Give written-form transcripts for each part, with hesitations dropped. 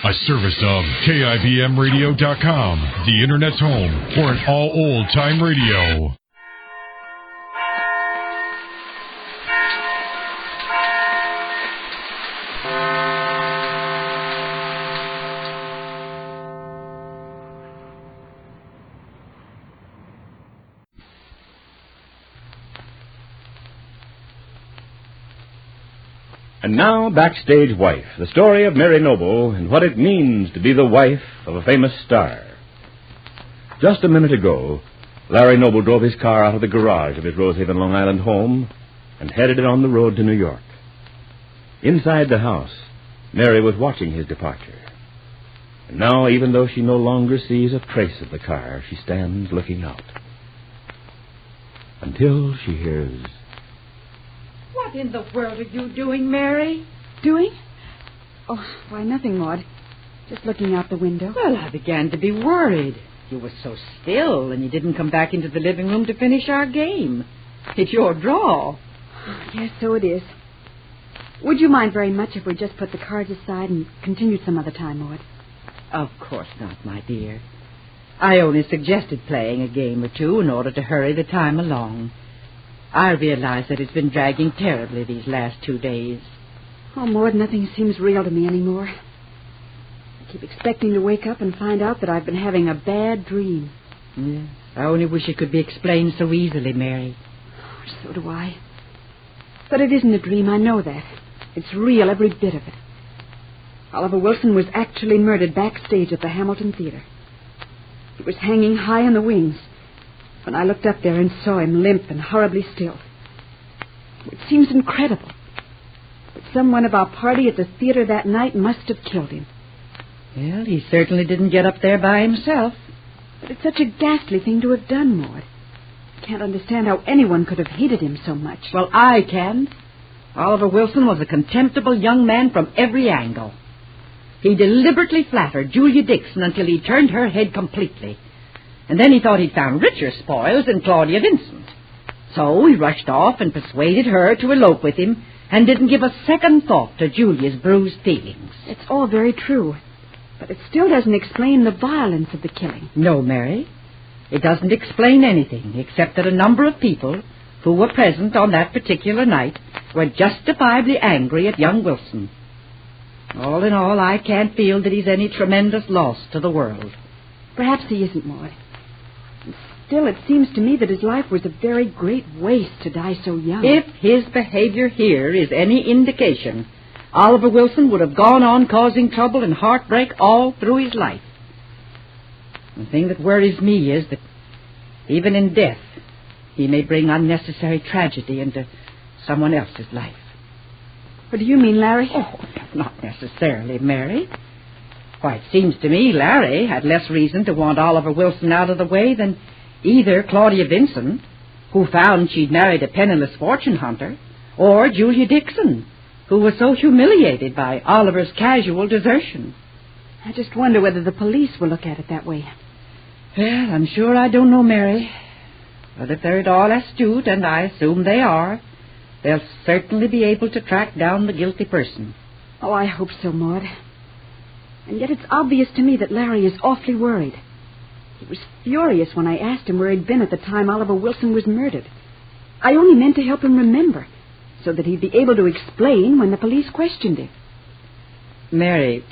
A service of KIBMradio.com, the Internet's home for an all-old-time radio. And now, Backstage Wife, the story of Mary Noble and what it means to be the wife of a famous star. Just a minute ago, Larry Noble drove his car out of the garage of his Rosehaven, Long Island home and headed it on the road to New York. Inside the house, Mary was watching his departure. And now, even though she no longer sees a trace of the car, she stands looking out. Until she hears... What in the world are you doing, Mary? Doing? Oh, why, nothing, Maud. Just looking out the window. Well, I began to be worried. You were so still, and you didn't come back into the living room to finish our game. It's your draw. Yes, so it is. Would you mind very much if we just put the cards aside and continued some other time, Maud? Of course not, my dear. I only suggested playing a game or two in order to hurry the time along. I realize that it's been dragging terribly these last 2 days. Oh, Maud, nothing seems real to me anymore. I keep expecting to wake up and find out that I've been having a bad dream. Yeah, I only wish it could be explained so easily, Mary. Oh, so do I. But it isn't a dream, I know that. It's real, every bit of it. Oliver Wilson was actually murdered backstage at the Hamilton Theater. He was hanging high in the wings when I looked up there and saw him limp and horribly still. It seems incredible. But someone of our party at the theater that night must have killed him. Well, he certainly didn't get up there by himself. But it's such a ghastly thing to have done, Maud. I can't understand how anyone could have hated him so much. Well, I can. Oliver Wilson was a contemptible young man from every angle. He deliberately flattered Julia Dixon until he turned her head completely. And then he thought he'd found richer spoils than Claudia Vincent. So he rushed off and persuaded her to elope with him and didn't give a second thought to Julia's bruised feelings. It's all very true, but it still doesn't explain the violence of the killing. No, Mary. It doesn't explain anything except that a number of people who were present on that particular night were justifiably angry at young Wilson. All in all, I can't feel that he's any tremendous loss to the world. Perhaps he isn't, Maud. Still, it seems to me that his life was a very great waste to die so young. If his behavior here is any indication, Oliver Wilson would have gone on causing trouble and heartbreak all through his life. The thing that worries me is that even in death, he may bring unnecessary tragedy into someone else's life. What do you mean, Larry? Oh, not necessarily, Mary. Why, it seems to me Larry had less reason to want Oliver Wilson out of the way than either Claudia Vincent, who found she'd married a penniless fortune hunter, or Julia Dixon, who was so humiliated by Oliver's casual desertion. I just wonder whether the police will look at it that way. Well, I'm sure I don't know, Mary. But if they're at all astute, and I assume they are, they'll certainly be able to track down the guilty person. Oh, I hope so, Maud. And yet it's obvious to me that Larry is awfully worried. He was furious when I asked him where he'd been at the time Oliver Wilson was murdered. I only meant to help him remember, so that he'd be able to explain when the police questioned him. Mary,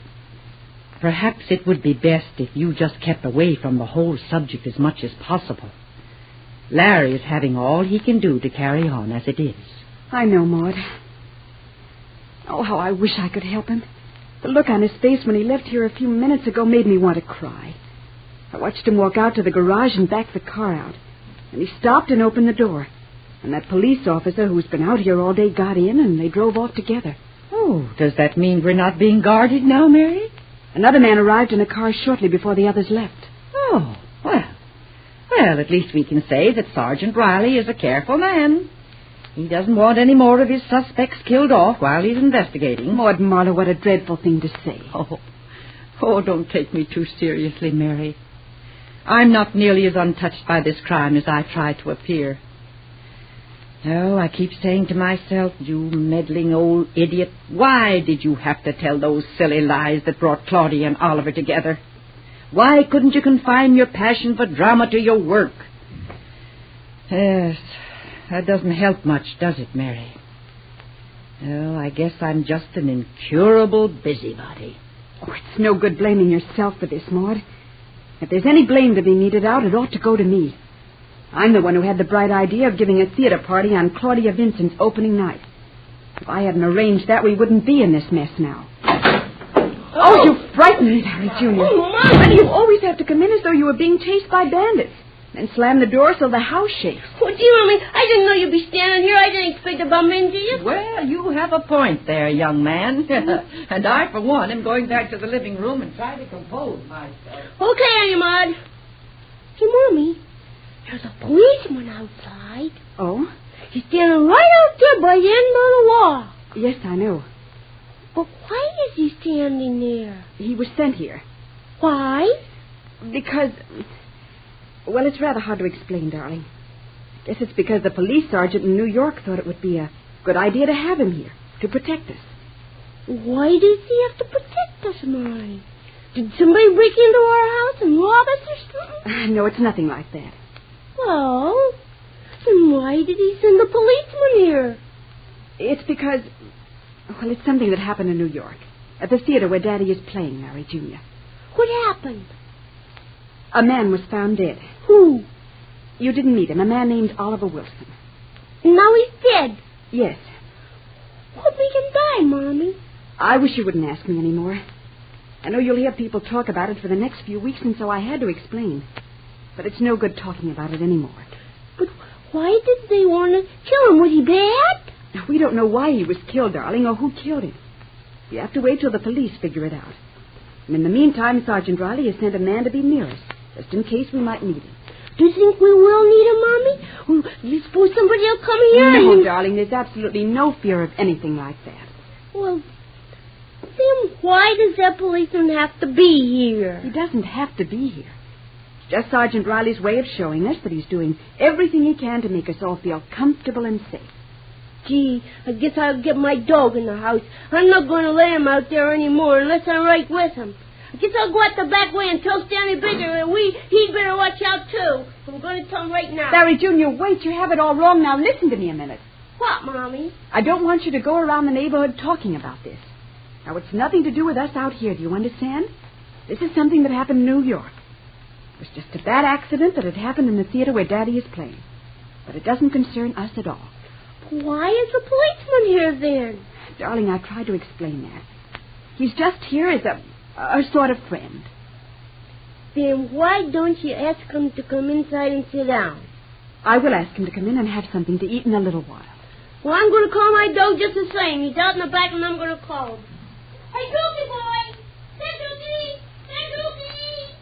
perhaps it would be best if you just kept away from the whole subject as much as possible. Larry is having all he can do to carry on as it is. I know, Maud. Oh, how I wish I could help him. The look on his face when he left here a few minutes ago made me want to cry. I watched him walk out to the garage and back the car out. And he stopped and opened the door. And that police officer who's been out here all day got in, and they drove off together. Oh, does that mean we're not being guarded now, Mary? Another man arrived in a car shortly before the others left. Oh, well, at least we can say that Sergeant Riley is a careful man. He doesn't want any more of his suspects killed off while he's investigating. Maud Marlowe, what a dreadful thing to say. Oh, don't take me too seriously, Mary. I'm not nearly as untouched by this crime as I try to appear. Oh, I keep saying to myself, you meddling old idiot, why did you have to tell those silly lies that brought Claudia and Oliver together? Why couldn't you confine your passion for drama to your work? Yes, that doesn't help much, does it, Mary? Oh, I guess I'm just an incurable busybody. Oh, it's no good blaming yourself for this, Maud. If there's any blame to be meted out, it ought to go to me. I'm the one who had the bright idea of giving a theater party on Claudia Vincent's opening night. If I hadn't arranged that, we wouldn't be in this mess now. Oh, you frightened me, Harry Jr. Oh, Mom! Why do you always have to come in as though you were being chased by bandits? And slam the door so the house shakes. Oh, gee, Mommy, I didn't know you'd be standing here. I didn't expect to bump into you. Well, you have a point there, young man. And I, for one, am going back to the living room and try to compose myself. Okay, Aunt Maud. Hey, Mommy, there's a policeman outside. Oh? He's standing right out there by the end of the wall. Yes, I know. But why is he standing there? He was sent here. Why? Because... Well, it's rather hard to explain, darling. I guess it's because the police sergeant in New York thought it would be a good idea to have him here, to protect us. Why does he have to protect us, Mommy? Did somebody break into our house and rob us or something? No, it's nothing like that. Well, then why did he send the policeman here? It's because... Well, it's something that happened in New York, at the theater where Daddy is playing, Larry Jr. What happened? A man was found dead. Who? You didn't meet him, a man named Oliver Wilson. And now he's dead? Yes. What made him die, Mommy? I wish you wouldn't ask me anymore. I know you'll hear people talk about it for the next few weeks, and so I had to explain. But it's no good talking about it anymore. But why did they want to kill him? Was he bad? We don't know why he was killed, darling, or who killed him. We have to wait till the police figure it out. And in the meantime, Sergeant Riley has sent a man to be near us, just in case we might need him. Do you think we will need him, Mommy? Do you suppose somebody will come here? No, darling, there's absolutely no fear of anything like that. Well, then why does that policeman have to be here? He doesn't have to be here. It's just Sergeant Riley's way of showing us that he's doing everything he can to make us all feel comfortable and safe. Gee, I guess I'll get my dog in the house. I'm not going to let him out there anymore unless I'm right with him. I guess I'll go out the back way and tell Stanley Bigger, and he'd better watch out, too. I'm going to tell him right now. Larry Jr., wait, you have it all wrong. Now listen to me a minute. What, Mommy? I don't want you to go around the neighborhood talking about this. Now, it's nothing to do with us out here, do you understand? This is something that happened in New York. It was just a bad accident that had happened in the theater where Daddy is playing. But it doesn't concern us at all. Why is the policeman here, then? Darling, I tried to explain that. He's just here as a sort of friend. Then why don't you ask him to come inside and sit down? I will ask him to come in and have something to eat in a little while. Well, I'm going to call my dog just the same. He's out in the back, and I'm going to call him. Hey, Dookie boy! Hey, Dookie! Hey, Dookie!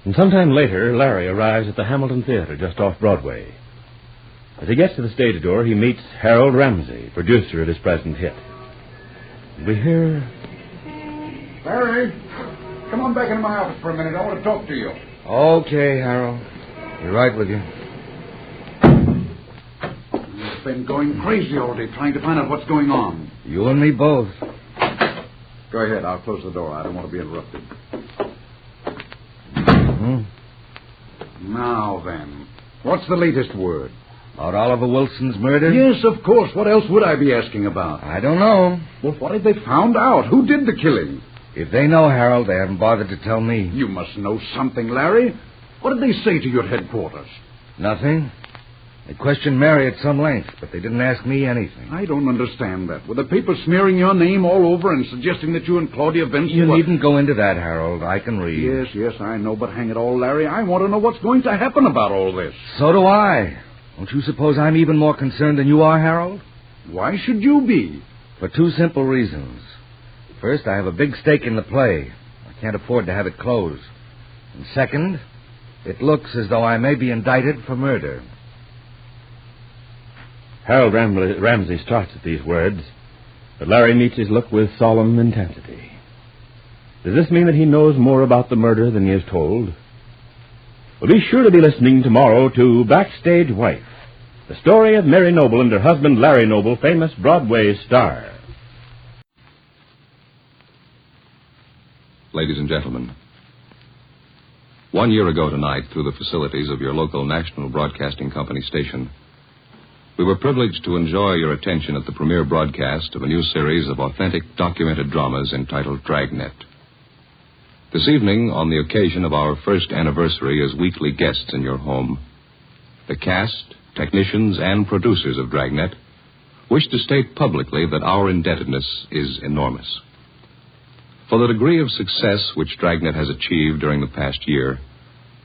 And sometime later, Larry arrives at the Hamilton Theater just off Broadway. As he gets to the stage door, he meets Harold Ramsey, producer of his present hit. We hear... Larry, come on back into my office for a minute. I want to talk to you. Okay, Harold. You're right with you. I've been going crazy all day trying to find out what's going on. You and me both. Go ahead. I'll close the door. I don't want to be interrupted. Now, then, what's the latest word? About Oliver Wilson's murder? Yes, of course. What else would I be asking about? I don't know. Well, what have they found out? Who did the killing? If they know, Harold, they haven't bothered to tell me. You must know something, Larry. What did they say to your headquarters? Nothing. They questioned Mary at some length, but they didn't ask me anything. I don't understand that. With the paper smearing your name all over and suggesting that you and Claudia Vincent... You needn't go into that, Harold. I can read. Yes, I know, but hang it all, Larry. I want to know what's going to happen about all this. So do I. Don't you suppose I'm even more concerned than you are, Harold? Why should you be? For two simple reasons. First, I have a big stake in the play. I can't afford to have it closed. And second, it looks as though I may be indicted for murder. Harold Ramsey starts at these words, but Larry meets his look with solemn intensity. Does this mean that he knows more about the murder than he is told? Well, be sure to be listening tomorrow to Backstage Wife, The story of Mary Noble and her husband Larry Noble, famous Broadway star. Ladies and gentlemen, 1 year ago tonight, through the facilities of your local National Broadcasting Company station, we were privileged to enjoy your attention at the premiere broadcast of a new series of authentic documented dramas entitled Dragnet. This evening, on the occasion of our first anniversary as weekly guests in your home, the cast, technicians, and producers of Dragnet wish to state publicly that our indebtedness is enormous. For the degree of success which Dragnet has achieved during the past year,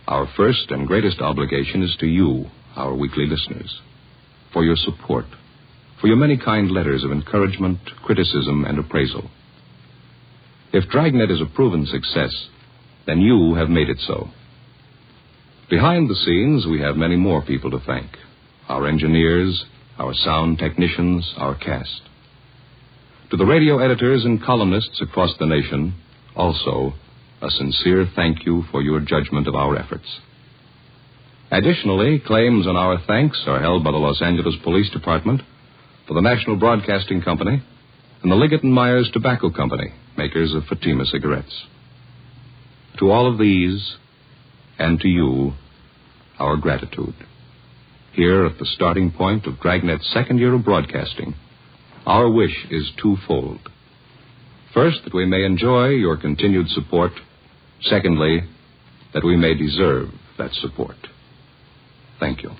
our first and greatest obligation is to you, our weekly listeners, for your support, for your many kind letters of encouragement, criticism, and appraisal. If Dragnet is a proven success, then you have made it so. Behind the scenes, we have many more people to thank. Our engineers, our sound technicians, our cast. To the radio editors and columnists across the nation, also, a sincere thank you for your judgment of our efforts. Additionally, claims on our thanks are held by the Los Angeles Police Department, for the National Broadcasting Company, and the Liggett & Myers Tobacco Company, makers of Fatima cigarettes. To all of these, and to you, our gratitude. Here at the starting point of Dragnet's second year of broadcasting, our wish is twofold. First, that we may enjoy your continued support. Secondly, that we may deserve that support. Thank you.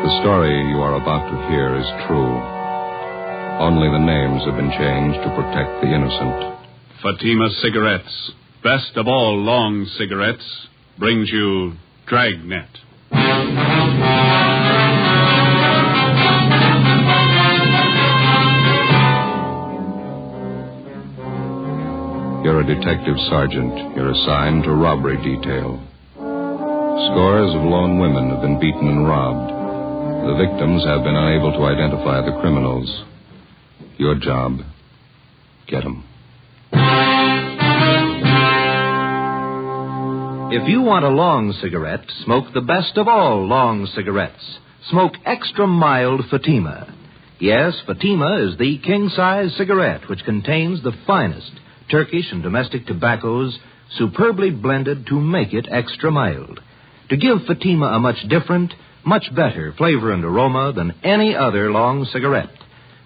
The story you are about to hear is true. Only the names have been changed to protect the innocent. Fatima Cigarettes, best of all long cigarettes, brings you Dragnet. You're a detective sergeant. You're assigned to robbery detail. Scores of lone women have been beaten and robbed. The victims have been unable to identify the criminals. Your job, get them. If you want a long cigarette, smoke the best of all long cigarettes. Smoke extra mild Fatima. Yes, Fatima is the king-size cigarette which contains the finest Turkish and domestic tobaccos superbly blended to make it extra mild. To give Fatima a much different, much better flavor and aroma than any other long cigarette.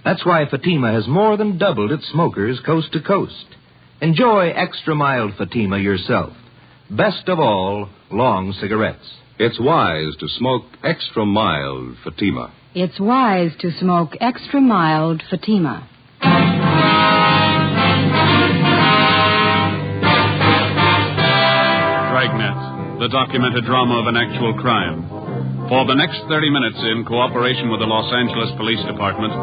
That's why Fatima has more than doubled its smokers coast to coast. Enjoy extra mild Fatima yourself. Best of all, long cigarettes. It's wise to smoke extra mild Fatima. It's wise to smoke extra mild Fatima. Dragnet, the documented drama of an actual crime. For the next 30 minutes, in cooperation with the Los Angeles Police Department,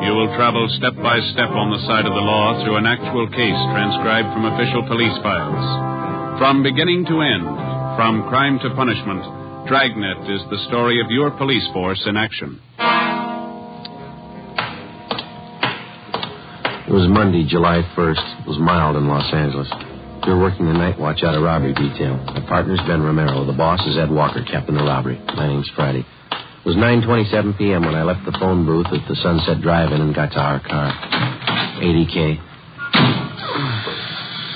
you will travel step by step on the side of the law through an actual case transcribed from official police files. From beginning to end, from crime to punishment, Dragnet is the story of your police force in action. It was Monday, July 1st. It was mild in Los Angeles. We were working the night watch out of robbery detail. My partner's Ben Romero. The boss is Ed Walker, captain of robbery. My name's Friday. It was 9:27 p.m. when I left the phone booth at the Sunset Drive-In and got to our car. 80K.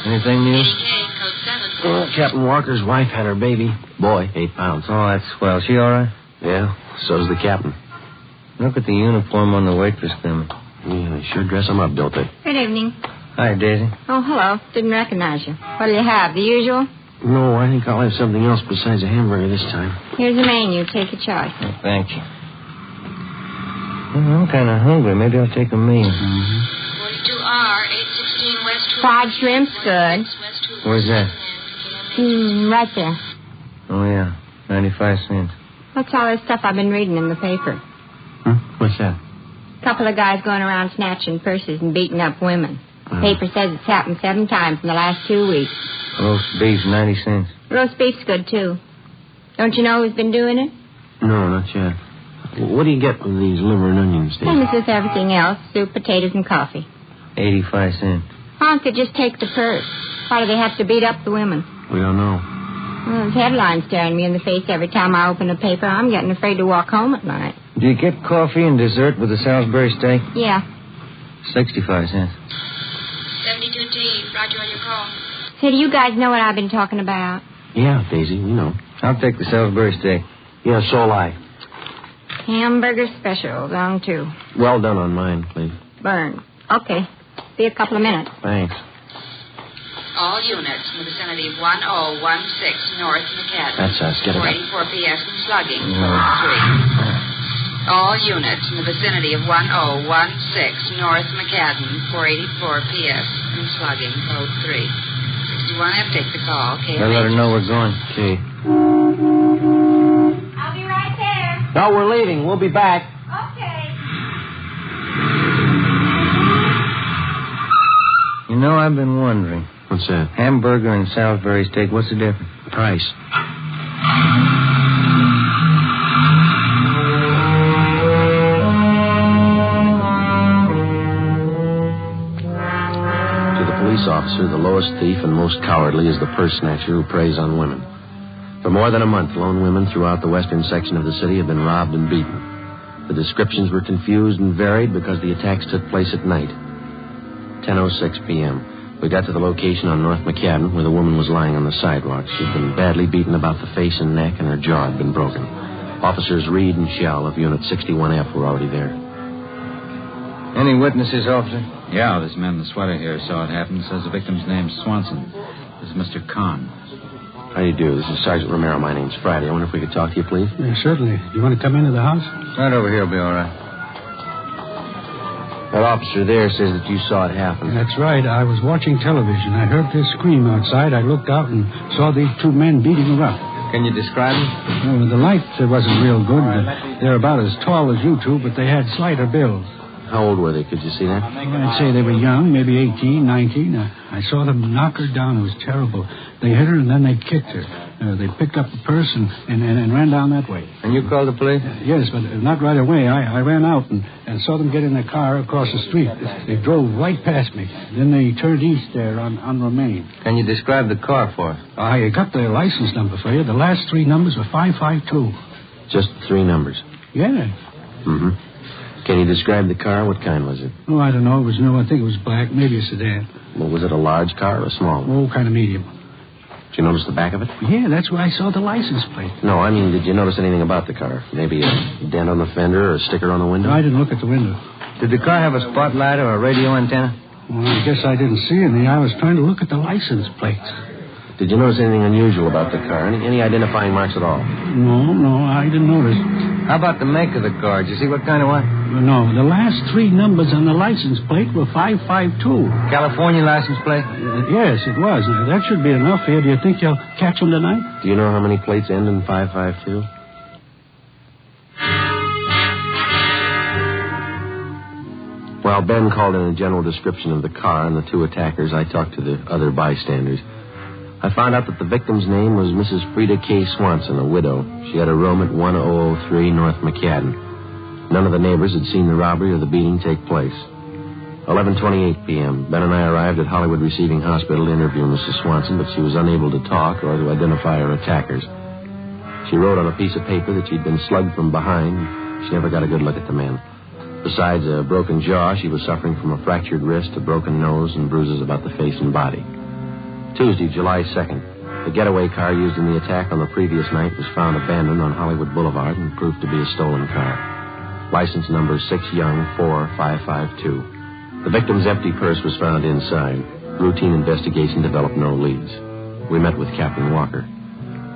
Anything new? Well, Captain Walker's wife had her baby. Boy, 8 pounds. Oh, that's swell. She all right? Yeah, so's the captain. Look at the uniform on the waitress them. Yeah, they sure dress them up, don't they? Good evening. Hi, Daisy. Oh, hello. Didn't recognize you. What do you have? The usual? No, I think I'll have something else besides a hamburger this time. Here's the menu. Take your choice. Oh, thank you. Well, I'm kind of hungry. Maybe I'll take a meal. 42R, 816 West. Fried shrimp's good. Where's that? Right there. Oh, yeah. 95 cents. What's all this stuff I've been reading in the paper? What's that? Couple of guys going around snatching purses and beating up women. Paper says it's happened 7 times in the last 2 weeks. Roast beef, 90 cents. Roast beef's good, too. Don't you know who's been doing it? No, not yet. What do you get with these liver and onions, Dave? Same as with everything else. Soup, potatoes, and coffee. 85 cents. Why don't they just take the purse? Why do they have to beat up the women? We don't know. Well, there's headlines staring me in the face every time I open a paper. I'm getting afraid to walk home at night. Do you get coffee and dessert with the Salisbury steak? Yeah. 65 cents. 72T. Roger on your call. Say, do you guys know what I've been talking about? Yeah, Daisy, we know. I'll take the Salisbury steak. Yeah, so'll I. Hamburger specials on 2. Well done on mine, please. Burn. Okay. See you in a couple of minutes. Thanks. All units in the vicinity of 1016 North McAdam. That's us. Get it up. 484 PS and slugging, code 3. All units in the vicinity of 1016 North McAdam, 484 PS and slugging, code 3. 61F, take the call. I'll let her know we're going. Okay. I'll be right there. No, we're leaving. We'll be back. Okay. You know, I've been wondering. What's that? Hamburger and Salisbury steak, what's the difference? Price. To the police officer, the lowest thief and most cowardly is the purse snatcher who preys on women. For more than a month, lone women throughout the western section of the city have been robbed and beaten. The descriptions were confused and varied because the attacks took place at night. 10:06 p.m. We got to the location on North McAdam where the woman was lying on the sidewalk. She'd been badly beaten about the face and neck, and her jaw had been broken. Officers Reed and Shell of Unit 61F were already there. Any witnesses, officer? Yeah, this man in the sweater here saw it happen. Says the victim's name's Swanson. This is Mr. Kahn. How do you do? This is Sergeant Romero. My name's Friday. I wonder if we could talk to you, please. Yeah, certainly. Do you want to come into the house? Right over here will be all right. That officer there says that you saw it happen. That's right. I was watching television. I heard this scream outside. I looked out and saw these 2 men beating her up. Can you describe them? The light wasn't real good. They're about as tall as you two, but they had slighter builds. How old were they? Could you see that? I'd say they were young, maybe 18, 19. I saw them knock her down. It was terrible. They hit her and then they kicked her. They picked up the purse and ran down that way. And you called the police? Yes, but not right away. I ran out and saw them get in their car across the street. They drove right past me. Then they turned east there on Romaine. Can you describe the car for us? I got the license number for you. The last 3 numbers were 552. Just 3 numbers? Yeah. Mm-hmm. Can you describe the car? What kind was it? Oh, I don't know. It was new. I think it was black. Maybe a sedan. Well, was it a large car or a small one? Oh, kind of medium. Did you notice the back of it? Yeah, that's where I saw the license plate. No, I mean, did you notice anything about the car? Maybe a dent on the fender or a sticker on the window? No, I didn't look at the window. Did the car have a spotlight or a radio antenna? Well, I guess I didn't see anything. I was trying to look at the license plates. Did you notice anything unusual about the car? Any identifying marks at all? No, I didn't notice. How about the make of the car? Did you see what kind of one? No, the last 3 numbers on the license plate were 552. California license plate? Yes, it was. That should be enough here. Do you think you'll catch them tonight? Do you know how many plates end in 552? While Ben called in a general description of the car and the 2 attackers, I talked to the other bystanders. I found out that the victim's name was Mrs. Frida K. Swanson, a widow. She had a room at 1003 North McAdam. None of the neighbors had seen the robbery or the beating take place. 11:28 p.m. Ben and I arrived at Hollywood Receiving Hospital to interview Mrs. Swanson, but she was unable to talk or to identify her attackers. She wrote on a piece of paper that she'd been slugged from behind. She never got a good look at the man. Besides a broken jaw, she was suffering from a fractured wrist, a broken nose, and bruises about the face and body. Tuesday, July 2nd. The getaway car used in the attack on the previous night was found abandoned on Hollywood Boulevard and proved to be a stolen car. License number 6 Young 4552. The victim's empty purse was found inside. Routine investigation developed no leads. We met with Captain Walker.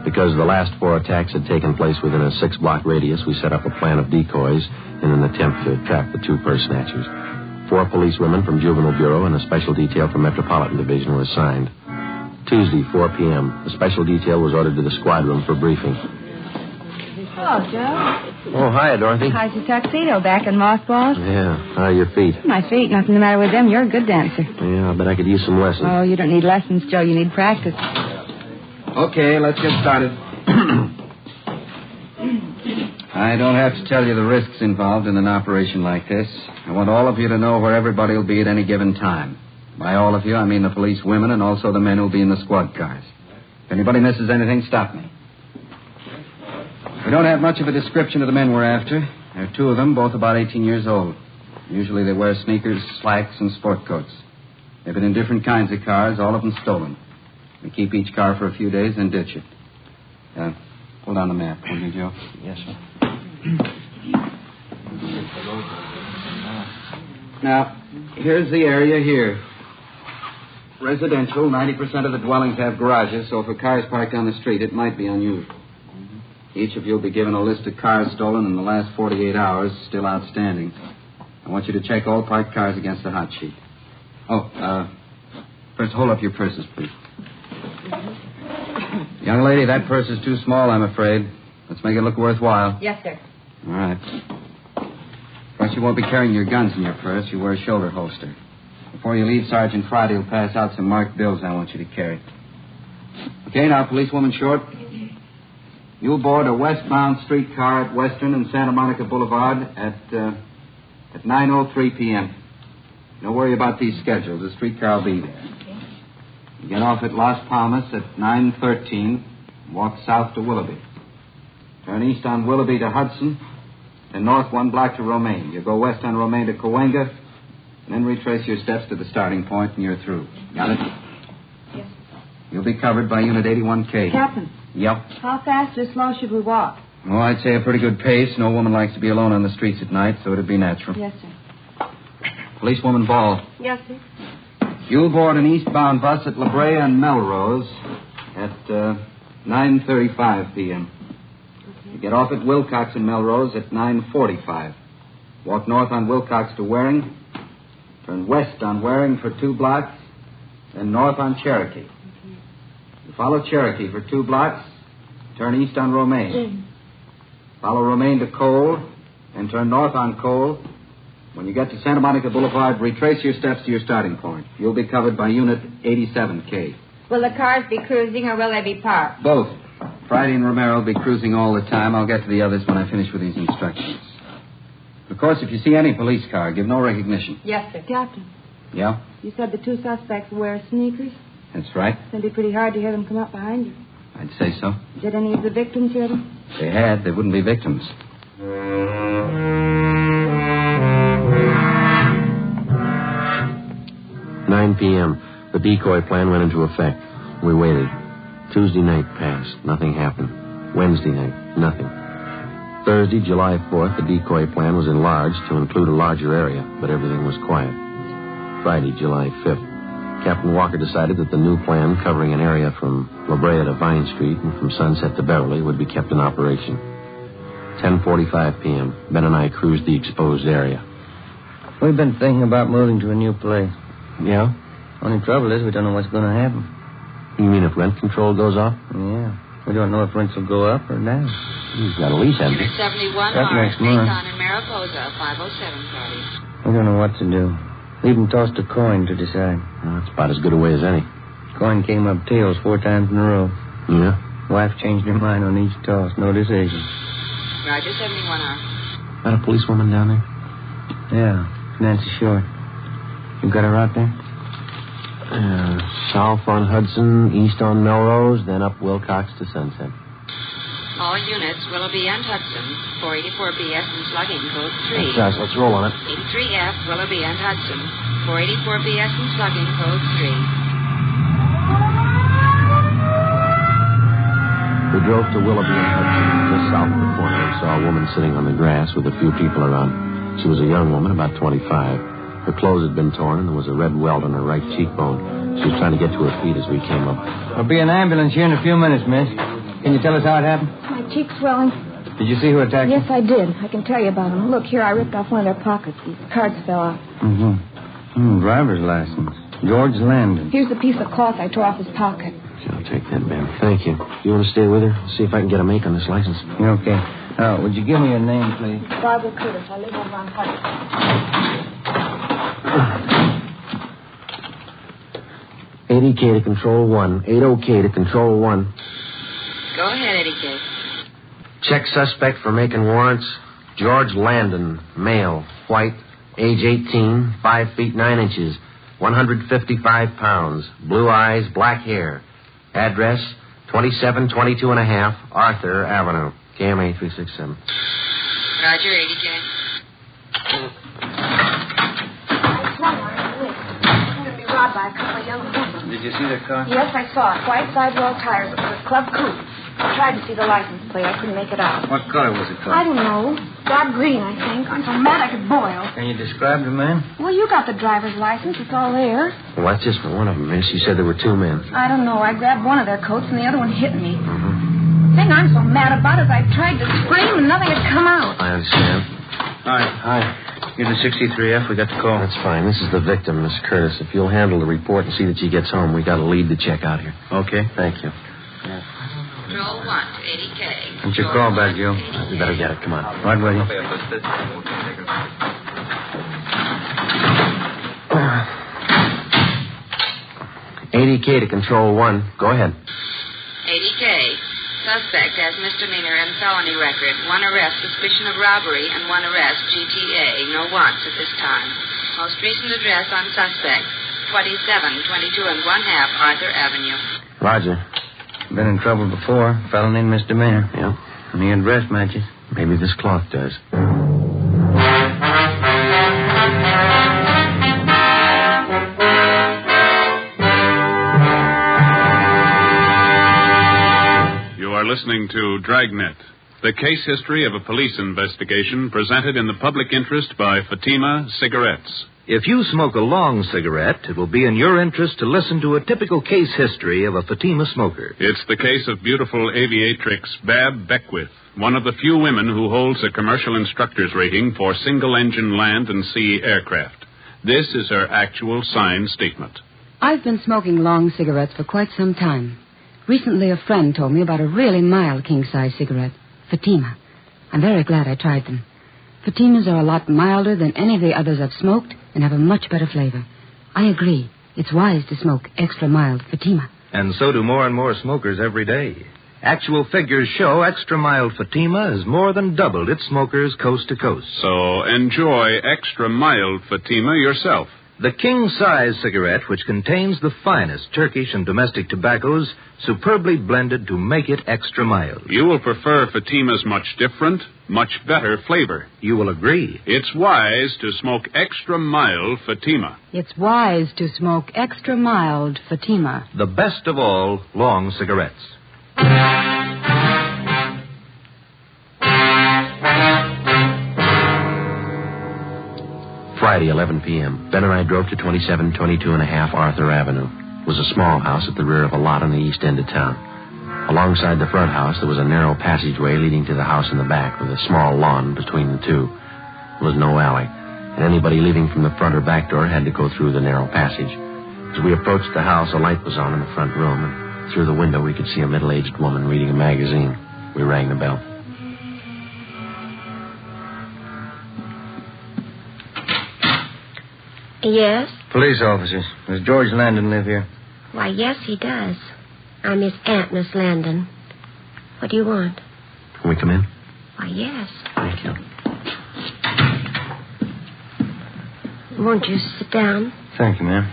Because the last 4 attacks had taken place within a 6-block radius, we set up a plan of decoys in an attempt to trap the 2 purse snatchers. 4 policewomen from Juvenile Bureau and a special detail from Metropolitan Division were assigned. Tuesday, 4 p.m., a special detail was ordered to the squad room for briefing. Hello, Joe. Oh, hiya, Dorothy. How's your tuxedo? Back in mothballs? Yeah, how are your feet? My feet, nothing the matter with them. You're a good dancer. Yeah, I bet I could use some lessons. Oh, you don't need lessons, Joe. You need practice. Okay, let's get started. I don't have to tell you the risks involved in an operation like this. I want all of you to know where everybody will be at any given time. By all of you, I mean the police women and also the men who'll be in the squad cars. If anybody misses anything, stop me. We don't have much of a description of the men we're after. There are two of them, both about 18 years old. Usually they wear sneakers, slacks, and sport coats. They've been in different kinds of cars, all of them stolen. We keep each car for a few days, then ditch it. Hold on the map, will you, Joe? Yes, sir. Now, here's the area here. Residential, 90% of the dwellings have garages, so if a car is parked on the street, it might be unusual. Each of you will be given a list of cars stolen in the last 48 hours, still outstanding. I want you to check all parked cars against the hot sheet. First, hold up your purses, please. Young lady, that purse is too small, I'm afraid. Let's make it look worthwhile. Yes, sir. All right. Of course, you won't be carrying your guns in your purse. You wear a shoulder holster. Before you leave, Sergeant Friday will pass out some marked bills I want you to carry. Okay, now, policewoman Short. You'll board a westbound streetcar at Western and Santa Monica Boulevard at 9:03 p.m. Don't worry about these schedules. The streetcar will be there. You get off at Las Palmas at 9:13. Walk south to Willoughby. Turn east on Willoughby to Hudson, and north 1 block to Romaine. You go west on Romaine to Cahuenga, and then retrace your steps to the starting point, and you're through. Got it? Yes. You'll be covered by Unit 81K. Captain. Yep. How fast or slow should we walk? Well, I'd say a pretty good pace. No woman likes to be alone on the streets at night, so it'd be natural. Yes, sir. Policewoman Ball. Yes, sir. You'll board an eastbound bus at La Brea and Melrose at 9:35 p.m. Okay. You get off at Wilcox and Melrose at 9:45. Walk north on Wilcox to Waring. Turn west on Waring for 2 blocks, then north on Cherokee. Okay. You follow Cherokee for 2 blocks, turn east on Romaine. Follow Romaine to Cole, and turn north on Cole. When you get to Santa Monica Boulevard, retrace your steps to your starting point. You'll be covered by Unit 87K. Will the cars be cruising or will they be parked? Both. Friday and Romero will be cruising all the time. I'll get to the others when I finish with these instructions. Of course, if you see any police car, give no recognition. Yes, sir. Captain. Yeah? You said the 2 suspects wear sneakers? That's right. It'd be pretty hard to hear them come up behind you. I'd say so. Did any of the victims hear them? If they had, they wouldn't be victims. 9 p.m. The decoy plan went into effect. We waited. Tuesday night passed. Nothing happened. Wednesday night, nothing. Thursday, July 4th, the decoy plan was enlarged to include a larger area, but everything was quiet. Friday, July 5th. Captain Walker decided that the new plan, covering an area from La Brea to Vine Street and from Sunset to Beverly, would be kept in operation. 10:45 p.m. Ben and I cruised the exposed area. We've been thinking about moving to a new place. Yeah? Only trouble is we don't know what's going to happen. You mean if rent control goes off? Yeah. We don't know if rents will go up or down. He's got a lease, hasn't he? 71 That's next month. Regan in Mariposa, 507 party. We don't know what to do. We even tossed a coin to decide. Well, that's about as good a way as any. Coin came up tails 4 times in a row. Yeah? Wife changed her mind on each toss. No decision. Roger, 71R. Got a policewoman down there? Yeah, Nancy Short. You got her out there? South on Hudson, east on Melrose, then up Wilcox to Sunset. All units, Willoughby and Hudson, 484BS and slugging, code 3. That's us. Let's roll on it. 83F, Willoughby and Hudson, 484BS and slugging, code 3. We drove to Willoughby and Hudson, just south of the corner, and saw a woman sitting on the grass with a few people around. She was a young woman, about 25. Her clothes had been torn, and there was a red welt on her right cheekbone. She was trying to get to her feet as we came up. There'll be an ambulance here in a few minutes, miss. Can you tell us how it happened? My cheek's swelling. Did you see who attacked Yes, I did. I can tell you about them. Look, here, I ripped off one of their pockets. These cards fell out. Driver's license. George Landon. Here's the piece of cloth I tore off his pocket. I'll take that, Ben. Thank you. You want to stay with her? See if I can get a make on this license. Okay. Now, would you give me your name, please? Barbara Curtis. I live over on Hudson. 80K to control 1. 80K to control 1. Go ahead, Eddie K. Check suspect for making warrants. George Landon, male, white, age 18, 5 feet 9 inches. 155 pounds, blue eyes, black hair. Address, 2722 and a half, Arthur Avenue, KMA 367. Roger, 80K. Be robbed by a couple of young people. Did you see their car? Yes, I saw it. White sidewall tires. It was a club coupe. I tried to see the license plate. I couldn't make it out. What color was it, I don't know. Dark green, I think. I'm so mad I could boil. Can you describe the man? Well, you got the driver's license. It's all there. Well, that's just for one of them, miss. You said there were two men. I don't know. I grabbed one of their coats and the other one hit me. Mm-hmm. The thing I'm so mad about is I tried to scream and nothing had come out. I understand. Hi. You're the 63F. We got the call. That's fine. This is the victim, Miss Curtis. If you'll handle the report and see that she gets home, we got a lead to check out here. Okay. Thank you. Control 1 to 80K. What's your call back, Joe? We better get it. Come on. Right with you. 80K to Control 1. Go ahead. 80K. Suspect has misdemeanor and felony record. One arrest, suspicion of robbery, and one arrest, GTA. No wants at this time. Most recent address on suspect, 2722 and 1/2 Arthur Avenue. Roger. Been in trouble before. Felony and misdemeanor. Yeah. And the address matches. Maybe this clock does. You are listening to Dragnet, the case history of a police investigation presented in the public interest by Fatima Cigarettes. If you smoke a long cigarette, it will be in your interest to listen to a typical case history of a Fatima smoker. It's the case of beautiful aviatrix Bab Beckwith, one of the few women who holds a commercial instructor's rating for single-engine land and sea aircraft. This is her actual signed statement. I've been smoking long cigarettes for quite some time. Recently, a friend told me about a really mild king-size cigarette, Fatima. I'm very glad I tried them. Fatimas are a lot milder than any of the others I've smoked and have a much better flavor. I agree. It's wise to smoke extra mild Fatima. And so do more and more smokers every day. Actual figures show extra mild Fatima has more than doubled its smokers coast to coast. So enjoy extra mild Fatima yourself. The king-size cigarette, which contains the finest Turkish and domestic tobaccos, superbly blended to make it extra mild. You will prefer Fatima's much different, much better flavor. You will agree. It's wise to smoke extra mild Fatima. It's wise to smoke extra mild Fatima. The best of all long cigarettes. Friday, 11 p.m. Ben and I drove to 2722 and a half Arthur Avenue. It was a small house at the rear of a lot on the east end of town. Alongside the front house, there was a narrow passageway leading to the house in the back with a small lawn between the two. There was no alley, and anybody leaving from the front or back door had to go through the narrow passage. As we approached the house, a light was on in the front room, and through the window we could see a middle-aged woman reading a magazine. We rang the bell. Yes? Police officers. Does George Landon live here? Why, yes, he does. I'm his aunt, Miss Landon. What do you want? Can we come in? Why, yes. Thank you. Won't you sit down? Thank you, ma'am.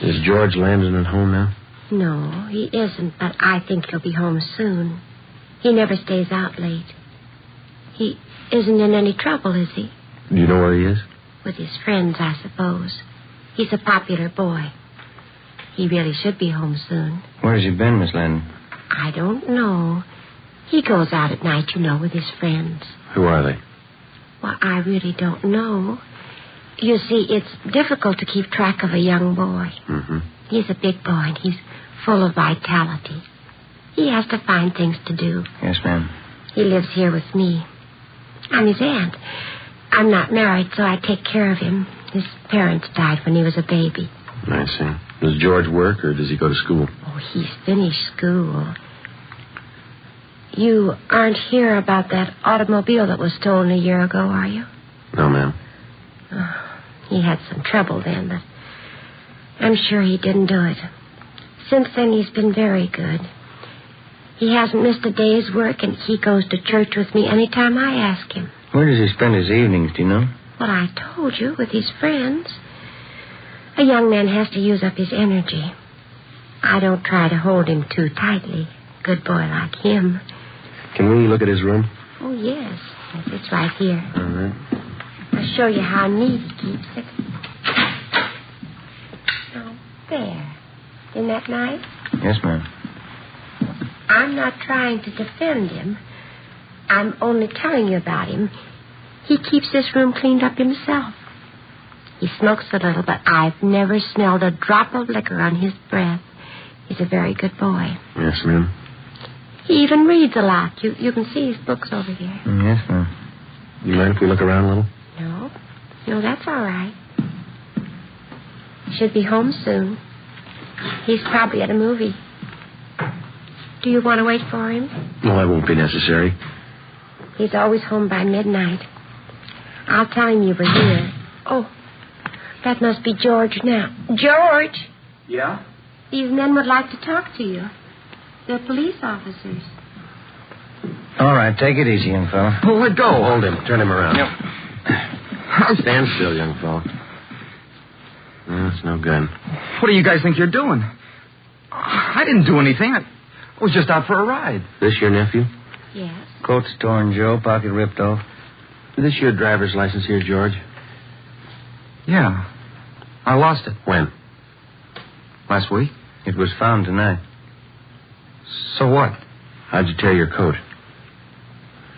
Is George Landon at home now? No, he isn't, but I think he'll be home soon. He never stays out late. He isn't in any trouble, is he? Do you know where he is? With his friends, I suppose. He's a popular boy. He really should be home soon. Where has he been, Miss Landon? I don't know. He goes out at night, you know, with his friends. Who are they? Well, I really don't know. You see, it's difficult to keep track of a young boy. Mm-hmm. He's a big boy, and he's full of vitality. He has to find things to do. Yes, ma'am. He lives here with me. I'm his aunt. I'm not married, so I take care of him. His parents died when he was a baby. I see. Does George work, or does he go to school? Oh, he's finished school. You aren't here about that automobile that was stolen a year ago, are you? No, ma'am. Oh, he had some trouble then, but I'm sure he didn't do it. Since then, he's been very good. He hasn't missed a day's work, and he goes to church with me any time I ask him. Where does he spend his evenings, do you know? Well, I told you, with his friends. A young man has to use up his energy. I don't try to hold him too tightly. Good boy like him. Can we look at his room? Oh, yes. It's right here. All right. I'll show you how neat he keeps it. Oh, there. Isn't that nice? Yes, ma'am. I'm not trying to defend him. I'm only telling you about him. He keeps this room cleaned up himself. He smokes a little, but I've never smelled a drop of liquor on his breath. He's a very good boy. Yes, ma'am. He even reads a lot. You can see his books over here. Yes, ma'am. You mind if we look around a little? No, that's all right. Should be home soon. He's probably at a movie. Do you want to wait for him? No, that won't be necessary. He's always home by midnight. I'll tell him you were here. Oh, that must be George now. George! Yeah? These men would like to talk to you. They're police officers. All right, take it easy, young fella. Oh, let go. Hold him. Turn him around. Yep. Stand still, young fella. No, it's no good. What do you guys think you're doing? I didn't do anything. I was just out for a ride. This your nephew? Yes. Coat's torn, Joe. Pocket ripped off. Is this your driver's license here, George? Yeah. I lost it. When? Last week. It was found tonight. So what? How'd you tear your coat?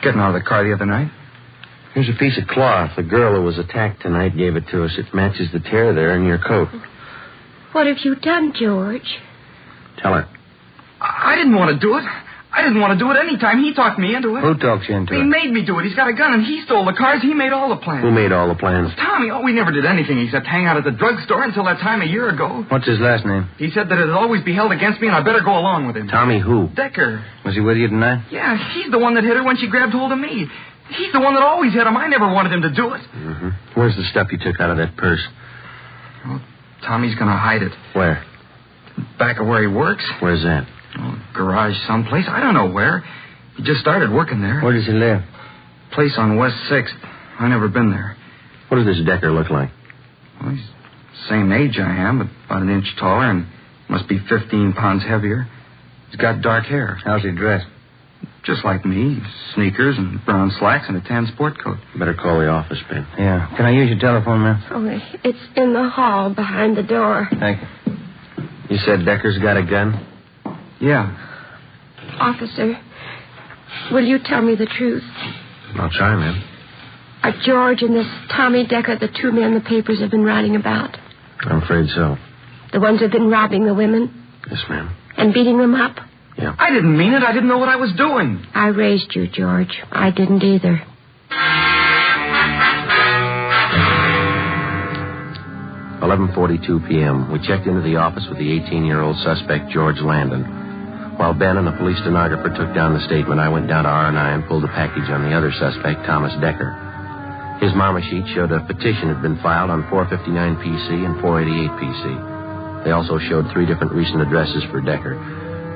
Getting out of the car the other night. Here's a piece of cloth. The girl who was attacked tonight gave it to us. It matches the tear there in your coat. What have you done, George? Tell her. I didn't want to do it. I didn't want to do it any time. He talked me into it. Who talked you into He it? made me do it. He's got a gun, and he stole the cars. He made all the plans. Who made all the plans? Tommy. Oh, we never did anything except hang out at the drugstore until that time a year ago. What's his last name? He said that it'd always be held against me, and I better go along with him. Tommy who? Decker. Was he with you tonight? Yeah, he's the one that hit her when she grabbed hold of me. He's the one that always hit him. I never wanted him to do it. Mm-hmm. Where's the stuff you took out of that purse? Well, Tommy's going to hide it. Where? Back of where he works. Where's that? Oh, garage someplace. I don't know where. He just started working there. Where does he live? Place on West 6th. I never been there. What does this Decker look like? Well, he's the same age I am, but about an inch taller and must be 15 pounds heavier. He's got dark hair. How's he dressed? Just like me. Sneakers and brown slacks and a tan sport coat. Better call the office, Ben. Yeah. Can I use your telephone, ma'am? Oh, it's in the hall behind the door. Thank you. You said Decker's got a gun? Yeah. Officer, will you tell me the truth? I'll try, ma'am. Are George and this Tommy Decker the two men the papers have been writing about? I'm afraid so. The ones who've been robbing the women? Yes, ma'am. And beating them up? Yeah. I didn't mean it. I didn't know what I was doing. I raised you, George. I didn't either. 11:42 p.m. We checked into the office with the 18-year-old suspect, George Landon. While Ben and the police stenographer took down the statement, I went down to R&I and pulled a package on the other suspect, Thomas Decker. His mama sheet showed a petition had been filed on 459 PC and 488 PC. They also showed 3 different recent addresses for Decker.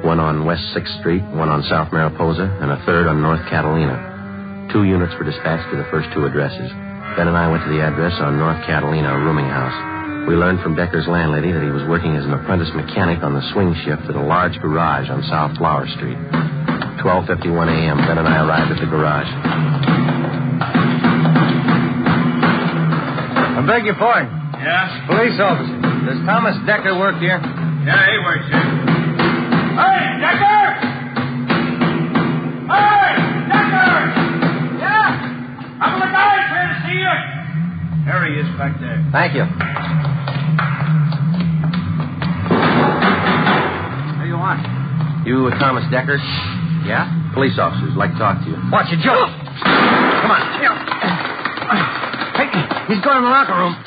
One on West 6th Street, one on South Mariposa, and a third on North Catalina. 2 units were dispatched to the first 2 addresses. Ben and I went to the address on North Catalina, a rooming house. We learned from Decker's landlady that he was working as an apprentice mechanic on the swing shift at a large garage on South Flower Street. 12:51 a.m., Ben and I arrived at the garage. I beg your pardon. Yeah? Police officer. Does Thomas Decker work here? Yeah, he works here. Hey, Decker! Hey, Decker! Yeah? I'm the guy trying to see you. There he is back there. Thank you. What do you want? You Thomas Decker? Yeah? Police officers like to talk to you. Watch it, Joe. Come on. Hey, he's going in the locker room. All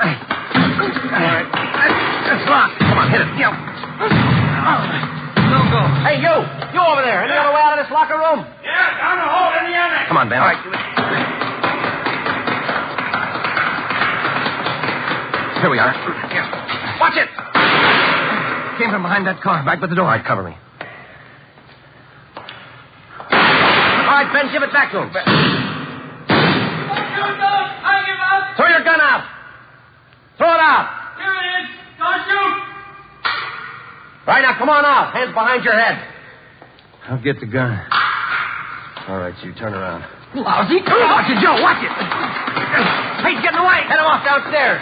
right. That's locked. Come on, hit it. Yeah. Don't go. Hey, you! You over there. Any other way out of this locker room? Yeah, down the hall in the annex. Come on, Ben. All right. Here we are. Yeah. Watch it. Came from behind that car. Back by the door. All right, cover me. All right, Ben, give it back to him. Throw your gun out. Throw it out. Here it is. Don't shoot. All right, now come on out. Hands behind your head. I'll get the gun. All right, you turn around. Lousy. Watch it, Joe. Watch it. Hey, he's getting away. Head him off downstairs.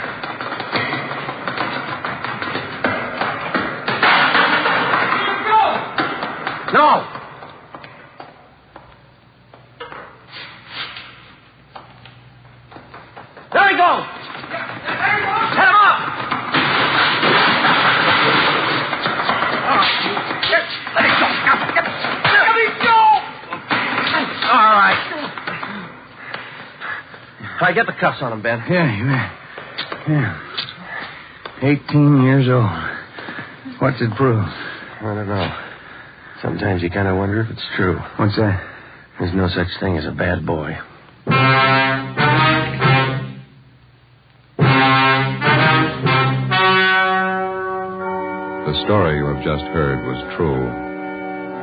No. There he goes. Head him up. Let it go. Let it go. All right. I get the cuffs on him, Ben. Yeah, you bet. Yeah. 18 years old. What's it prove? I don't know. Sometimes you kind of wonder if it's true. What's that? There's no such thing as a bad boy. The story you have just heard was true.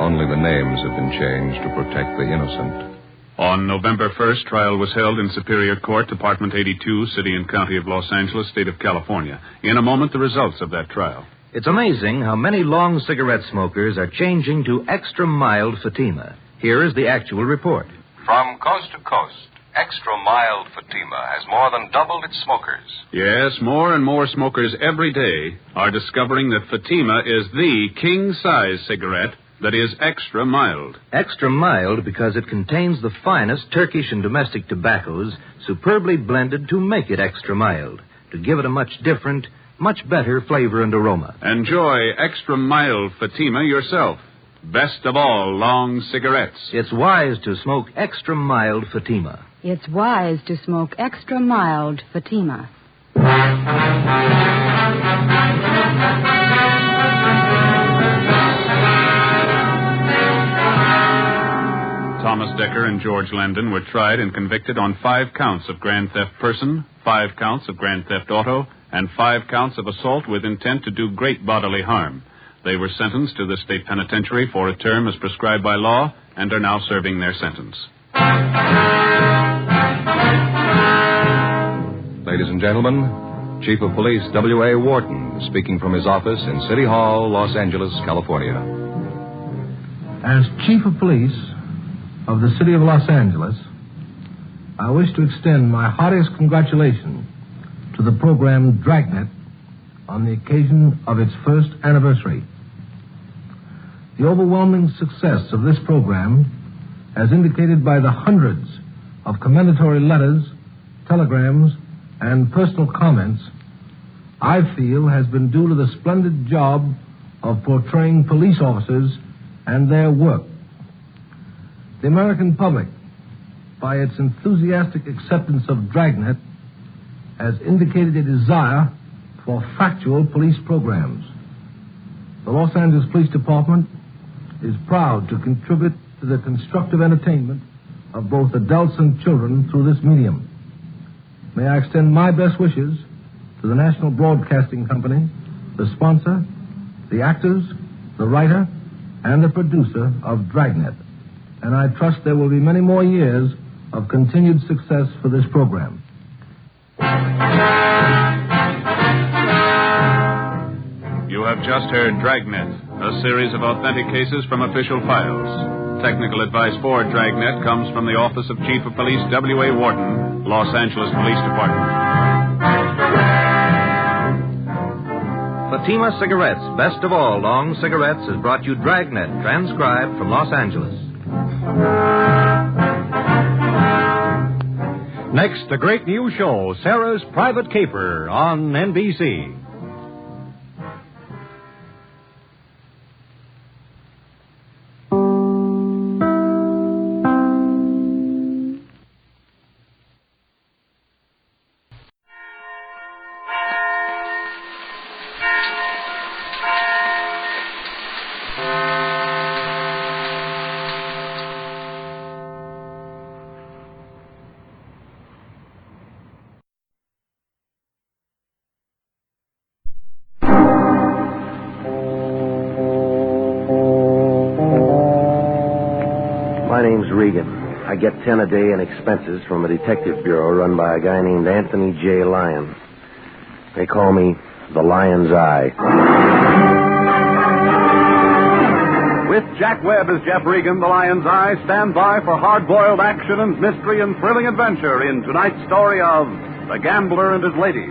Only the names have been changed to protect the innocent. On November 1st, trial was held in Superior Court, Department 82, City and County of Los Angeles, State of California. In a moment, the results of that trial. It's amazing how many long cigarette smokers are changing to extra mild Fatima. Here is the actual report. From coast to coast, extra mild Fatima has more than doubled its smokers. Yes, more and more smokers every day are discovering that Fatima is the king-size cigarette that is extra mild. Extra mild because it contains the finest Turkish and domestic tobaccos superbly blended to make it extra mild, to give it a much different, much better flavor and aroma. Enjoy extra mild Fatima yourself. Best of all long cigarettes. It's wise to smoke extra mild Fatima. It's wise to smoke extra mild Fatima. Thomas Decker and George Landon were tried and convicted on 5 counts of grand theft person, 5 counts of grand theft auto, and 5 counts of assault with intent to do great bodily harm. They were sentenced to the state penitentiary for a term as prescribed by law and are now serving their sentence. Ladies and gentlemen, Chief of Police W.A. Wharton speaking from his office in City Hall, Los Angeles, California. As Chief of Police of the City of Los Angeles, I wish to extend my heartiest congratulations to the program Dragnet on the occasion of its first anniversary. The overwhelming success of this program, as indicated by the hundreds of commendatory letters, telegrams, and personal comments, I feel has been due to the splendid job of portraying police officers and their work. The American public, by its enthusiastic acceptance of Dragnet, has indicated a desire for factual police programs. The Los Angeles Police Department is proud to contribute to the constructive entertainment of both adults and children through this medium. May I extend my best wishes to the National Broadcasting Company, the sponsor, the actors, the writer, and the producer of Dragnet. And I trust there will be many more years of continued success for this program. You have just heard Dragnet, a series of authentic cases from official files. Technical advice for Dragnet comes from the Office of Chief of Police W.A. Wharton, Los Angeles Police Department. Fatima Cigarettes, best of all long cigarettes, has brought you Dragnet, transcribed from Los Angeles. Next, a great new show, Sarah's Private Caper on NBC. My name's Regan. I get 10 a day in expenses from a detective bureau run by a guy named Anthony J. Lyon. They call me The Lion's Eye. With Jack Webb as Jeff Regan, The Lion's Eye, stand by for hard-boiled action and mystery and thrilling adventure in tonight's story of The Gambler and His Lady.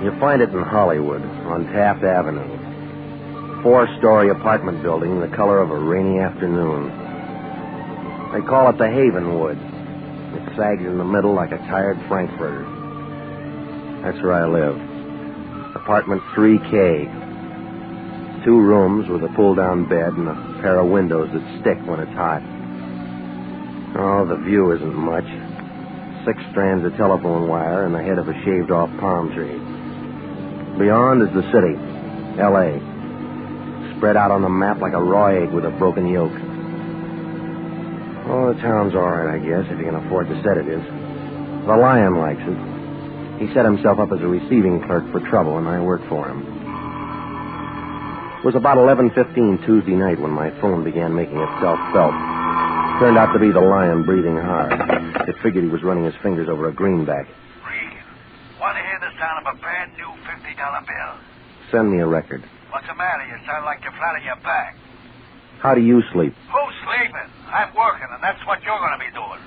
You find it in Hollywood, on Taft Avenue. 4-story apartment building, the color of a rainy afternoon. They call it the Havenwood. It sags in the middle like a tired frankfurter. That's where I live. Apartment 3K. 2 rooms with a pull-down bed and a pair of windows that stick when it's hot. Oh, the view isn't much. 6 strands of telephone wire and the head of a shaved-off palm tree. Beyond is the city, L.A., spread out on the map like a raw egg with a broken yolk. Oh, the town's all right, I guess, if you can afford to set it is. The Lion likes it. He set himself up as a receiving clerk for trouble, and I work for him. It was about 11:15 Tuesday night when my phone began making itself felt. Turned out to be the Lion breathing hard. It figured he was running his fingers over a greenback. Regan, want to hear the sound of a brand new $50 bill? Send me a record. What's the matter? You sound like you're flat on your back. How do you sleep? Who's sleeping? I'm working, and that's what you're going to be doing.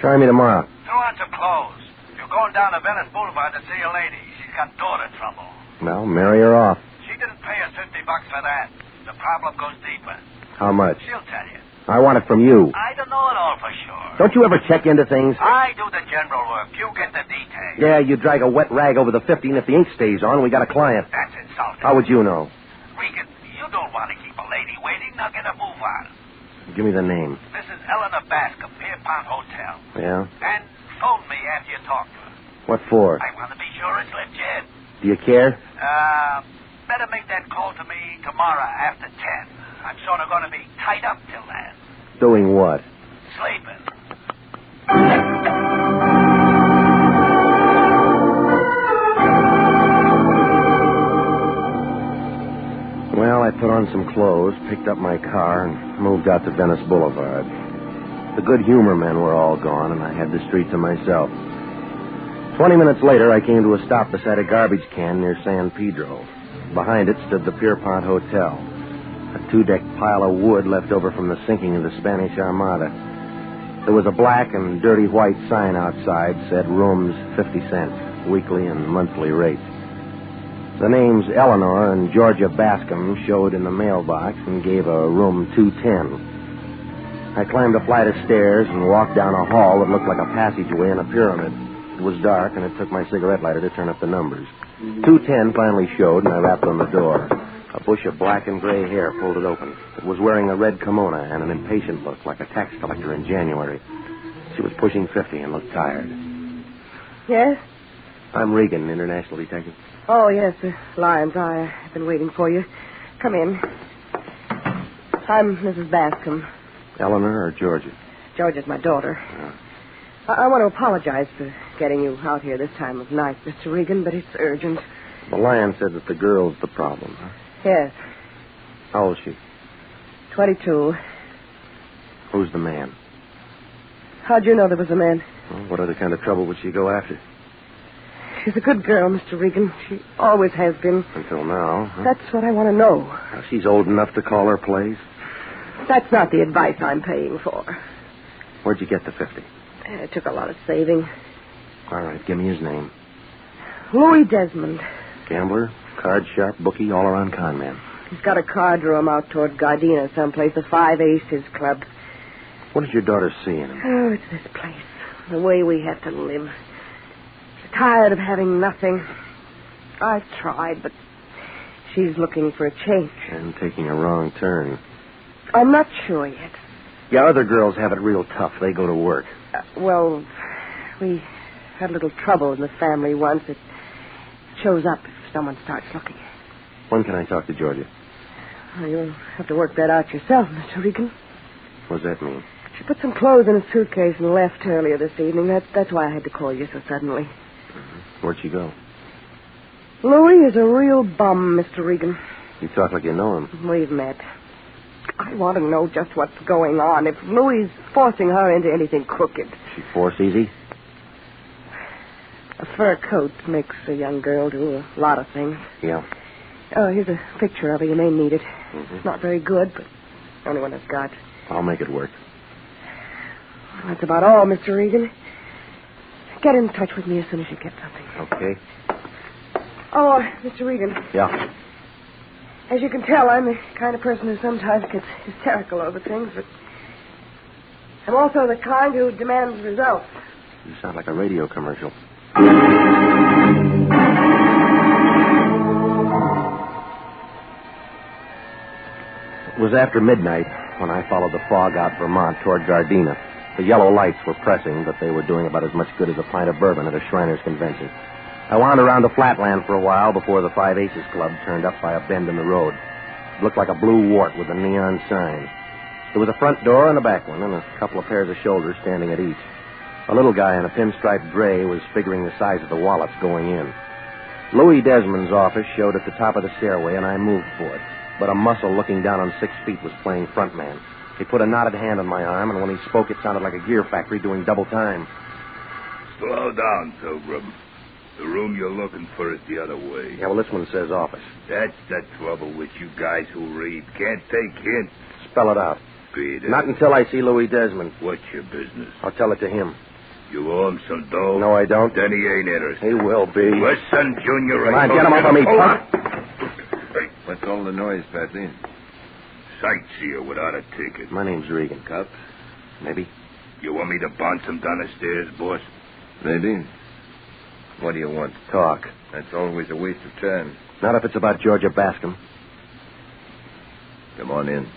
Try me tomorrow. Throw on some clothes. You're going down to Venice Boulevard to see a lady. She's got daughter trouble. Well, marry her off. She didn't pay us $50 for that. The problem goes deeper. How much? She'll tell you. I want it from you. I don't know it all for sure. Don't you ever check into things? I do the general work. You get the details. Yeah, you drag a wet rag over the 50, and if the ink stays on, we got a client. That's insulting. How would you know? Regan, you don't want to keep a lady waiting. Now get a move on. Give me the name. Mrs. Eleanor Bascom, Pierpont Hotel. Yeah? And phone me after you talk to her. What for? I want to be sure it's legit. Do you care? Better make that call to me tomorrow after 10. I'm sort of going to be tied up till then. Doing what? Sleeping. Well, I put on some clothes, picked up my car, and moved out to Venice Boulevard. The good humor men were all gone, and I had the street to myself. 20 minutes later, I came to a stop beside a garbage can near San Pedro. Behind it stood the Pierpont Hotel, a 2-deck pile of wood left over from the sinking of the Spanish Armada. There was a black and dirty white sign outside said rooms 50 cents, weekly and monthly rates. The names Eleanor and Georgia Bascom showed in the mailbox and gave a room 210. I climbed a flight of stairs and walked down a hall that looked like a passageway in a pyramid. It was dark, and it took my cigarette lighter to turn up the numbers. 210 finally showed, and I rapped on the door. A bush of black and gray hair pulled it open. It was wearing a red kimono and an impatient look, like a tax collector in January. She was pushing 50 and looked tired. Yes? I'm Regan, international detective. Oh, yes, Lion's Eye. I've been waiting for you. Come in. I'm Mrs. Bascom. Eleanor or Georgia? Georgia's my daughter. I want to apologize for getting you out here this time of night, Mr. Regan, but it's urgent. The Lion said that the girl's the problem, huh? Yes. How old is she? 22. Who's the man? How'd you know there was a man? Well, what other kind of trouble would she go after? She's a good girl, Mr. Regan. She always has been. Until now. Huh? That's what I want to know. Well, she's old enough to call her place. That's not the advice I'm paying for. Where'd you get the 50? It took a lot of saving. All right, give me his name. Louis Desmond. Gambler, card sharp, bookie, all-around con man. He's got a card room out toward Gardena someplace, the 5 Aces Club. What does your daughter see in him? Oh, it's this place. The way we have to live. She's tired of having nothing. I've tried, but she's looking for a change. And taking a wrong turn. I'm not sure yet. Yeah, other girls have it real tough. They go to work. Well, we had a little trouble in the family once. It shows up if someone starts looking. When can I talk to Georgia? Well, you'll have to work that out yourself, Mr. Regan. What does that mean? She put some clothes in a suitcase and left earlier this evening. That's why I had to call you so suddenly. Where'd she go? Louis is a real bum, Mr. Regan. You talk like you know him. We've met. I want to know just what's going on. If Louie's forcing her into anything crooked. She force easy? A fur coat makes a young girl do a lot of things. Yeah. Oh, here's a picture of her. You may need it. Mm-hmm. It's not very good, but the only one I've got. I'll make it work. Well, that's about all, Mr. Regan. Get in touch with me as soon as you get something. Okay. Oh, Mr. Regan. Yeah. As you can tell, I'm the kind of person who sometimes gets hysterical over things, but I'm also the kind who demands results. You sound like a radio commercial. It was after midnight when I followed the fog out Vermont toward Gardena. The yellow lights were pressing, but they were doing about as much good as a pint of bourbon at a Shriners convention. I wound around the flatland for a while before the Five Aces Club turned up by a bend in the road. It looked like a blue wart with a neon sign. There was a front door and a back one, and a couple of pairs of shoulders standing at each. A little guy in a pinstriped gray was figuring the size of the wallets going in. Louis Desmond's office showed at the top of the stairway, and I moved for it. But a muscle looking down on 6 feet was playing frontman. He put a knotted hand on my arm, and when he spoke, it sounded like a gear factory doing double time. Slow down, Pilgrim. The room you're looking for is the other way. Yeah, well, this one says office. That's the trouble with you guys who read. Can't take hints. Spell it out. Peter. Not until I see Louis Desmond. What's your business? I'll tell it to him. You owe him some dough? No, I don't. Then he ain't interested. He will be. Listen, Junior. Come on, get him off of me, punk. What's all the noise, Patsy? Sightseer without a ticket. My name's Regan. Cup? Maybe. You want me to bounce him down the stairs, boss? Maybe. What do you want? Talk. That's always a waste of time. Not if it's about Georgia Bascom. Come on in.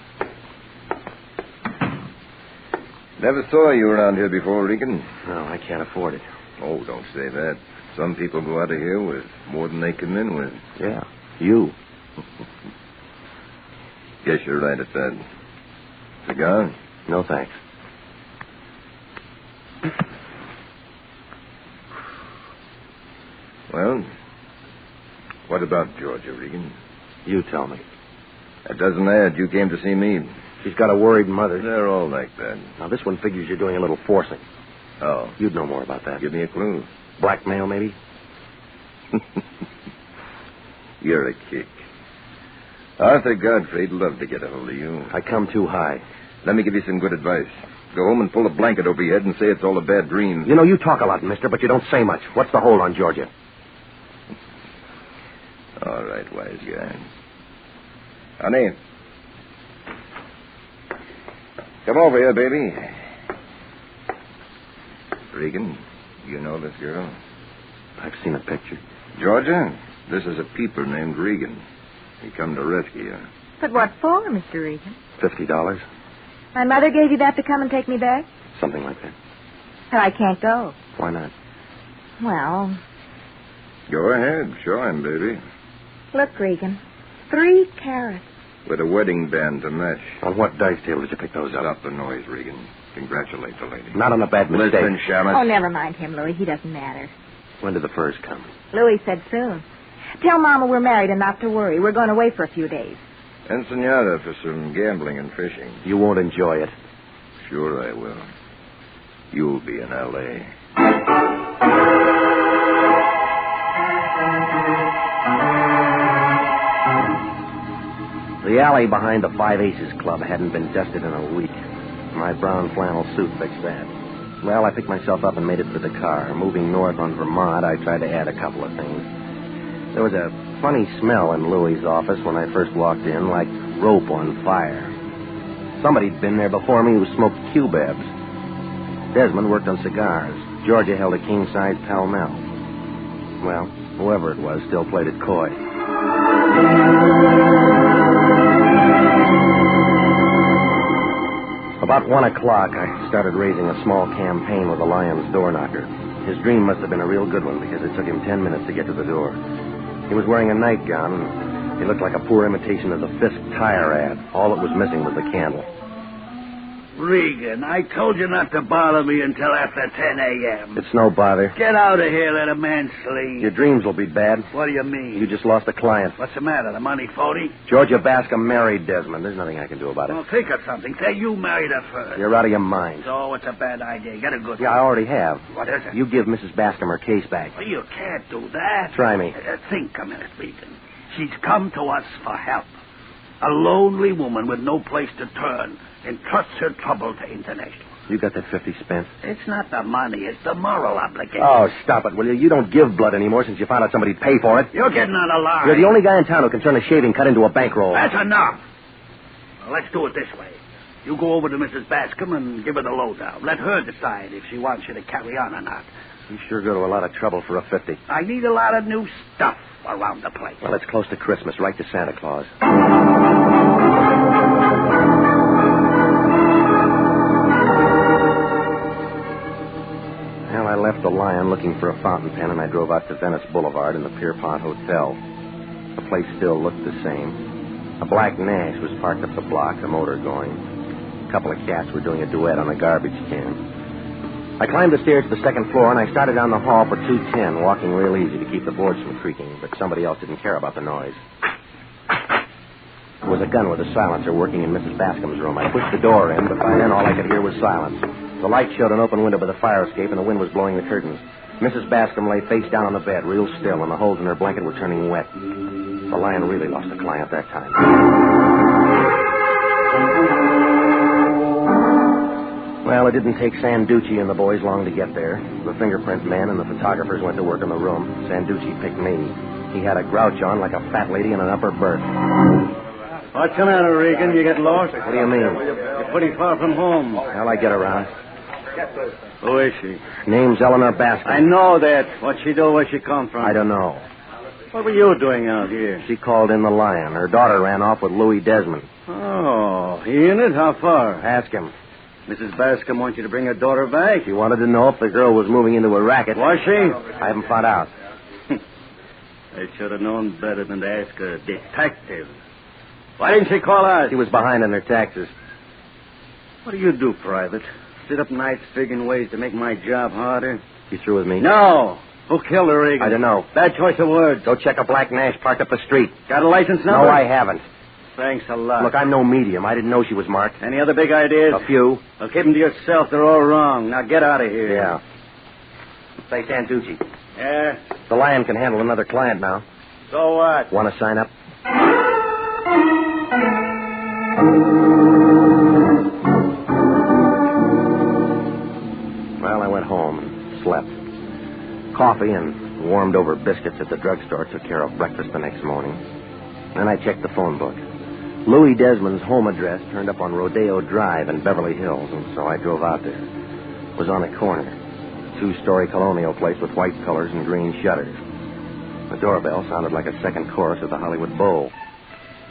Never saw you around here before, Regan. No, I can't afford it. Oh, don't say that. Some people go out of here with more than they come in with. Yeah, you. Guess you're right at that. Cigar? No, thanks. Well, what about Georgia, Regan? You tell me. That doesn't add. You came to see me. She's got a worried mother. They're all like that. Now, this one figures you're doing a little forcing. Oh. You'd know more about that. Give me a clue. Blackmail, maybe? You're a kick. Arthur Godfrey'd love to get a hold of you. I come too high. Let me give you some good advice. Go home and pull a blanket over your head and say it's all a bad dream. You know, you talk a lot, mister, but you don't say much. What's the hold on Georgia? All right, wise guy. Honey. Come over here, baby. Regan, you know this girl? I've seen a picture. Georgia, this is a peeper named Regan. He come to rescue you. But what for, Mr. Regan? $50. My mother gave you that to come and take me back? Something like that. And I can't go. Why not? Well, Go ahead. Show him, baby. look, Regan. 3 carats. With a wedding band to match. On what dice table did you pick those up? Stop the noise, Regan. Congratulate the lady. Not on a bad mistake. Listen, Shamus. Oh, never mind him, Louis. He doesn't matter. When did the furs come? Louis said soon. Tell Mama we're married and not to worry. We're going away for a few days. Ensenada for some gambling and fishing. You won't enjoy it. Sure I will. You'll be in L.A. The alley behind the Five Aces Club hadn't been dusted in a week. My brown flannel suit fixed that. Well, I picked myself up and made it for the car. Moving north on Vermont, I tried to add a couple of things. There was a funny smell in Louis's office when I first walked in, like rope on fire. Somebody'd been there before me who smoked cubebs. Desmond worked on cigars. Georgia held a king-size Pall Mall. Well, whoever it was still played it coy. About 1 o'clock, I started raising a small campaign with the Lion's door knocker. His dream must have been a real good one because it took him 10 minutes to get to the door. He was wearing a nightgown, and he looked like a poor imitation of the Fisk tire ad. All that was missing was the candle. Regan, I told you not to bother me until after 10 a.m. It's no bother. Get out of here, let a man sleep. Your dreams will be bad. What do you mean? You just lost a client. What's the matter? The money phony? Georgia Bascom married Desmond. There's nothing I can do about it. Well, think of something. Say you married her first. You're out of your mind. So it's a bad idea. Get a good Yeah, I already have. What is it? You give Mrs. Bascom her case back. Well, you can't do that. Try me. Think a minute, Regan. She's come to us for help. A lonely woman with no place to turn entrusts her trouble to International. You got that 50 spent? It's not the money. It's the moral obligation. Oh, stop it, will you? You don't give blood anymore since you found out somebody'd pay for it. You're getting on a line. You're the only guy in town who can turn a shaving cut into a bankroll. That's enough. Well, let's do it this way. You go over to Mrs. Bascom and give her the lowdown. Let her decide if she wants you to carry on or not. You sure go to a lot of trouble for a 50. I need a lot of new stuff around the place. Well, it's close to Christmas, right to Santa Claus. Well, I left the Lion looking for a fountain pen, and I drove out to Venice Boulevard in the Pierpont Hotel. The place still looked the same. A black Nash was parked up the block, the motor going. A couple of cats were doing a duet on a garbage can. I climbed the stairs to the second floor, and I started down the hall for 210, walking real easy to keep the boards from creaking, but somebody else didn't care about the noise. There was a gun with a silencer working in Mrs. Bascom's room. I pushed the door in, but by then all I could hear was silence. The light showed an open window by the fire escape, and the wind was blowing the curtains. Mrs. Bascom lay face down on the bed, real still, and the holes in her blanket were turning wet. The Lion really lost a client that time. Well, it didn't take Sanducci and the boys long to get there. The fingerprint men and the photographers went to work in the room. Sanducci picked me. He had a grouch on like a fat lady in an upper berth. What's the matter, Regan? You get lost? What do you mean? You're pretty far from home. Well, I get around. Who is she? Name's Eleanor Bascom. I know that. What'd she do? Where'd she come from? I don't know. What were you doing out here? She called in the Lion. Her daughter ran off with Louis Desmond. Oh, he in it? How far? Ask him. Mrs. Bascom wants you to bring her daughter back. She wanted to know if the girl was moving into a racket. Was she? I haven't found out. They should have known better than to ask a detective. Why didn't she call us? She was behind on her taxes. What do you do, Private? Sit up nights figuring ways to make my job harder? You through with me? No. Who killed her, Regan? I don't know. Bad choice of words. Go check a black Nash parked up the street. Got a license number? No, I haven't. Thanks a lot. Look, I'm no medium. I didn't know she was marked. Any other big ideas? A few. Well, keep them to yourself. They're all wrong. Now get out of here. Yeah. Say, Sanducci. Yeah? The Lion can handle another client now. So what? Want to sign up? Well, I went home and slept. Coffee and warmed-over biscuits at the drugstore took care of breakfast the next morning. Then I checked the phone book. Louis Desmond's home address turned up on Rodeo Drive in Beverly Hills, and so I drove out there. It was on a corner. Two-story colonial place with white colors and green shutters. The doorbell sounded like a second chorus of the Hollywood Bowl.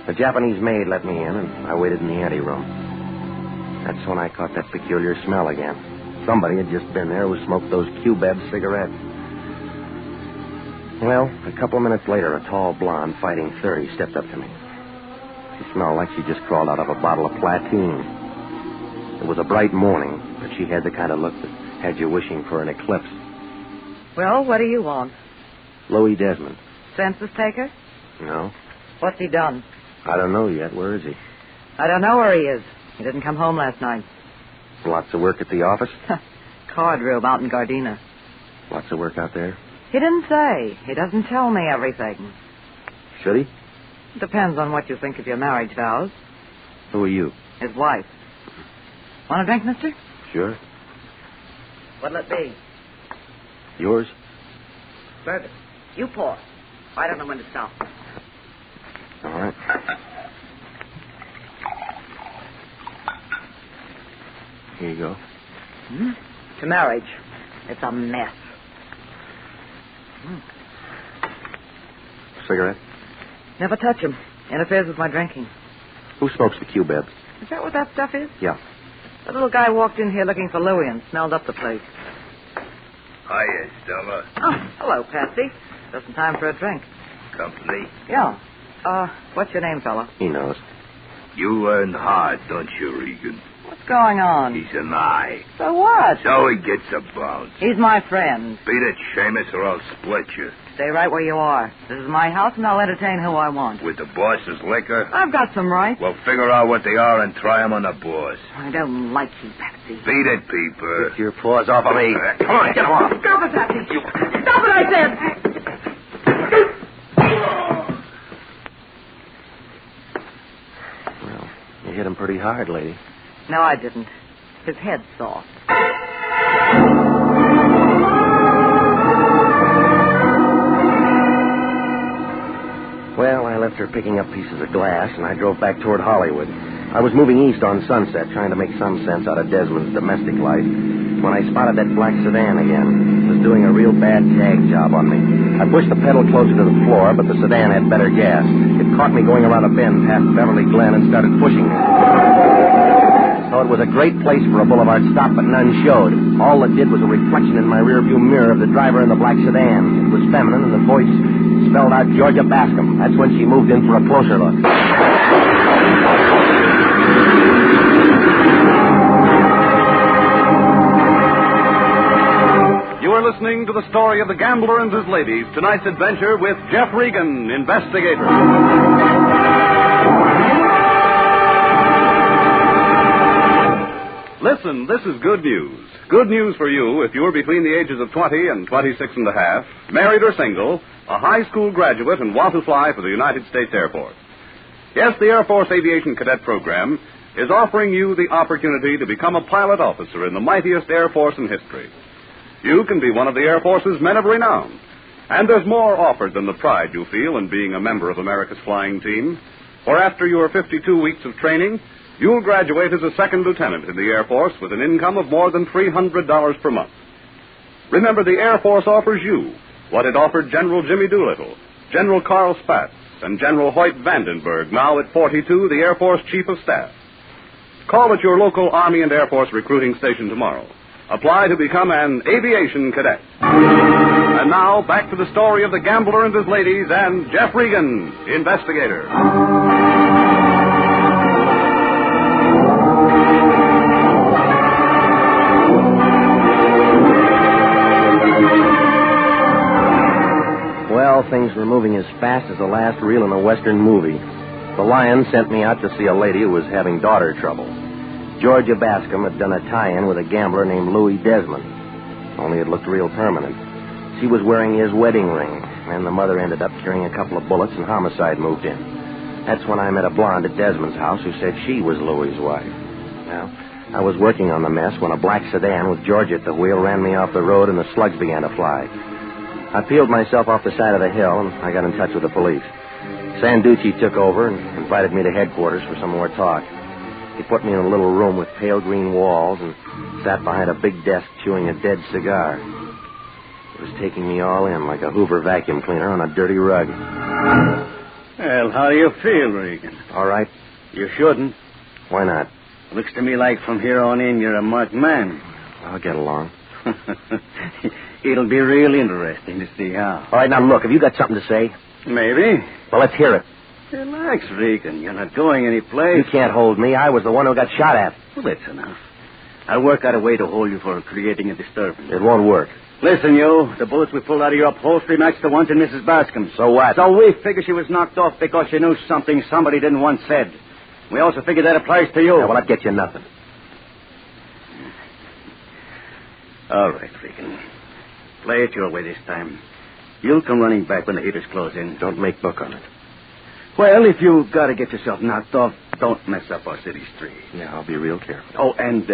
The Japanese maid let me in, and I waited in the anteroom. That's when I caught that peculiar smell again. Somebody had just been there who smoked those KIBM cigarettes. Well, a couple of minutes later, a tall blonde fighting 30 stepped up to me. She smelled like she just crawled out of a bottle of Platine. It was a bright morning, but she had the kind of look that had you wishing for an eclipse. Well, what do you want? Louis Desmond. Census taker? No. What's he done? I don't know yet. Where is he? I don't know where he is. He didn't come home last night. Lots of work at the office? Card room out in Gardena. Lots of work out there? He didn't say. He doesn't tell me everything. Should he? Depends on what you think of your marriage vows. Who are you? His wife. Want a drink, mister? Sure. What'll it be? Yours? Bourbon. You pour. I don't know when to stop. All right. Here you go. To marriage. It's a mess. Cigarette? Never touch him. Interferes with my drinking. Who smokes the Q-Beb? Is that what that stuff is? Yeah. The little guy walked in here looking for Louis and smelled up the place. Hiya, Stella. Oh, hello, Patsy. Just in time for a drink. Company? Yeah. What's your name, fella? He knows. You earn hard, don't you, Regan? What's What's going on? He's an eye. So what? So he gets a bounce. He's my friend. Beat it, Seamus, or I'll split you. Stay right where you are. This is my house, and I'll entertain who I want. With the boss's liquor? I've got some rights. Well, figure out what they are and try 'em on the boss. I don't like you, Patsy. Beat it, Peeper. Get your paws off of me. Come on, get him off. Stop it, Patsy. Stop it, I said. Well, you hit him pretty hard, lady. No, I didn't. His head's soft. Well, I left her picking up pieces of glass, and I drove back toward Hollywood. I was moving east on Sunset, trying to make some sense out of Desmond's domestic life, when I spotted that black sedan again. It was doing a real bad tag job on me. I pushed the pedal closer to the floor, but the sedan had better gas. It caught me going around a bend past Beverly Glen and started pushing me. So it was a great place for a boulevard stop, but none showed. All it did was a reflection in my rearview mirror of the driver in the black sedan. It was feminine, and the voice spelled out Georgia Bascom. That's when she moved in for a closer look. You are listening to the story of the gambler and his ladies. Tonight's adventure with Jeff Regan, Investigator. Listen, this is good news. Good news for you if you're between the ages of 20 and 26 and a half, married or single, a high school graduate, and want to fly for the United States Air Force. Yes, the Air Force Aviation Cadet Program is offering you the opportunity to become a pilot officer in the mightiest Air Force in history. You can be one of the Air Force's men of renown. And there's more offered than the pride you feel in being a member of America's flying team. For after your 52 weeks of training, you'll graduate as a second lieutenant in the Air Force with an income of more than $300 per month. Remember, the Air Force offers you what it offered General Jimmy Doolittle, General Carl Spaatz, and General Hoyt Vandenberg, now at 42, the Air Force Chief of Staff. Call at your local Army and Air Force recruiting station tomorrow. Apply to become an aviation cadet. And now, back to the story of the gambler and his ladies and Jeff Regan, Investigator. Well, things were moving as fast as the last reel in a Western movie. The Lion sent me out to see a lady who was having daughter trouble. Georgia Bascom had done a tie-in with a gambler named Louis Desmond, only it looked real permanent. She was wearing his wedding ring, and the mother ended up carrying a couple of bullets, and homicide moved in. That's when I met a blonde at Desmond's house who said she was Louis's wife. Well, I was working on the mess when a black sedan with Georgia at the wheel ran me off the road, and the slugs began to fly. I peeled myself off the side of the hill, and I got in touch with the police. Sanducci took over and invited me to headquarters for some more talk. He put me in a little room with pale green walls and sat behind a big desk chewing a dead cigar. He was taking me all in like a Hoover vacuum cleaner on a dirty rug. Well, how do you feel, Regan? All right. You shouldn't. Why not? Looks to me like from here on in you're a marked man. I'll get along. It'll be real interesting to see how. All right, now look, have you got something to say? Maybe. Well, let's hear it. Relax, Regan. You're not going anyplace. You can't hold me. I was the one who got shot at. Well, that's enough. I'll work out a way to hold you for creating a disturbance. It won't work. Listen, you. The bullets we pulled out of your upholstery matched the ones in Mrs. Bascom's. So what? So we figure she was knocked off because she knew something somebody didn't once said. We also figure that applies to you. Yeah, well, that gets you nothing. All right, Regan. Play it your way this time. You'll come running back when the heaters close in. Don't make book on it. Well, if you've got to get yourself knocked off, don't mess up our city street. Yeah, I'll be real careful. Oh, and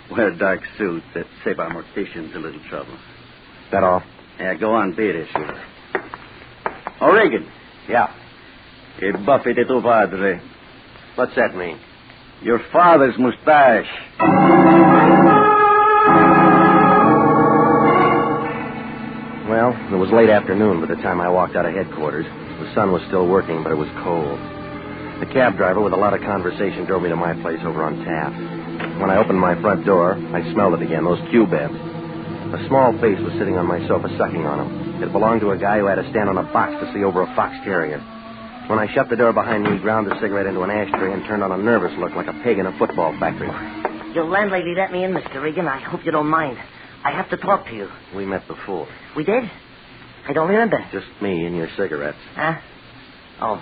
wear a dark suit that save our morticians a little trouble. That all? Yeah, go on, be it, sure. Oh, Regan. Yeah. Que buffy de tu padre. What's that mean? Your father's mustache. Well, it was late afternoon by the time I walked out of headquarters. The sun was still working, but it was cold. The cab driver, with a lot of conversation, drove me to my place over on Taft. When I opened my front door, I smelled it again, those Q-beds. A small face was sitting on my sofa sucking on them. It belonged to a guy who had to stand on a box to see over a fox terrier. When I shut the door behind me, he ground the cigarette into an ashtray and turned on a nervous look like a pig in a football factory. Your landlady let me in, Mr. Regan. I hope you don't mind. I have to talk to you. We met before. We did? I don't remember. Just me and your cigarettes. Huh? Oh,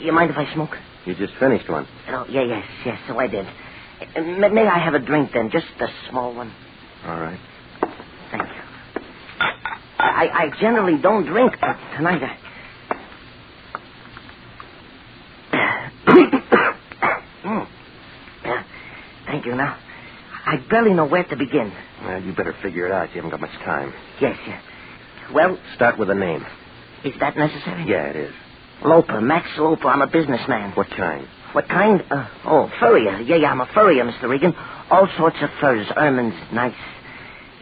you mind if I smoke? You just finished one. Oh, yes, so I did. May I have a drink then? Just a small one. All right. Thank you. I generally don't drink, but tonight Thank you. Now, I barely know where to begin. Well, you better figure it out. You haven't got much time. Yes. Well... Start with a name. Is that necessary? Yeah, it is. Loper, Max Loper. I'm a businessman. What kind? What kind? Furrier. Yeah, I'm a furrier, Mr. Regan. All sorts of furs, ermines, nice.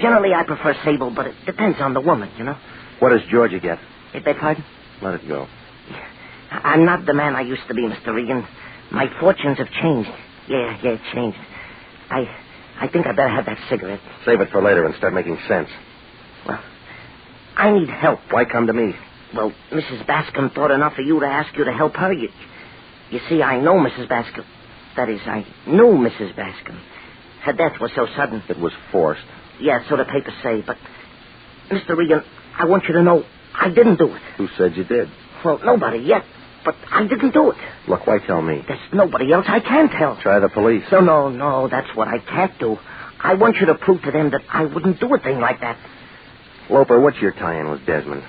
Generally, I prefer sable, but it depends on the woman, you know. What does Georgia get? Beg pardon? Let it go. I'm not the man I used to be, Mr. Regan. My fortunes have changed. Yeah, it changed. I think I better have that cigarette. Save it for later and start making sense. Well, I need help. Why come to me? Well, Mrs. Bascom thought enough of you to ask you to help her. You see, I know Mrs. Bascom. That is, I knew Mrs. Bascom. Her death was so sudden. It was forced. Yeah, so the papers say. But, Mr. Regan, I want you to know I didn't do it. Who said you did? Well, nobody yet. But I didn't do it. Look, why tell me? There's nobody else I can tell. Try the police. No, that's what I can't do. I want you to prove to them that I wouldn't do a thing like that. Loper, what's your tie-in with Desmond?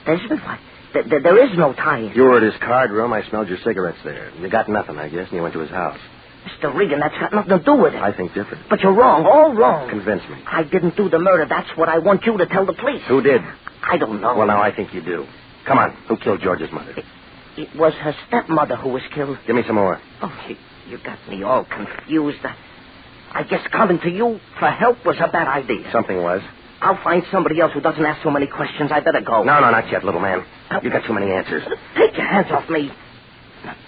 Desmond? What? There is no tie-in. You were at his card room. I smelled your cigarettes there. You got nothing, I guess, and you went to his house. Mr. Regan, that's got nothing to do with it. I think different. But you're wrong, all wrong. Convince me. I didn't do the murder. That's what I want you to tell the police. Who did? I don't know. Well, now I think you do. Come on. Who killed George's mother? It was her stepmother who was killed. Give me some more. Oh, you got me all confused. I guess coming to you for help was a bad idea. Something was. I'll find somebody else who doesn't ask so many questions. I better go. No, not yet, little man. You got too many answers. Take your hands off me.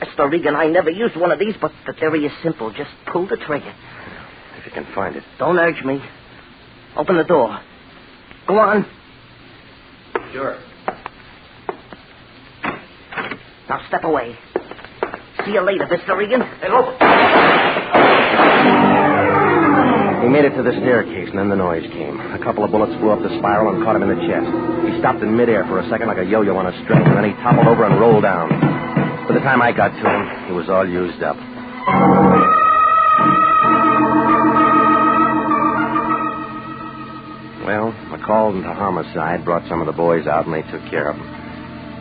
Mr. Regan, I never used one of these, but the theory is simple. Just pull the trigger. If you can find it. Don't urge me. Open the door. Go on. Sure. Now step away. See you later, Mr. Regan. Hey, look. He made it to the staircase, and then the noise came. A couple of bullets flew up the spiral and caught him in the chest. He stopped in midair for a second like a yo-yo on a string, and then he toppled over and rolled down. By the time I got to him, he was all used up. Well, a call into homicide brought some of the boys out, and they took care of him.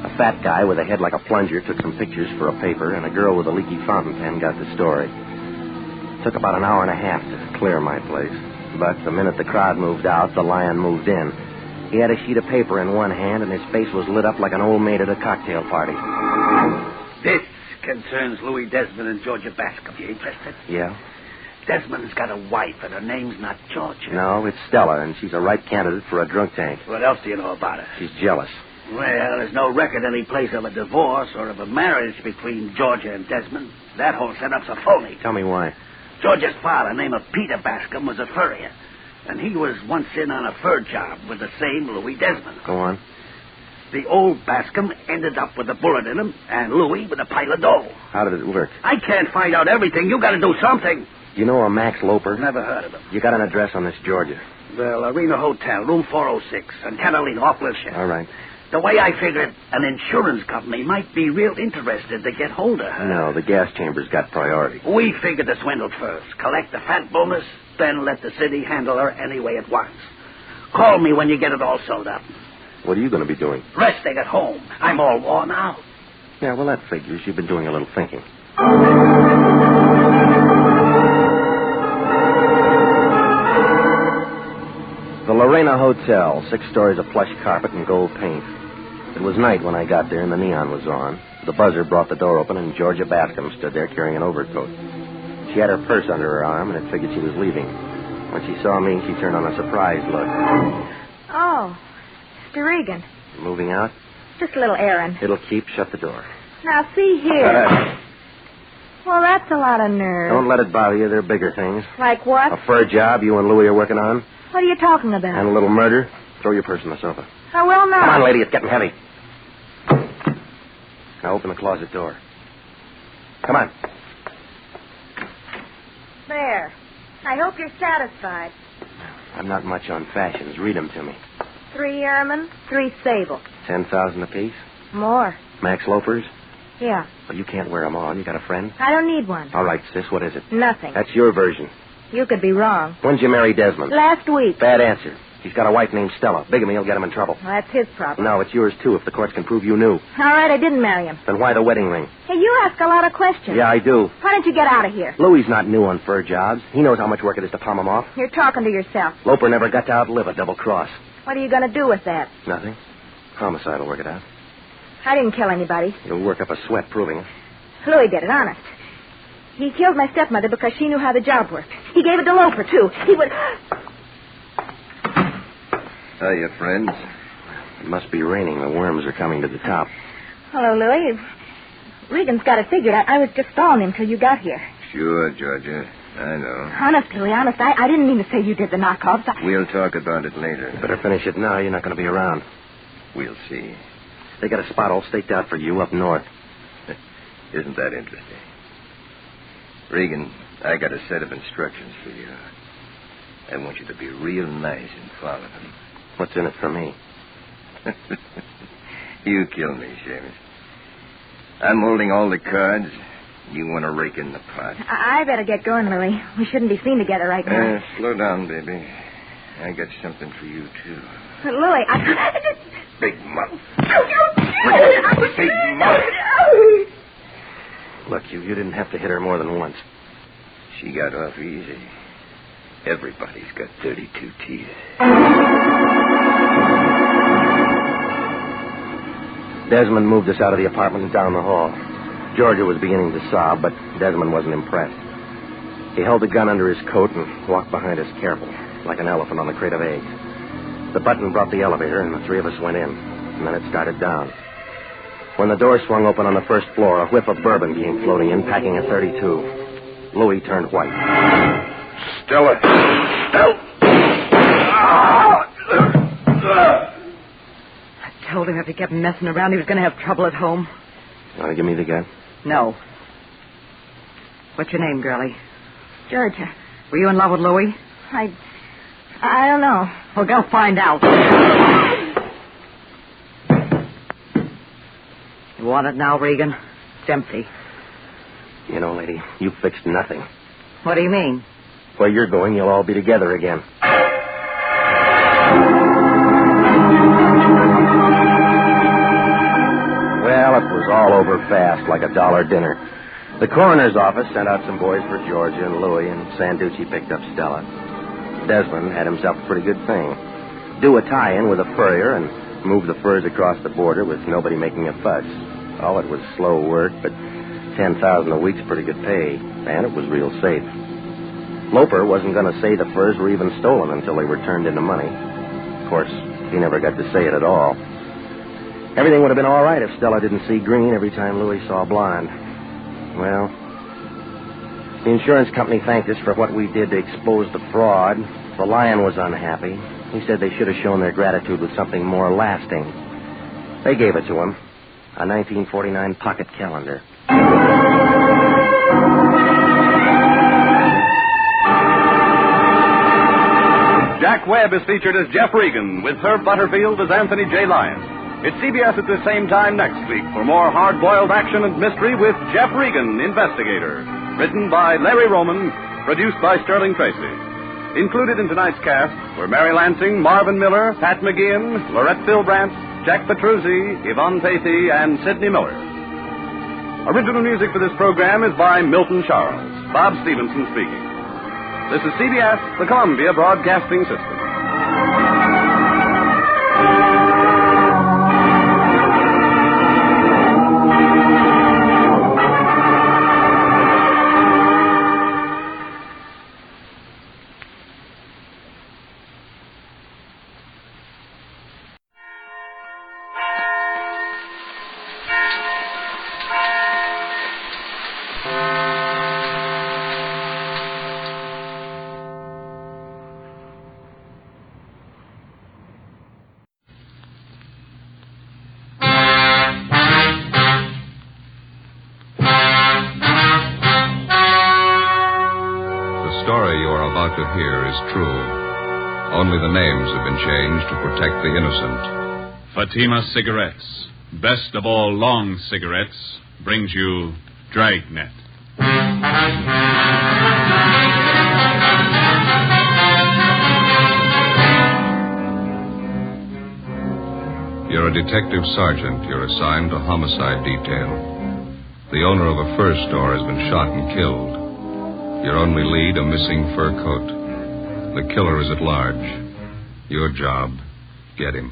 A fat guy with a head like a plunger took some pictures for a paper, and a girl with a leaky fountain pen got the story. It took about an hour and a half to clear my place. But the minute the crowd moved out, the lion moved in. He had a sheet of paper in one hand, and his face was lit up like an old maid at a cocktail party. This concerns Louis Desmond and Georgia Bascom. You interested? Yeah? Desmond's got a wife, and her name's not Georgia. No, it's Stella, and she's a ripe candidate for a drunk tank. What else do you know about her? She's jealous. Well, there's no record any place of a divorce or of a marriage between Georgia and Desmond. That whole setup's a phony. Tell me why. Georgia's father, named Peter Bascom, was a furrier. And he was once in on a fur job with the same Louis Desmond. Go on. The old Bascom ended up with a bullet in him, and Louis with a pile of dough. How did it work? I can't find out everything. You got to do something. You know a Max Loper? Never heard of him. You got an address on this Georgia? The Arena Hotel, room 406, on Catalina, off Wilshire. All right. The way I figured, an insurance company might be real interested to get hold of her. No, the gas chamber's got priority. We figured the swindle first. Collect the fat bonus, then let the city handle her any way it wants. Call me when you get it all sold up. What are you going to be doing? Resting at home. I'm all worn out. Yeah, well, that figures. You've been doing a little thinking. The Lorena Hotel, 6 stories of plush carpet and gold paint. It was night when I got there and the neon was on. The buzzer brought the door open and Georgia Bascom stood there carrying an overcoat. She had her purse under her arm and it figured she was leaving. When she saw me, she turned on a surprised look. Oh, Mr. Regan. Moving out? Just a little errand. It'll keep. Shut the door. Now, see here. Well, that's a lot of nerve. Don't let it bother you. There are bigger things. Like what? A fur job you and Louie are working on. What are you talking about? And a little murder. Throw your purse on the sofa. I will not. Come on, lady. It's getting heavy. Now open the closet door. Come on. There. I hope you're satisfied. I'm not much on fashions. Read them to me. 3 ermine, 3 sable. 10,000 apiece? More. Max loafers? Yeah. Well, you can't wear them on. You got a friend? I don't need one. All right, sis, what is it? Nothing. That's your version. You could be wrong. When'd you marry Desmond? Last week. Bad answer. He's got a wife named Stella. Bigamy will get him in trouble. Well, that's his problem. No, it's yours, too, if the courts can prove you knew. All right, I didn't marry him. Then why the wedding ring? Hey, you ask a lot of questions. Yeah, I do. Why don't you get out of here? Louie's not new on fur jobs. He knows how much work it is to palm him off. You're talking to yourself. Loper never got to outlive a double cross. What are you going to do with that? Nothing. Homicide will work it out. I didn't kill anybody. You'll work up a sweat proving it. Louis did it, honest. He killed my stepmother because she knew how the job worked. He gave it to Loper, too. He would... Hiya, friends. It must be raining. The worms are coming to the top. Hello, Louis. Regan's got it figured. I was just stalling him till you got here. Sure, Georgia. I know. Honest, Louis, honest. I didn't mean to say you did the knockoffs. We'll talk about it later. Better finish it now. You're not going to be around. We'll see. They got a spot all staked out for you up north. Isn't that interesting? Regan, I got a set of instructions for you. I want you to be real nice and follow them. What's in it for me? You kill me, Seamus. I'm holding all the cards. You want to rake in the pot. I better get going, Louis. We shouldn't be seen together right now. Slow down, baby. I got something for you, too. Louis, Big Munk. Big Munk. Look, you didn't have to hit her more than once. She got off easy. Everybody's got 32 teeth. Desmond moved us out of the apartment and down the hall. Georgia was beginning to sob, but Desmond wasn't impressed. He held the gun under his coat and walked behind us careful, like an elephant on the crate of eggs. The button brought the elevator, and the 3 of us went in. And then it started down. When the door swung open on the first floor, a whiff of bourbon came floating in, packing a .32. Louis turned white. Stella. I told him if he kept messing around, he was going to have trouble at home. Want to give me the gun? No. What's your name, girlie? Georgia. Were you in love with Louis? I don't know. Well, go find out. You want it now, Regan? It's empty. You know, lady, you fixed nothing. What do you mean? Where you're going, you'll all be together again. Well, it was all over fast, like a $1 dinner. The coroner's office sent out some boys for Georgia and Louis, and Sanducci picked up Stella. Desmond had himself a pretty good thing. Do a tie-in with a furrier and move the furs across the border with nobody making a fuss. Oh, it was slow work, but $10,000 a week's pretty good pay, and it was real safe. Loper wasn't going to say the furs were even stolen until they were turned into money. Of course, he never got to say it at all. Everything would have been all right if Stella didn't see green every time Louis saw blonde. Well, the insurance company thanked us for what we did to expose the fraud. The Lion was unhappy. He said they should have shown their gratitude with something more lasting. They gave it to him, a 1949 pocket calendar. Jack Webb is featured as Jeff Regan, with Herb Butterfield as Anthony J. Lyon. It's CBS at the same time next week for more hard-boiled action and mystery with Jeff Regan, Investigator. Written by Larry Roman, produced by Sterling Tracy. Included in tonight's cast were Mary Lansing, Marvin Miller, Pat McGeehan, Lorette Philbrandt, Jack Petruzzi, Yvonne Patey, and Sidney Miller. Original music for this program is by Milton Charles. Bob Stevenson speaking. This is CBS, the Columbia Broadcasting System. story you are about to hear is true. Only the names have been changed to protect the innocent. Fatima Cigarettes, best of all long cigarettes, brings you Dragnet. You're a detective sergeant. You're assigned to homicide detail. The owner of a fur store has been shot and killed. Your only lead, a missing fur coat. The killer is at large. Your job, get him.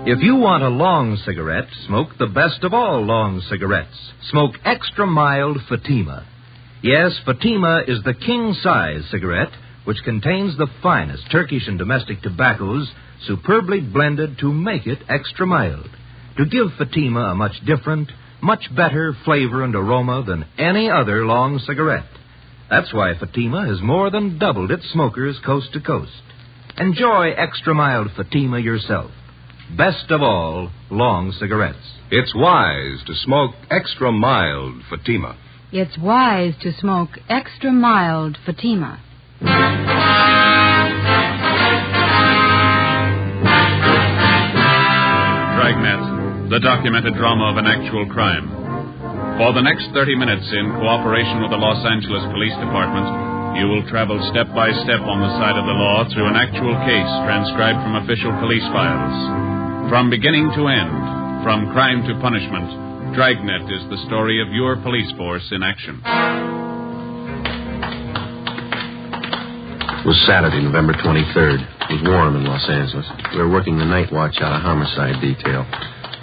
If you want a long cigarette, smoke the best of all long cigarettes. Smoke extra mild Fatima. Yes, Fatima is the king-size cigarette which contains the finest Turkish and domestic tobaccos superbly blended to make it extra mild, to give Fatima a much different, much better flavor and aroma than any other long cigarette. That's why Fatima has more than doubled its smokers coast to coast. Enjoy extra mild Fatima yourself. Best of all, long cigarettes. It's wise to smoke extra mild Fatima. It's wise to smoke extra mild Fatima. Dragnet, the documented drama of an actual crime. For the next 30 minutes, in cooperation with the Los Angeles Police Department, you will travel step by step on the side of the law through an actual case transcribed from official police files. From beginning to end, from crime to punishment, Dragnet is the story of your police force in action. It was Saturday, November 23rd. It was warm in Los Angeles. We were working the night watch out of homicide detail.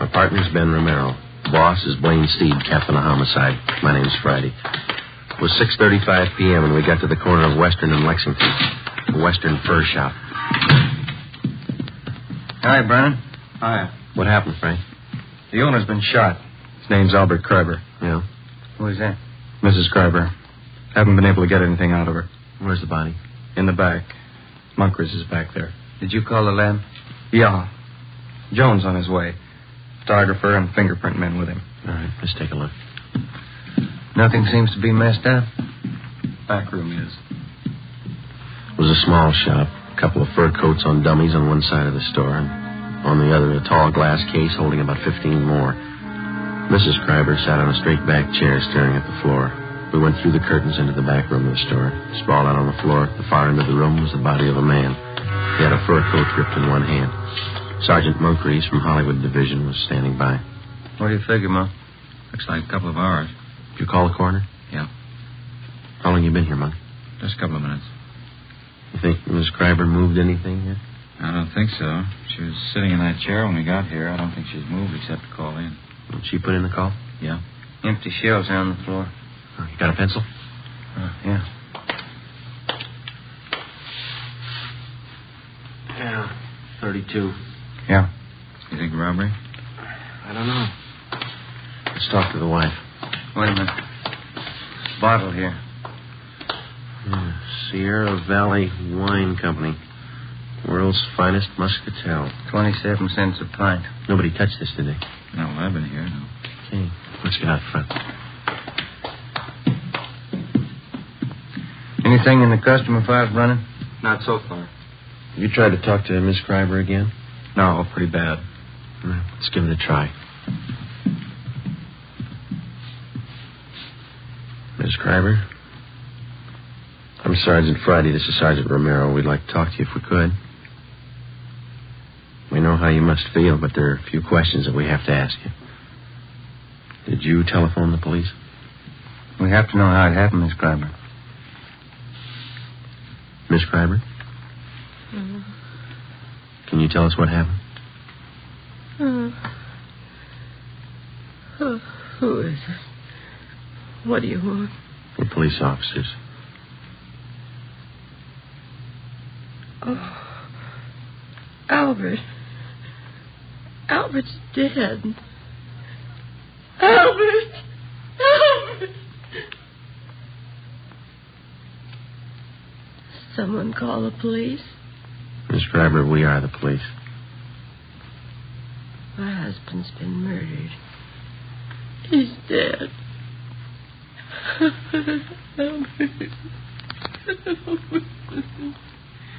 My partner's Ben Romero. The boss is Blaine Steed, captain of homicide. My name's Friday. It was 6:35 p.m. and we got to the corner of Western and Lexington. The Western Fur Shop. Hi, Brennan. Hi. What happened, Frank? The owner's been shot. His name's Albert Kreiber. Yeah? Who is that? Mrs. Kreiber. Haven't been able to get anything out of her. Where's the body? In the back. Munkers is back there. Did you call the lab? Yeah. Jones on his way. Photographer and fingerprint men with him. All right, let's take a look. Nothing seems to be messed up. Back room is. It was a small shop. A couple of fur coats on dummies on one side of the store, and on the other, a tall glass case holding about 15 more. Mrs. Kreiber sat on a straight-back chair staring at the floor. We went through the curtains into the back room of the store. Sprawled out on the floor at the far end of the room was the body of a man. He had a fur coat gripped in one hand. Sergeant Monk Reese from Hollywood Division was standing by. What do you figure, Monk? Looks like a couple of hours. Did you call the coroner? Yeah. How long you been here, Monk? Just a couple of minutes. You think Miss Kreiber moved anything here? I don't think so. She was sitting in that chair when we got here. I don't think she's moved except to call in. Did she put in the call? Yeah. Empty shelves on the floor. You got a pencil? Yeah. Yeah, 32. Yeah. You think robbery? I don't know. Let's talk to the wife. Wait a minute. Bottle here. Yeah, Sierra Valley Wine Company. World's finest muscatel. 27 cents a pint. Nobody touched this, did they? No, I've been here. No. Okay, let's get out front. Anything in the customer files running? Not so far. You tried to talk to Miss Kreiber again? No, pretty bad. Let's give it a try. Miss Kreiber? I'm Sergeant Friday. This is Sergeant Romero. We'd like to talk to you if we could. We know how you must feel, but there are a few questions that we have to ask you. Did you telephone the police? We have to know how it happened, Miss Kreiber. Miss Kreiber? Can you tell us what happened? Who is it? What do you want? We're police officers. Oh, Albert. Albert's dead. Albert! Albert! Someone call the police? Miss Kreiber, we are the police. My husband's been murdered. He's dead.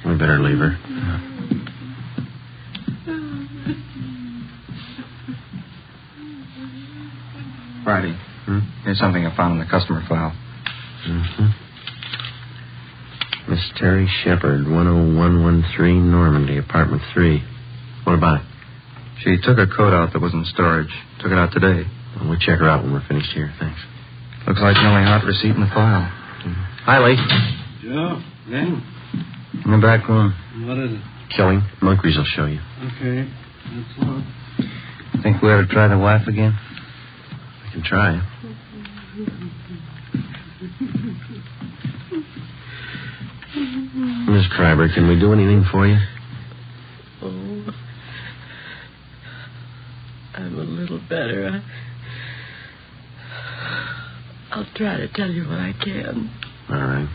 We better leave her. Friday. Here's something I found in the customer file. Miss Terry Shepard, 10113 Normandy, apartment 3. What about it? She took a coat out that was in storage. Took it out today. Well, we'll check her out when we're finished here. Thanks. Looks like the only hot receipt in the file. Hi, Lee. Joe, Len? In the back room. What is it? Killing. Moncrief will show you. Okay, let's look. Think we ought to try the wife again? We can try. Miss Kreiber, can we do anything for you? Oh, I'm a little better. I'll try to tell you what I can. All right.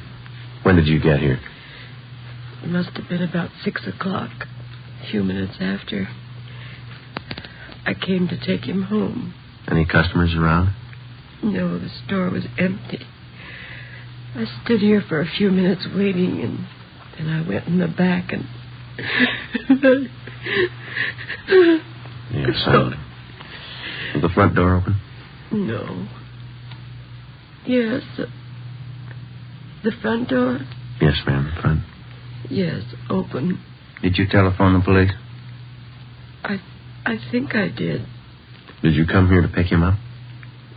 When did you get here? It must have been about 6 o'clock, a few minutes after. I came to take him home. Any customers around? No, the store was empty. I stood here for a few minutes waiting, and then I went in the back and... Yes, Was the front door open? No. Yes. The front door? Yes, ma'am, the front. Yes, open. Did you telephone the police? I think I did. Did you come here to pick him up?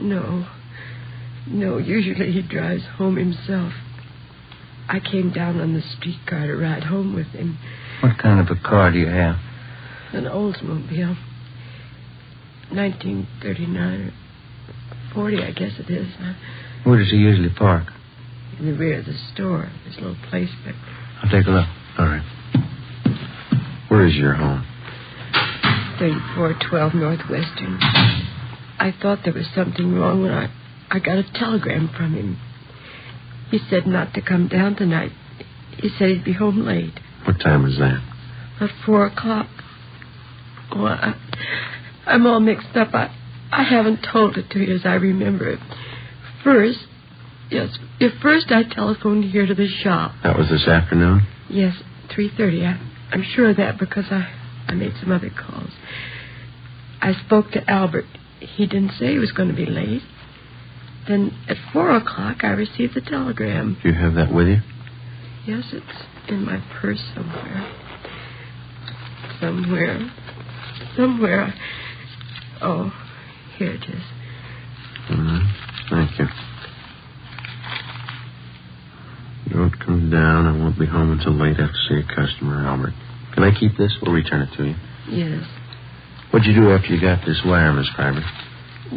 No. No, usually he drives home himself. I came down on the streetcar to ride home with him. What kind of a car do you have? An Oldsmobile. 1939 or 40, I guess it is. Where does he usually park? In the rear of the store. There's a little place back. I'll take a look. All right. Where is your home? 3412 Northwestern. I thought there was something wrong when I got a telegram from him. He said not to come down tonight. He said he'd be home late. What time was that? At 4 o'clock. Oh, I'm all mixed up. I haven't told it to you as I remember it. First I telephoned here to the shop. That was this afternoon? Yes, 3:30. I'm sure of that because I made some other calls. I spoke to Albert. He didn't say he was going to be late. Then at 4 o'clock, I received the telegram. Do you have that with you? Yes, it's in my purse somewhere. Somewhere. Oh, here it is. Thank you. Don't come down. I won't be home until late after see a customer, Albert. Can I keep this? We'll return it to you. Yes. What'd you do after you got this wire, Miss Kreiber?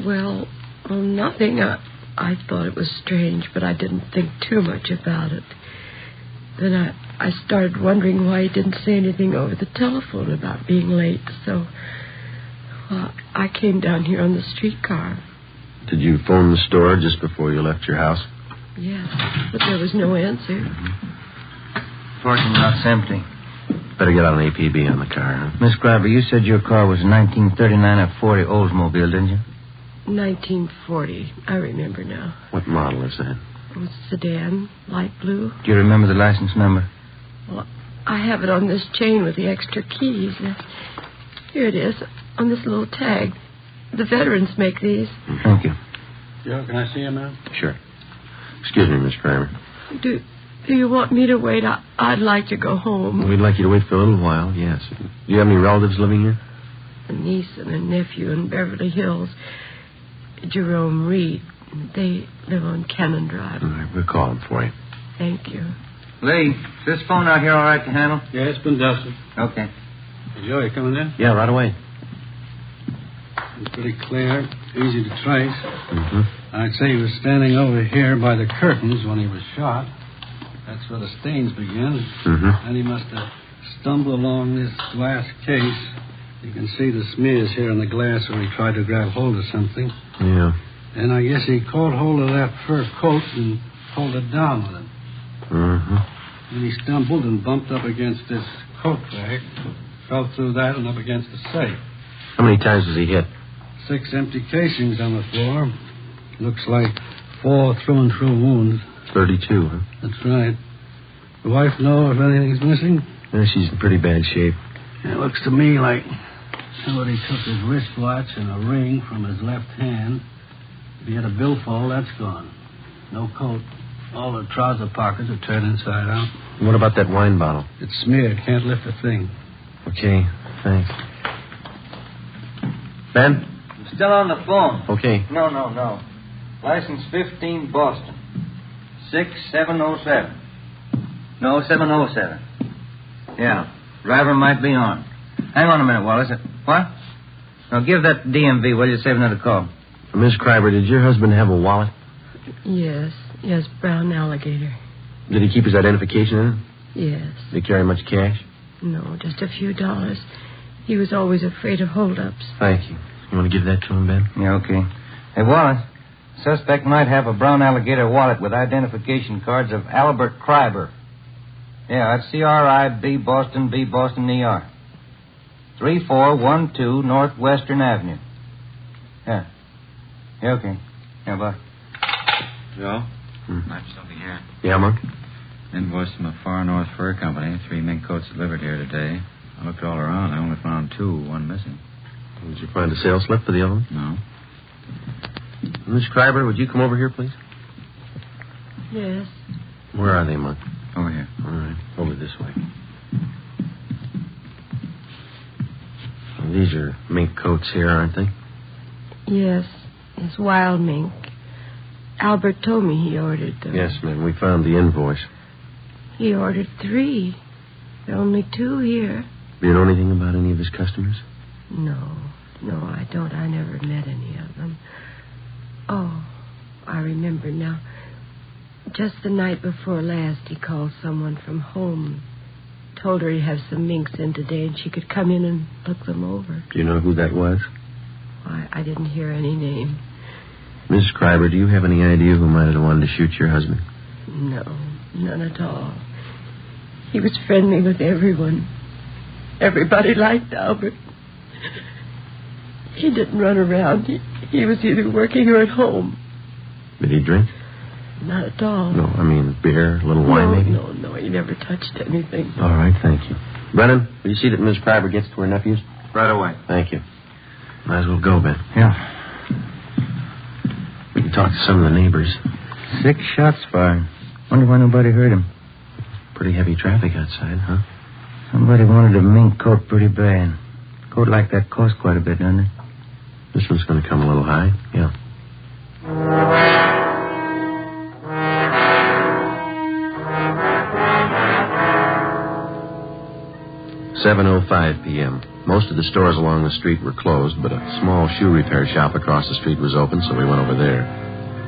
Well, nothing. I thought it was strange, but I didn't think too much about it. Then I started wondering why he didn't say anything over the telephone about being late, so I came down here on the streetcar. Did you phone the store just before you left your house? Yes, but there was no answer. Parking lot's empty. Better get out an APB on the car, huh? Miss Kreiber, you said your car was a 1939 or 40 Oldsmobile, didn't you? 1940. I remember now. What model is that? It was sedan, light blue. Do you remember the license number? Well, I have it on this chain with the extra keys. Here it is, on this little tag. The veterans make these. Thank you. Joe, can I see him now? Sure. Excuse me, Miss Kreiber. Do you want me to wait? I'd like to go home. We'd like you to wait for a little while, yes. Do you have any relatives living here? A niece and a nephew in Beverly Hills. Jerome Reed. They live on Cannon Drive. All right, we'll call them for you. Thank you. Lee, is this phone out here all right to handle? Yeah, it's been dusted. Okay. Joe, you coming in? Yeah, right away. It's pretty clear, easy to trace. I'd say he was standing over here by the curtains when he was shot. That's where the stains begin. And he must have stumbled along this glass case. You can see the smears here on the glass where he tried to grab hold of something. Yeah. And I guess he caught hold of that fur coat and pulled it down with it. And he stumbled and bumped up against this coat rack, fell through that and up against the safe. How many times was he hit? 6 empty casings on the floor. Looks like 4 through-and-through wounds. 32, huh? That's right. The wife know if anything's missing? Yeah, she's in pretty bad shape. It looks to me like somebody took his wristwatch and a ring from his left hand. If he had a billfold, that's gone. No coat. All the trouser pockets are turned inside out. And what about that wine bottle? It's smeared. Can't lift a thing. Okay, thanks. Ben? I'm still on the phone. Okay. No. License 15 Boston. 6707. No, 707. Yeah. Driver might be on. Hang on a minute, Wallace. What? Now, give that DMV, will you? Save another call. Miss Kreiber, did your husband have a wallet? Yes, brown alligator. Did he keep his identification in it? Yes. Did he carry much cash? No, just a few dollars. He was always afraid of holdups. Thank you. You want to give that to him, Ben? Yeah, okay. Hey, Wallace, suspect might have a brown alligator wallet with identification cards of Albert Kreiber. Yeah, that's C-R-I-B, Boston, B, Boston, E-R. 3412 Northwestern Avenue. Yeah. Yeah, okay. Yeah, bye. Joe? Might be something here. Yeah, Monk? Invoice from a Far North Fur Company. 3 mink coats delivered here today. I looked all around. I only found 2, 1 missing. Did you find a sales slip for the other one? No. Miss Kreiber, would you come over here, please? Yes. Where are they, Monk? Over here. All right. Over this way. Well, these are mink coats here, aren't they? Yes. It's wild mink. Albert told me he ordered them. Yes, ma'am. We found the invoice. He ordered 3. There are only 2 here. Do you know anything about any of his customers? No, I don't. I never met any of them. Oh, I remember now. Just the night before last, he called someone from home. Told her he'd have some minks in today and she could come in and look them over. Do you know who that was? I didn't hear any name. Miss Kreiber, do you have any idea who might have wanted to shoot your husband? No, none at all. He was friendly with everyone. Everybody liked Albert. He didn't run around. He was either working or at home. Did he drink? Not at all. No, I mean beer, a little wine maybe? No, he never touched anything. All right, thank you. Brennan, will you see that Miss Kreiber gets to her nephews? Right away. Thank you. Might as well go, Ben. Yeah. We can talk to some of the neighbors. 6 shots fired. Wonder why nobody heard him. Pretty heavy traffic outside, huh? Somebody wanted a mink coat pretty bad. A coat like that costs quite a bit, doesn't it? This one's going to come a little high, yeah. "7:05 p.m. Most of the stores along the street were closed, but a small shoe repair shop across the street was open, so we went over there.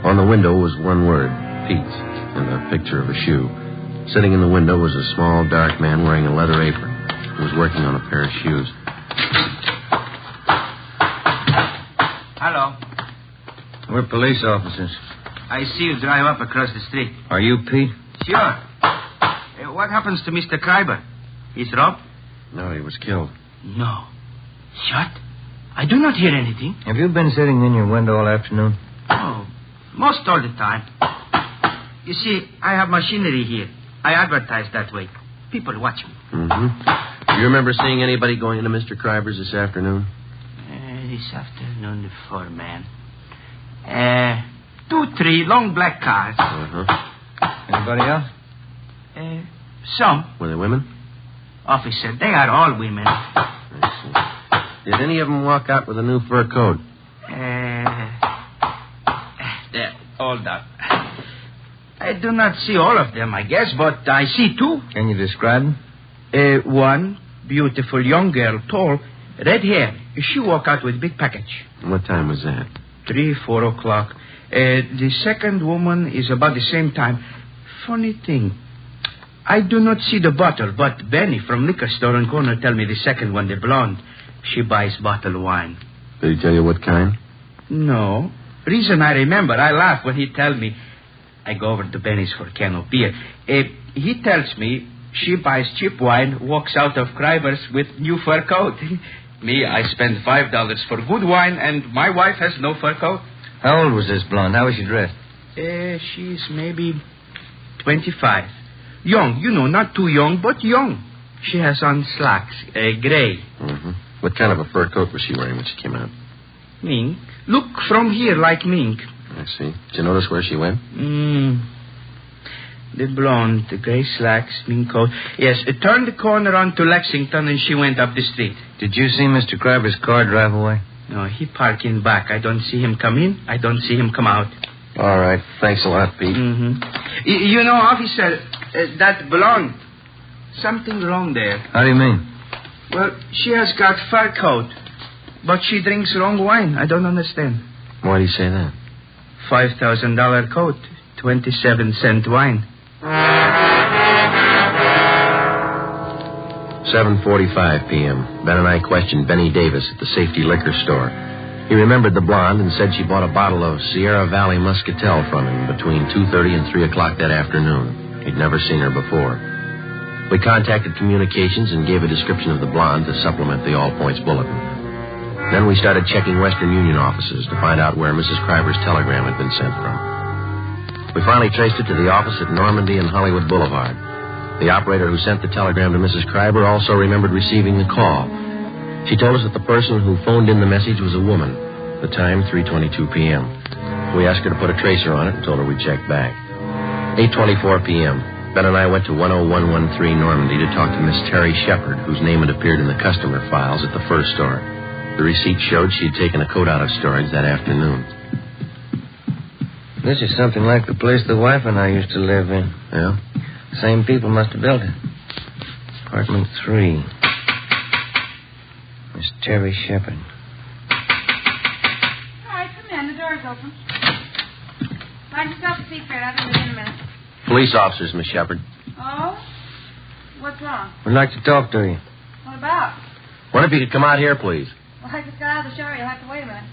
On the window was one word, Pete, and a picture of a shoe. Sitting in the window was a small, dark man wearing a leather apron. He was working on a pair of shoes. Hello. We're police officers. I see you drive up across the street. Are you Pete? Sure. What happens to Mr. Kreiber? He's robbed? No, he was killed. No. Shot? I do not hear anything. Have you been sitting in your window all afternoon? Oh, most all the time. You see, I have machinery here. I advertise that way. People watch me. Mm-hmm. Do you remember seeing anybody going into Mr. Kreiber's this afternoon? This afternoon, the 4 man. 2, 3 long black cars. Uh-huh. Anybody else? Some. Were they women? Officer, they are all women. I see. Did any of them walk out with a new fur coat? There, hold up. I do not see all of them, I guess, but I see 2. Can you describe them? One beautiful young girl, tall, red hair. She walked out with a big package. What time was that? 3, 4 o'clock. The second woman is about the same time. Funny thing. I do not see the bottle, but Benny from liquor store on corner tell me the second one, the blonde. She buys bottle wine. Did he tell you what kind? No. Reason I remember, I laugh when he tell me. I go over to Benny's for a can of beer. He tells me she buys cheap wine, walks out of Kreiber's with new fur coat. Me, I spend $5 for good wine, and my wife has no fur coat. How old was this blonde? How was she dressed? She's maybe 25. Young, not too young, but young. She has on slacks, gray. Mm-hmm. What kind of a fur coat was she wearing when she came out? Mink. Look from here like mink. I see. Did you notice where she went? The blonde, the gray slacks, mink coat. Yes, it turned the corner onto Lexington and she went up the street. Did you see Mr. Kreiber's car drive away? No, he parked in back. I don't see him come in. I don't see him come out. All right. Thanks a lot, Pete. Mm-hmm. Officer, that blonde, something wrong there. How do you mean? Well, she has got fur coat, but she drinks wrong wine. I don't understand. Why do you say that? $5,000 coat, 27-cent wine. 7:45 p.m. Ben and I questioned Benny Davis at the Safety Liquor Store. He remembered the blonde and said she bought a bottle of Sierra Valley Muscatel from him between 2:30 and 3 o'clock that afternoon. He'd never seen her before. We contacted communications and gave a description of the blonde to supplement the All Points Bulletin. Then we started checking Western Union offices to find out where Mrs. Kreiber's telegram had been sent from. We finally traced it to the office at Normandy and Hollywood Boulevard. The operator who sent the telegram to Mrs. Kreiber also remembered receiving the call. She told us that the person who phoned in the message was a woman. The time, 3:22 p.m. We asked her to put a tracer on it and told her we'd check back. 8:24 p.m. Ben and I went to 10113 Normandy to talk to Miss Terry Shepard, whose name had appeared in the customer files at the fur store. The receipt showed she'd taken a coat out of storage that afternoon. This is something like the place the wife and I used to live in. Yeah? Same people must have built it. Apartment 3. Miss Terry Shepard. All right, come in. The door's open. Find yourself a seat, Fred. I'll be in a minute. Police officers, Miss Shepard. Oh? What's wrong? We'd like to talk to you. What about? Wonder if you could come out here, please. Well, I just got out of the shower. You'll have to wait a minute.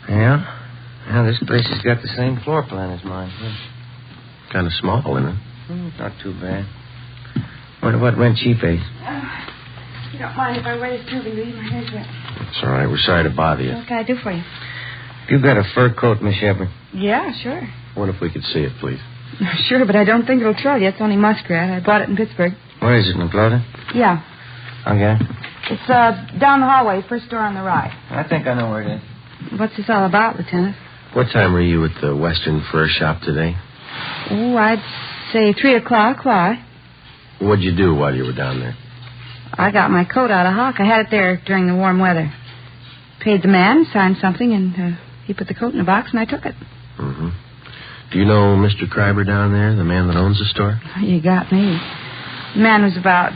Yeah? Yeah, this place has got the same floor plan as mine. Kind of small, isn't it? Not too bad. Wonder what rent she pays. You don't mind if I wait a tubing, do you? My hair's wet. It's all right. We're sorry to bother you. What can I do for you? You've got a fur coat, Miss Shepard. Yeah, sure. Wonder if we could see it, please. Sure, but I don't think it'll trouble you. It's only muskrat. I bought it in Pittsburgh. Where is it, in the clothing? Yeah. Okay. It's down the hallway, first door on the right. I think I know where it is. What's this all about, Lieutenant? What time were you at the Western Fur Shop today? Oh, I'd say 3 o'clock. Why? What'd you do while you were down there? I got my coat out of hock. I had it there during the warm weather. Paid the man, signed something, and he put the coat in a box, and I took it. Mm-hmm. Do you know Mr. Kreiber down there, the man that owns the store? You got me. The man was about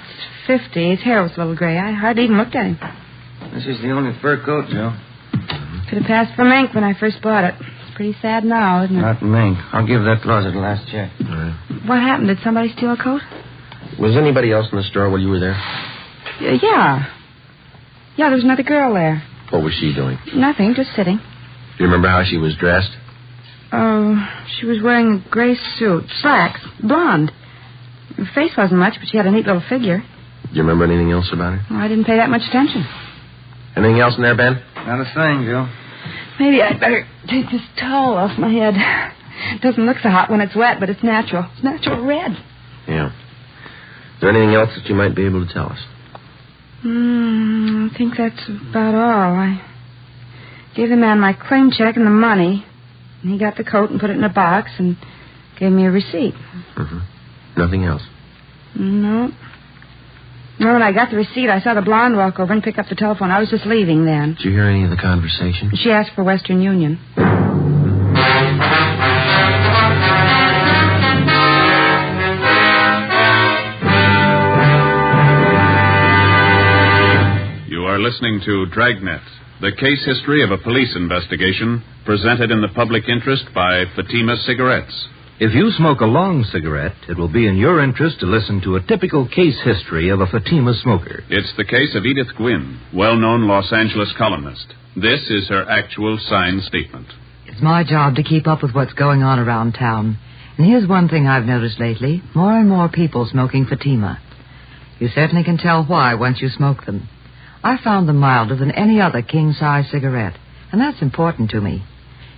50. His hair was a little gray. I hardly even looked at him. This is the only fur coat, Joe. Could have passed for mink when I first bought it. It's pretty sad now, isn't it? Not mink. I'll give that closet a last check. All right. What happened? Did somebody steal a coat? Was anybody else in the store while you were there? Yeah. Yeah, there was another girl there. What was she doing? Nothing, just sitting. Do you remember how she was dressed? She was wearing a gray suit, slacks, blonde. Her face wasn't much, but she had a neat little figure. Do you remember anything else about her? Well, I didn't pay that much attention. Anything else in there, Ben? Not a thing, Joe. Maybe I'd better take this towel off my head. It doesn't look so hot when it's wet, but it's natural. It's natural red. Yeah. Is there anything else that you might be able to tell us? I think that's about all. I gave the man my claim check and the money. And he got the coat and put it in a box and gave me a receipt. Mm-hmm. Nothing else? No. No, when I got the receipt, I saw the blonde walk over and pick up the telephone. I was just leaving then. Did you hear any of the conversation? She asked for Western Union. You are listening to Dragnet, the case history of a police investigation presented in the public interest by Fatima Cigarettes. If you smoke a long cigarette, it will be in your interest to listen to a typical case history of a Fatima smoker. It's the case of Edith Gwynn, well-known Los Angeles columnist. This is her actual signed statement. It's my job to keep up with what's going on around town. And here's one thing I've noticed lately. More and more people smoking Fatima. You certainly can tell why once you smoke them. I found them milder than any other king-size cigarette, and that's important to me.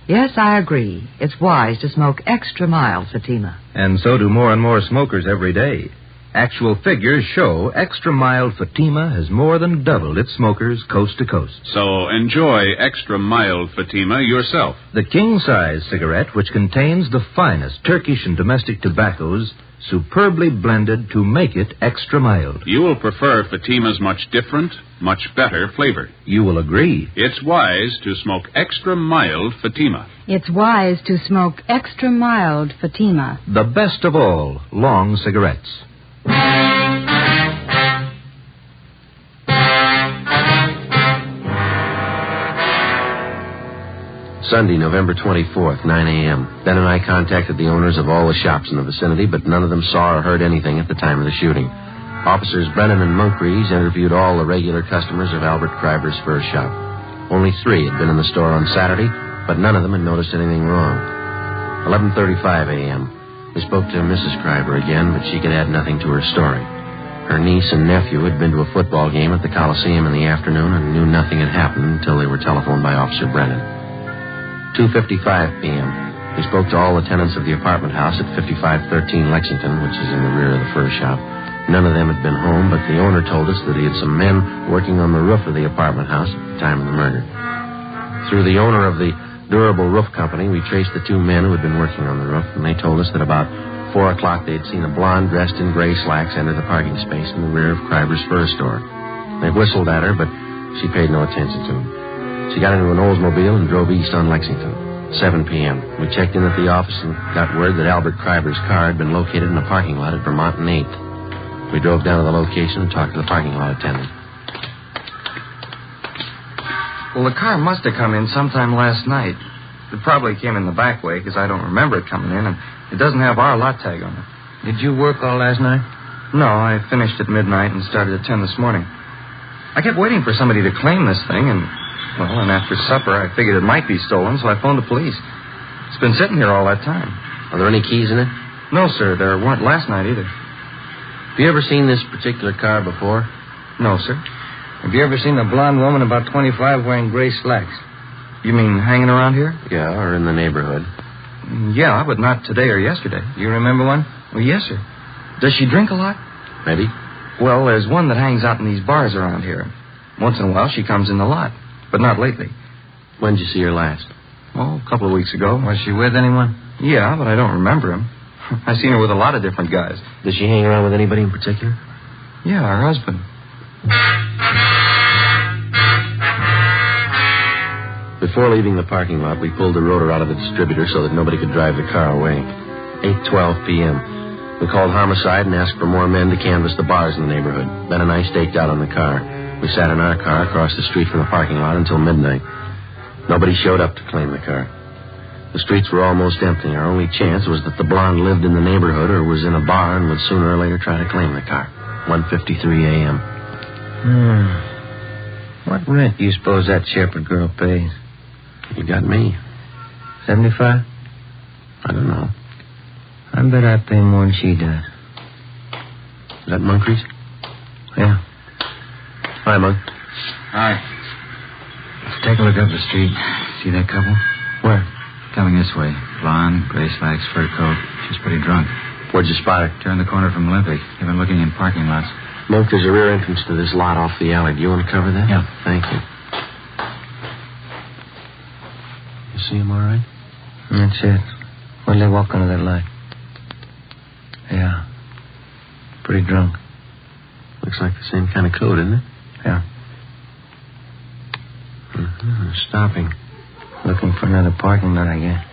Yes, I agree. It's wise to smoke extra mild Fatima. And so do more and more smokers every day. Actual figures show extra mild Fatima has more than doubled its smokers coast to coast. So enjoy extra mild Fatima yourself. The king-size cigarette, which contains the finest Turkish and domestic tobaccos, superbly blended to make it extra mild. You will prefer Fatima's much different, much better flavor. You will agree. It's wise to smoke extra mild Fatima. It's wise to smoke extra mild Fatima. The best of all long cigarettes. Sunday, November 24th, 9 a.m. Ben and I contacted the owners of all the shops in the vicinity, but none of them saw or heard anything at the time of the shooting. Officers Brennan and Moncrief interviewed all the regular customers of Albert Kreiber's fur shop. Only 3 had been in the store on Saturday, but none of them had noticed anything wrong. 11:35 a.m. We spoke to Mrs. Kreiber again, but she could add nothing to her story. Her niece and nephew had been to a football game at the Coliseum in the afternoon and knew nothing had happened until they were telephoned by Officer Brennan. 2:55 p.m. We spoke to all the tenants of the apartment house at 5513 Lexington, which is in the rear of the fur shop. None of them had been home, but the owner told us that he had some men working on the roof of the apartment house at the time of the murder. Through the owner of the Durable Roof Company, we traced the 2 men who had been working on the roof, and they told us that about 4 o'clock they had seen a blonde dressed in gray slacks enter the parking space in the rear of Kreiber's fur store. They whistled at her, but she paid no attention to them. She got into an Oldsmobile and drove east on Lexington. 7 p.m. We checked in at the office and got word that Albert Kreiber's car had been located in a parking lot at Vermont and 8th. We drove down to the location and talked to the parking lot attendant. Well, the car must have come in sometime last night. It probably came in the back way because I don't remember it coming in, and it doesn't have our lot tag on it. Did you work all last night? No, I finished at midnight and started at 10 this morning. I kept waiting for somebody to claim this thing, and after supper, I figured it might be stolen, so I phoned the police. It's been sitting here all that time. Are there any keys in it? No, sir. There weren't last night either. Have you ever seen this particular car before? No, sir. Have you ever seen a blonde woman about 25 wearing gray slacks? You mean hanging around here? Yeah, or in the neighborhood. Yeah, but not today or yesterday. You remember one? Well, yes, sir. Does she drink a lot? Maybe. Well, there's one that hangs out in these bars around here. Once in a while, she comes in the lot, but not lately. When did you see her last? Oh, a couple of weeks ago. Was she with anyone? Yeah, but I don't remember him. I've seen her with a lot of different guys. Does she hang around with anybody in particular? Yeah, her husband. Before leaving the parking lot, we pulled the rotor out of the distributor so that nobody could drive the car away. 8:12 p.m. We called homicide and asked for more men to canvass the bars in the neighborhood. Ben and I staked out on the car. We sat in our car across the street from the parking lot until midnight. Nobody showed up to claim the car. The streets were almost empty. Our only chance was that the blonde lived in the neighborhood or was in a bar and would sooner or later try to claim the car. 1:53 a.m. What rent do you suppose that shepherd girl pays? You got me. 75? I don't know. I bet I pay more than she does. Is that Moncrief? Yeah. Hi, Monk. Hi. Let's take a look up the street. See that couple? Where? Coming this way. Blonde, gray slacks, fur coat. She's pretty drunk. Where'd you spot her? Turned the corner from Olympic. They've been looking in parking lots. Monk, there's a rear entrance to this lot off the alley. Do you want to cover that? Yeah. Thank you. You see him all right? That's it. When did they walk under that light? Yeah. Pretty drunk. Looks like the same kind of coat, isn't it? Yeah. Stopping. Looking for another parking lot, I guess.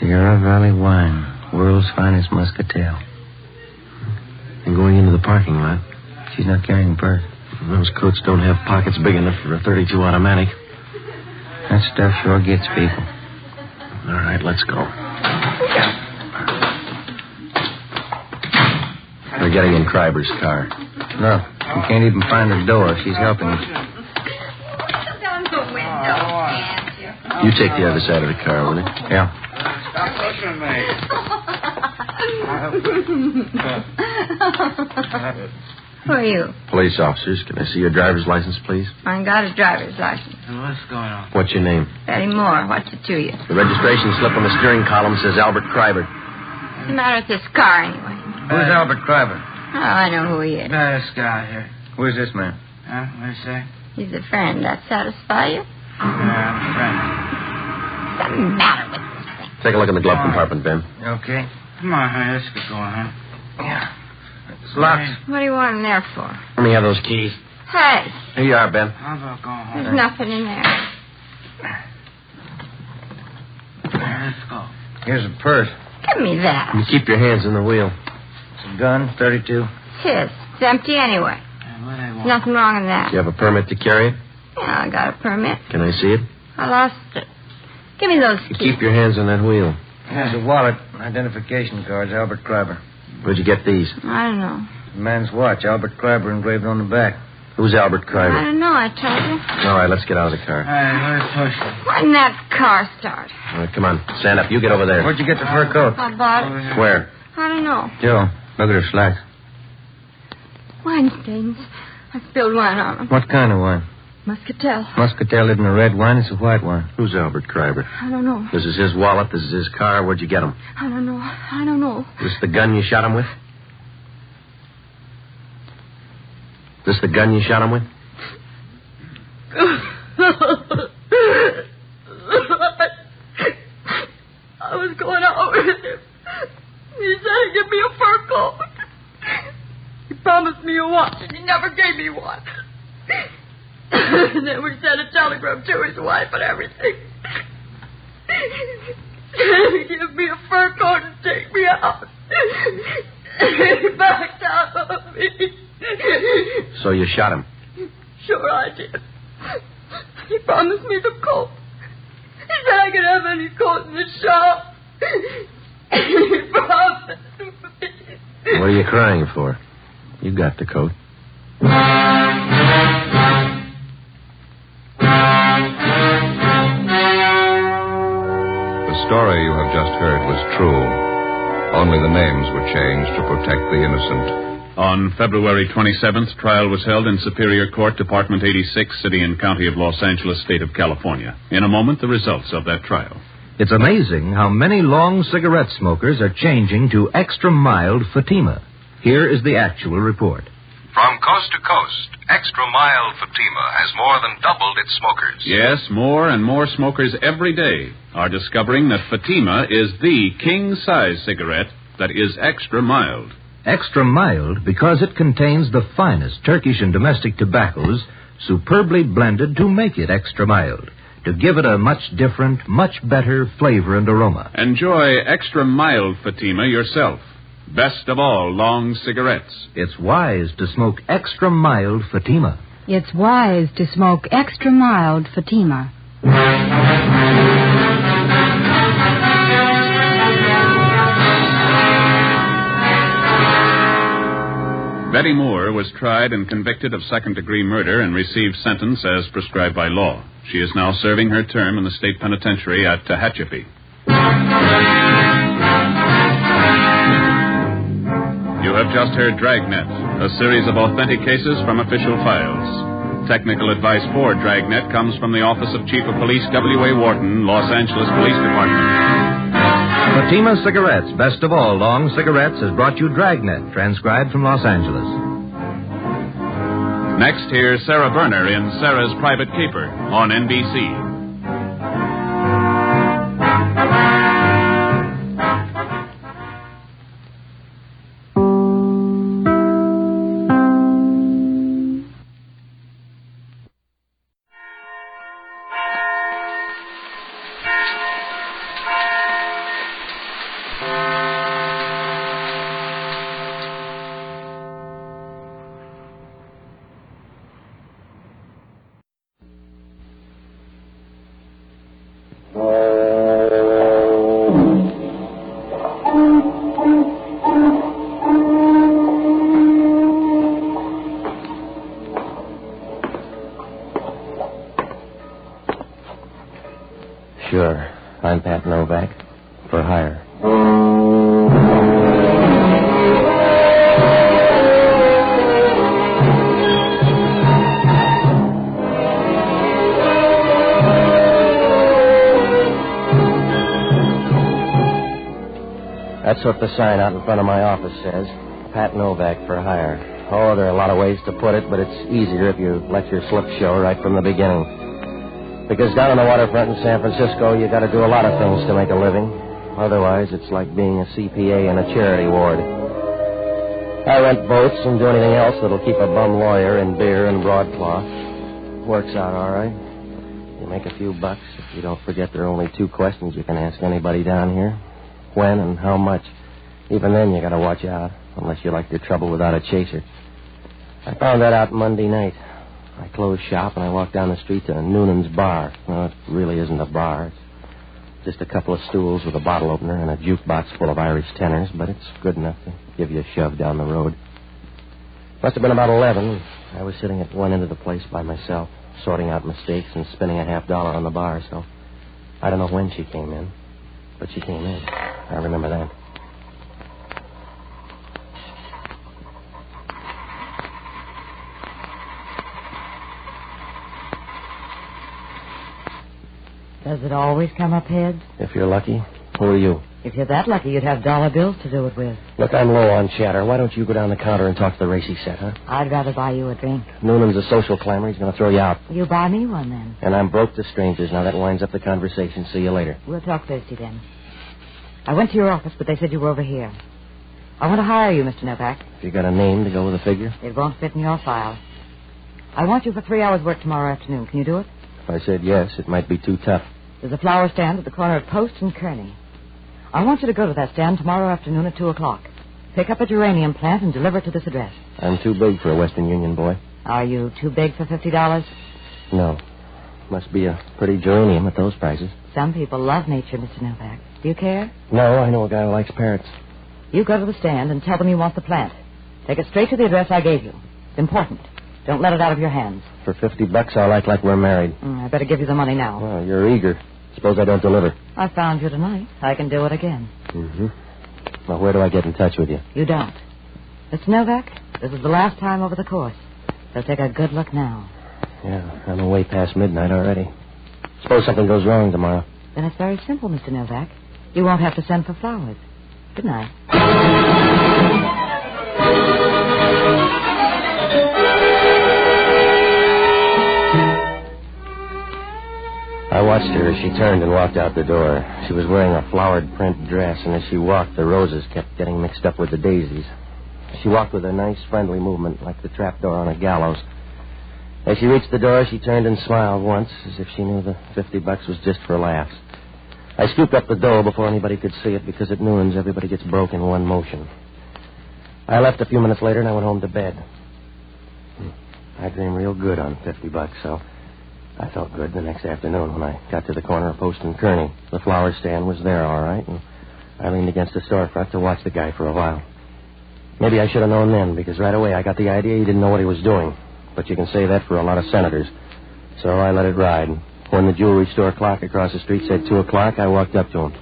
Sierra Valley Wine. World's finest muscatel. And going into the parking lot. She's not carrying a purse. Those coats don't have pockets big enough for a .32 automatic. That stuff sure gets people. All right, let's go. We're getting in Kreiber's car. Look, you can't even find the door. She's helping us. You take the other side of the car, will you? Yeah. Stop pushing me. Who are you? Police officers. Can I see your driver's license, please? I ain't got a driver's license. What's going on? What's your name? Betty Moore. What's it to you? The registration slip on the steering column says Albert Kreiber. What's the matter with this car, anyway? Who's Albert Kreiber? Oh, I know who he is. This guy here. Who is this man? What do you say? He's a friend. That satisfy you? Friend. What's the matter with this thing? Take a look in the glove compartment, Ben. Okay. Come on, honey. Let's get going, huh? Yeah. It's locked. What do you want him there for? Let me have those keys. Hey, Here you are, Ben. How about going home? there's nothing in there. Let's go. Here's a purse. Give me that. You keep your hands on the wheel. It's a gun, 32. It's his. It's empty anyway. There's nothing wrong in that. Do you have a permit to carry it? Yeah, I got a permit. Can I see it? I lost it. Give me those You keys. keep your hands on that wheel. Here's a wallet, identification cards, Albert Kreiber. Where'd you get these? I don't know. The man's watch, Albert Kreiber engraved on the back. Who's Albert I Kreiber? don't know, I told you. All right, let's get out of the car. Hey, let's push it. Why didn't that car start? All right, come on. Stand up. You get over there. Where'd you get the fur coat? I bought it. Where? I don't know. Joe, look at her slacks. Wine stains. I spilled wine on them. What kind of wine? Muscatel. Muscatel isn't a red wine, it's a white wine. Who's Albert Kreiber? I don't know. This is his wallet. This is his car. Where'd you get him? I don't know. I don't know. This the gun you shot him with? This the gun you shot him with? I was going out with him. He said he'd give me a fur coat. He promised me a watch, and he never gave me one. And then we sent a telegram to his wife and everything. He gave me a fur coat and take me out. He backed out of me. So you shot him? Sure I did. He promised me the coat. He said I could have any coat in the shop. He promised me. What are you crying for? You got the coat. The story you have just heard was true. Only the names were changed to protect the innocent. On February 27th, trial was held in Superior Court, Department 86, City and County of Los Angeles, State of California. In a moment, the results of that trial. It's amazing how many long cigarette smokers are changing to extra mild Fatima. Here is the actual report. From coast to coast, extra mild Fatima has more than doubled its smokers. Yes, more and more smokers every day are discovering that Fatima is the king-size cigarette that is extra mild. Extra mild because it contains the finest Turkish and domestic tobaccos superbly blended to make it extra mild, to give it a much different, much better flavor and aroma. Enjoy extra mild Fatima yourself. Best of all long cigarettes. It's wise to smoke extra mild Fatima. It's wise to smoke extra mild Fatima. Betty Moore was tried and convicted of second-degree murder and received sentence as prescribed by law. She is now serving her term in the state penitentiary at Tehachapi. You have just heard Dragnet, a series of authentic cases from official files. Technical advice for Dragnet comes from the Office of Chief of Police W.A. Wharton, Los Angeles Police Department. Fatima Cigarettes, best of all long cigarettes, has brought you Dragnet, transcribed from Los Angeles. Next, here's Sarah Berner in Sarah's Private Keeper on NBC. Sure. I'm Pat Novak. For hire. That's what the sign out in front of my office says. Pat Novak for hire. Oh, there are a lot of ways to put it, but it's easier if you let your slip show right from the beginning. Because down on the waterfront in San Francisco, you got to do a lot of things to make a living. Otherwise, it's like being a CPA in a charity ward. I rent boats and do anything else that'll keep a bum lawyer in beer and broadcloth. Works out all right. You make a few bucks if you don't forget there are only 2 questions you can ask anybody down here. When and how much. Even then, you got to watch out, unless you like your trouble without a chaser. I found that out Monday night. I closed shop and I walked down the street to Noonan's bar. Well, it really isn't a bar. It's just a couple of stools with a bottle opener and a jukebox full of Irish tenors, but it's good enough to give you a shove down the road. Must have been about 11. I was sitting at one end of the place by myself, sorting out mistakes and spending a $50 on the bar, so I don't know when she came in, but she came in. I remember that. Does it always come up heads? If you're lucky. Who are you? If you're that lucky, you'd have dollar bills to do it with. Look, I'm low on chatter. Why don't you go down the counter and talk to the racy set, huh? I'd rather buy you a drink. Noonan's a social climber. He's going to throw you out. You buy me one, then. And I'm broke to strangers. Now that winds up the conversation. See you later. We'll talk Thursday, then. I went to your office, but they said you were over here. I want to hire you, Mr. Novak. If you got a name to go with a figure? It won't fit in your file. I want you for 3 hours' work tomorrow afternoon. Can you do it? If I said yes, it might be too tough. There's a flower stand at the corner of Post and Kearney. I want you to go to that stand tomorrow afternoon at 2 o'clock. Pick up a geranium plant and deliver it to this address. I'm too big for a Western Union boy. Are you too big for $50? No. Must be a pretty geranium at those prices. Some people love nature, Mr. Novak. Do you care? No, I know a guy who likes parrots. You go to the stand and tell them you want the plant. Take it straight to the address I gave you. It's important. Don't let it out of your hands. For $50, I'll act like we're married. I better give you the money now. Well, you're eager. Suppose I don't deliver. I found you tonight. I can do it again. Mm-hmm. Well, where do I get in touch with you? You don't. Mr. Novak, this is the last time over the course. So take a good look now. Yeah, I'm way past midnight already. Suppose something goes wrong tomorrow. Then it's very simple, Mr. Novak. You won't have to send for flowers. Good night. I watched her as she turned and walked out the door. She was wearing a flowered print dress, and as she walked, the roses kept getting mixed up with the daisies. She walked with a nice, friendly movement, like the trapdoor on a gallows. As she reached the door, she turned and smiled once, as if she knew the $50 was just for laughs. I scooped up the dough before anybody could see it, because at Noonan's, everybody gets broke in one motion. I left a few minutes later, and I went home to bed. I dreamed real good on $50, so I felt good the next afternoon when I got to the corner of Post and Kearney. The flower stand was there, all right, and I leaned against the storefront to watch the guy for a while. Maybe I should have known then, because right away I got the idea he didn't know what he was doing. But you can say that for a lot of senators. So I let it ride. When the jewelry store clock across the street said 2 o'clock, I walked up to him.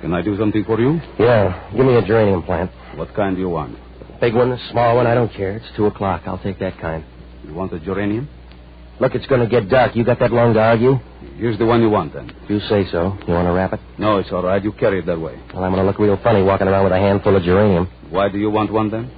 Can I do something for you? Yeah, give me a geranium plant. What kind do you want? Big one, small one, I don't care. It's 2 o'clock. I'll take that kind. You want a geranium? Look, it's going to get dark. You got that long to argue? Here's the one you want, then. If you say so. You want to wrap it? No, it's all right. You carry it that way. Well, I'm going to look real funny walking around with a handful of geranium. Why do you want one, then?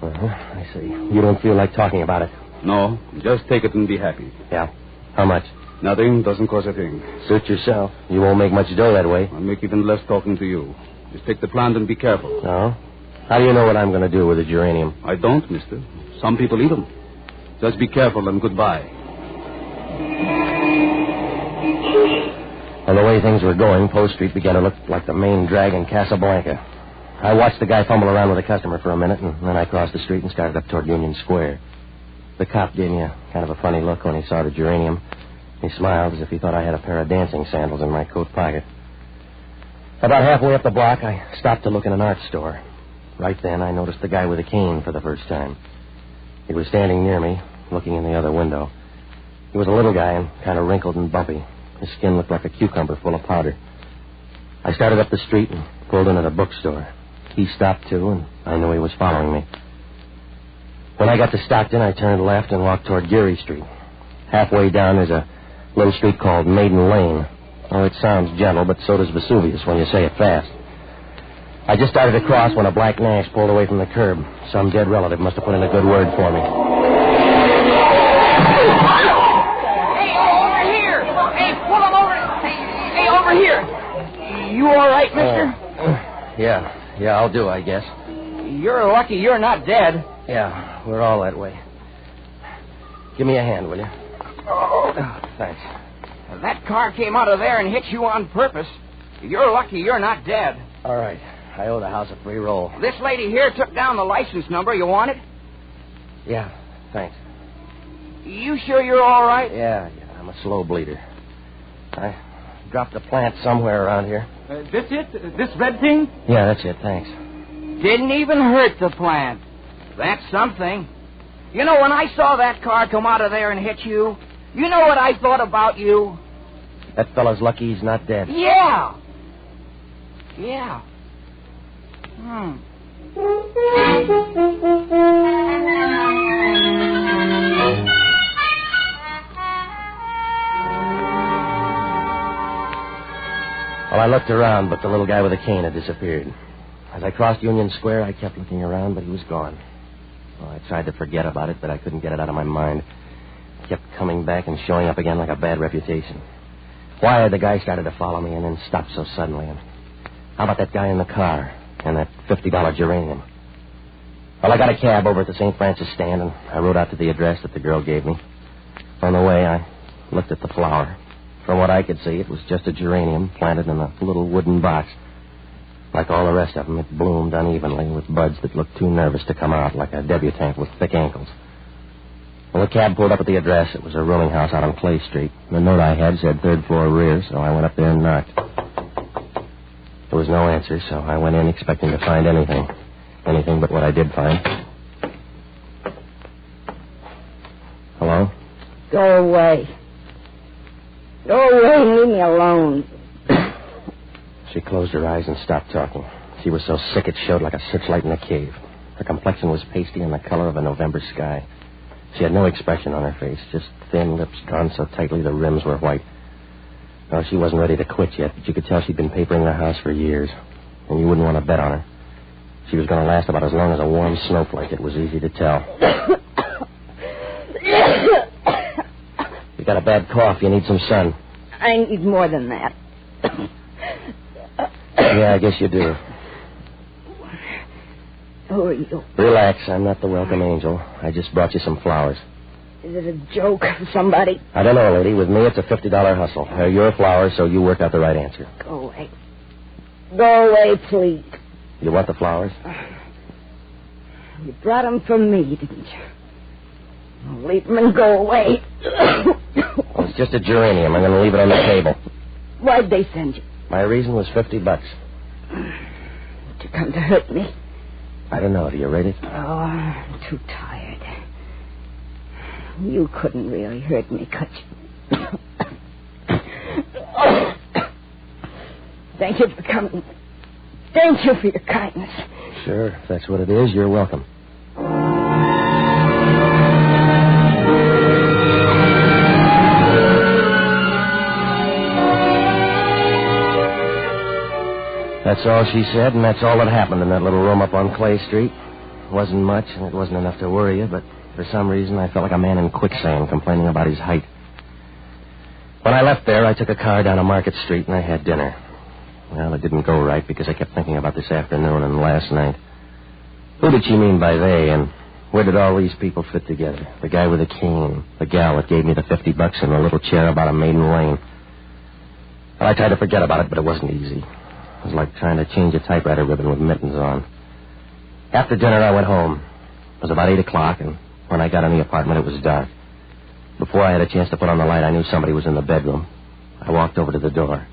I see. You don't feel like talking about it. No, just take it and be happy. Yeah. How much? Nothing. Doesn't cost a thing. Suit yourself. You won't make much dough that way. I'll make even less talking to you. Just take the plant and be careful. Oh? How do you know what I'm going to do with the geranium? I don't, mister. Some people eat them. Just be careful and goodbye. Well, the way things were going, Post Street began to look like the main drag in Casablanca. I watched the guy fumble around with a customer for a minute, and then I crossed the street and started up toward Union Square. The cop gave me a kind of a funny look when he saw the geranium. He smiled as if he thought I had a pair of dancing sandals in my coat pocket. About halfway up the block, I stopped to look in an art store. Right then, I noticed the guy with a cane for the first time. He was standing near me, looking in the other window. He was a little guy and kind of wrinkled and bumpy. His skin looked like a cucumber full of powder. I started up the street and pulled in at a bookstore. He stopped, too, and I knew he was following me. When I got to Stockton, I turned left and walked toward Geary Street. Halfway down, there's a little street called Maiden Lane. Oh, it sounds gentle, but so does Vesuvius when you say it fast. I just started to cross when a black Nash pulled away from the curb. Some dead relative must have put in a good word for me. Hey, over here! Hey, pull him over! Hey, over here! You all right, mister? Yeah, I'll do, I guess. You're lucky you're not dead. Yeah, we're all that way. Give me a hand, will you? Oh, thanks. That car came out of there and hit you on purpose. You're lucky you're not dead. All right. I owe the house a free roll. This lady here took down the license number. You want it? Yeah, thanks. You sure you're all right? Yeah, I'm a slow bleeder. I dropped a plant somewhere around here. This it? This red thing? Yeah, that's it, thanks. Didn't even hurt the plant. That's something. You know, when I saw that car come out of there and hit you, you know what I thought about you? That fella's lucky he's not dead. Yeah. Well, I looked around, but the little guy with the cane had disappeared. As I crossed Union Square, I kept looking around, but he was gone. Well, I tried to forget about it, but I couldn't get it out of my mind. It kept coming back and showing up again like a bad reputation. Why had the guy started to follow me and then stopped so suddenly? And how about that guy in the car and that $50 geranium? Well, I got a cab over at the St. Francis stand, and I rode out to the address that the girl gave me. On the way, I looked at the flower. From what I could see, it was just a geranium planted in a little wooden box. Like all the rest of them, it bloomed unevenly with buds that looked too nervous to come out, like a debutante with thick ankles. When the cab pulled up at the address, it was a rooming house out on Clay Street. The note I had said third floor rear, so I went up there and knocked. There was no answer, so I went in expecting to find anything. Anything but what I did find. Hello? Go away. Go away and leave me alone. She closed her eyes and stopped talking. She was so sick it showed like a searchlight in a cave. Her complexion was pasty and the color of a November sky. She had no expression on her face, just thin lips drawn so tightly the rims were white. No, she wasn't ready to quit yet, but you could tell she'd been papering the house for years. And you wouldn't want to bet on her. She was going to last about as long as a warm snowflake, it was easy to tell. You got a bad cough, you need some sun. I need more than that. Yeah, I guess you do. Who are you? Relax, I'm not the welcome angel. I just brought you some flowers. Is it a joke for somebody? I don't know, lady. With me, it's a $50 hustle. They're your flowers, so you work out the right answer. Go away. Go away, please. You want the flowers? You brought them for me, didn't you? Leave them and go away. Well, it's just a geranium. I'm going to leave it on the table. Why'd they send you? My reason was $50. To come to hurt me? I don't know. Do you rate it? Oh, I'm too tired. You couldn't really hurt me, could you? Thank you for coming. Thank you for your kindness. Sure. If that's what it is, you're welcome. That's all she said, and that's all that happened in that little room up on Clay Street. It wasn't much, and it wasn't enough to worry you, but for some reason I felt like a man in quicksand complaining about his height. When I left there, I took a car down to Market Street, and I had dinner. Well, it didn't go right because I kept thinking about this afternoon and last night. Who did she mean by they, and where did all these people fit together? The guy with the cane, the gal that gave me the $50 in the little chair about a maiden lane. Well, I tried to forget about it, but it wasn't easy. It was like trying to change a typewriter ribbon with mittens on. After dinner, I went home. It was about 8 o'clock, and when I got in the apartment, it was dark. Before I had a chance to put on the light, I knew somebody was in the bedroom. I walked over to the door.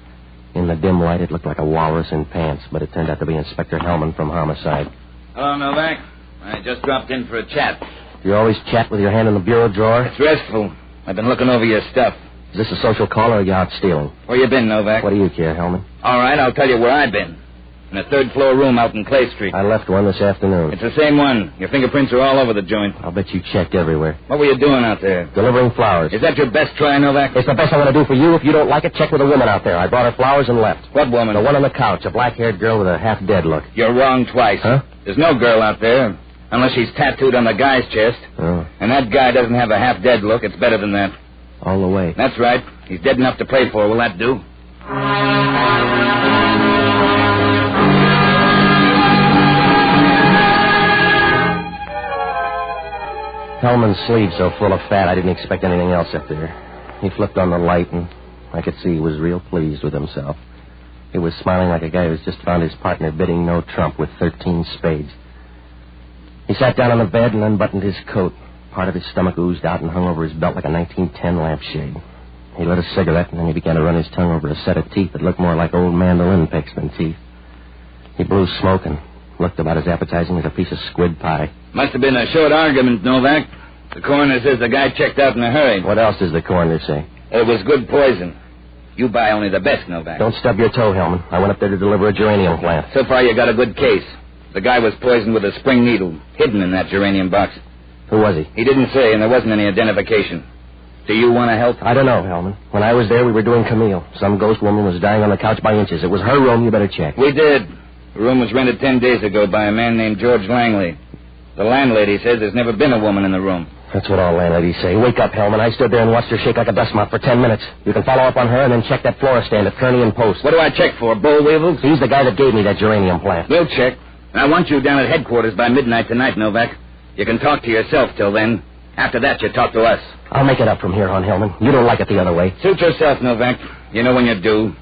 In the dim light, it looked like a walrus in pants, but it turned out to be Inspector Hellman from Homicide. Hello, Novak. I just dropped in for a chat. You always chat with your hand in the bureau drawer? It's restful. I've been looking over your stuff. Is this a social call or are you out stealing? Where you been, Novak? What do you care, Hellman? All right, I'll tell you where I've been. in a third-floor room out in Clay Street. I left one this afternoon. It's the same one. Your fingerprints are all over the joint. I'll bet you checked everywhere. What were you doing out there? Delivering flowers. Is that your best try, Novak? It's the best I'm going to do for you. If you don't like it, check with a woman out there. I brought her flowers and left. What woman? The one on the couch, a black-haired girl with a half-dead look. You're wrong twice. Huh? There's no girl out there, unless she's tattooed on the guy's chest. Oh. And that guy doesn't have a half-dead look. It's better than that. All the way. That's right. He's dead enough to pray for. Will that do? Hellman's sleeve so full of fat, I didn't expect anything else up there. He flipped on the light, and I could see he was real pleased with himself. He was smiling like a guy who's just found his partner bidding no trump with 13 spades. He sat down on the bed and unbuttoned his coat. Part of his stomach oozed out and hung over his belt like a 1910 lampshade. He lit a cigarette, and then he began to run his tongue over a set of teeth that looked more like old mandolin picks than teeth. He blew smoke and looked about as appetizing as a piece of squid pie. Must have been a short argument, Novak. The coroner says the guy checked out in a hurry. What else does the coroner say? It was good poison. You buy only the best, Novak. Don't stub your toe, Hellman. I went up there to deliver a geranium plant. So far, you got a good case. The guy was poisoned with a spring needle, hidden in that geranium box. Who was he? He didn't say, and there wasn't any identification. Do you want to help? I don't know, Hellman. When I was there, we were doing Camille. Some ghost woman was dying on the couch by inches. It was her room. You better check. We did. The room was rented 10 days ago by a man named George Langley. The landlady says there's never been a woman in the room. That's what all landladies say. Wake up, Hellman. I stood there and watched her shake like a dust mop for 10 minutes. You can follow up on her and then check that florist stand at Kearney and Post. What do I check for, bull weevils? He's the guy that gave me that geranium plant. We'll check. I want you down at headquarters by midnight tonight, Novak. You can talk to yourself till then. After that, you talk to us. I'll make it up from here on, Hellman. You don't like it the other way. Suit yourself, Novak. You know when you do.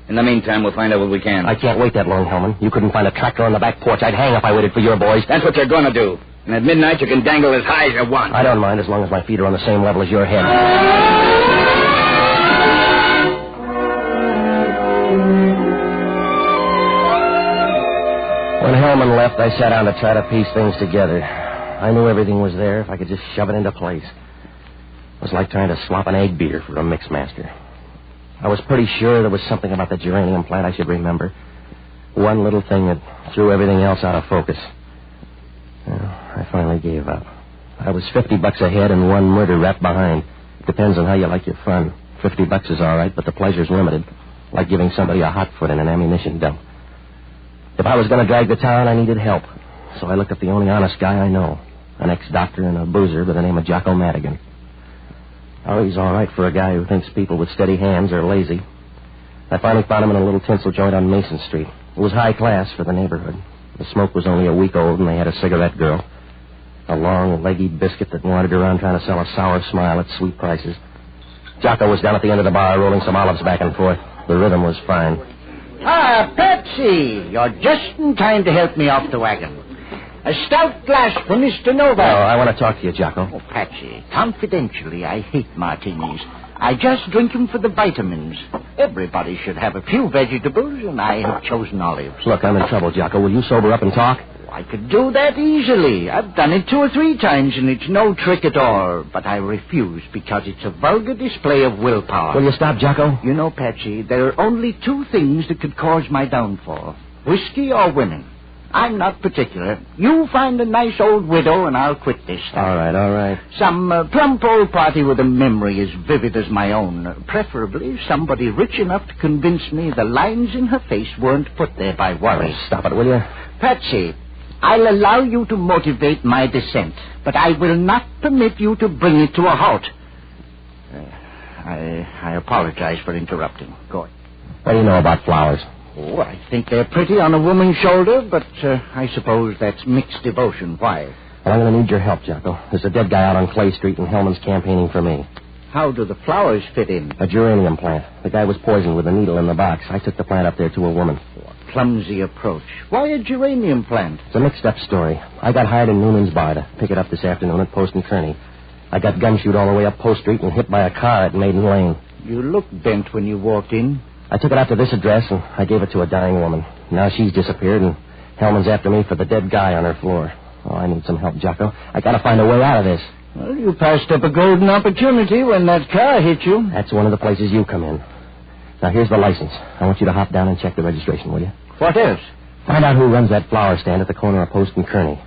In the meantime, we'll find out what we can. I can't wait that long, Hellman. You couldn't find a tractor on the back porch. I'd hang if I waited for your boys. That's what you're going to do. And at midnight, you can dangle as high as you want. I don't mind as long as my feet are on the same level as your head. When Hellman left, I sat down to try to piece things together. I knew everything was there if I could just shove it into place. It was like trying to swap an egg beater for a mixmaster. I was pretty sure there was something about the geranium plant I should remember. One little thing that threw everything else out of focus. Well, I finally gave up. I was $50 ahead and one murder rap behind. Depends on how you like your fun. $50 is all right, but the pleasure's limited. Like giving somebody a hot foot in an ammunition dump. If I was going to drag the town, I needed help. So I looked up the only honest guy I know. An ex-doctor and a boozer by the name of Jocko Madigan. Oh, he's all right for a guy who thinks people with steady hands are lazy. I finally found him in a little tinsel joint on Mason Street. It was high class for the neighborhood. The smoke was only a week old, and they had a cigarette girl. A long, leggy biscuit that wandered around trying to sell a sour smile at sweet prices. Jocko was down at the end of the bar rolling some olives back and forth. The rhythm was fine. Ah, Patsy, you're just in time to help me off the wagon. A stout glass for Mr. Novak. Oh, I want to talk to you, Jocko. Oh, Patsy, confidentially, I hate martinis. I just drink them for the vitamins. Everybody should have a few vegetables, and I have chosen olives. Look, I'm in trouble, Jocko. Will you sober up and talk? I could do that easily. I've done it 2 or 3 times, and it's no trick at all. But I refuse because it's a vulgar display of willpower. Will you stop, Jocko? You know, Patsy, there are only 2 things that could cause my downfall. Whiskey or women. I'm not particular. You find a nice old widow, and I'll quit this thing. All right. Some plump old party with a memory as vivid as my own. Preferably somebody rich enough to convince me the lines in her face weren't put there by worry. Oh, stop it, will you? Patsy, I'll allow you to motivate my dissent, but I will not permit you to bring it to a halt. I apologize for interrupting. Go ahead. What do you know about flowers? Oh, I think they're pretty on a woman's shoulder, but I suppose that's mixed devotion. Why? Well, I'm going to need your help, Jocko. There's a dead guy out on Clay Street, and Hellman's campaigning for me. How do the flowers fit in? A geranium plant. The guy was poisoned with a needle in the box. I took the plant up there to a woman. Clumsy approach. Why a geranium plant? It's a mixed-up story. I got hired in Noonan's bar to pick it up this afternoon at Post and Kearney. I got gumshoed all the way up Post Street and hit by a car at Maiden Lane. You looked bent when you walked in. I took it out to this address, and I gave it to a dying woman. Now she's disappeared, and Hellman's after me for the dead guy on her floor. Oh, I need some help, Jocko. I got to find a way out of this. Well, you passed up a golden opportunity when that car hit you. That's one of the places you come in. Now, here's the license. I want you to hop down and check the registration, will you? What else? Find out who runs that flower stand at the corner of Post and Kearney.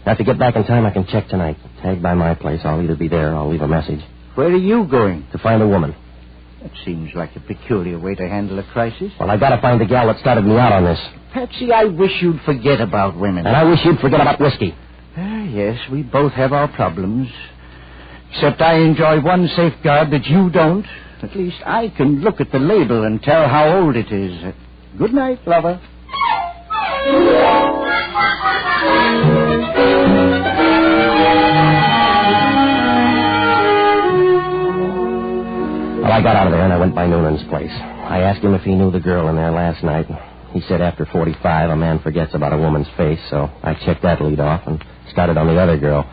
Now, if you get back in time, I can check tonight. Tag by my place. I'll either be there or I'll leave a message. Where are you going? To find a woman. That seems like a peculiar way to handle a crisis. Well, I gotta find the gal that started me out on this. Patsy, I wish you'd forget about women. And I wish you'd forget about whiskey. Yes, we both have our problems. Except I enjoy one safeguard that you don't. At least I can look at the label and tell how old it is. Good night, lover. Well, I got out of there and I went by Noonan's place. I asked him if he knew the girl in there last night. He said after 45, a man forgets about a woman's face, so I checked that lead off and started on the other girl.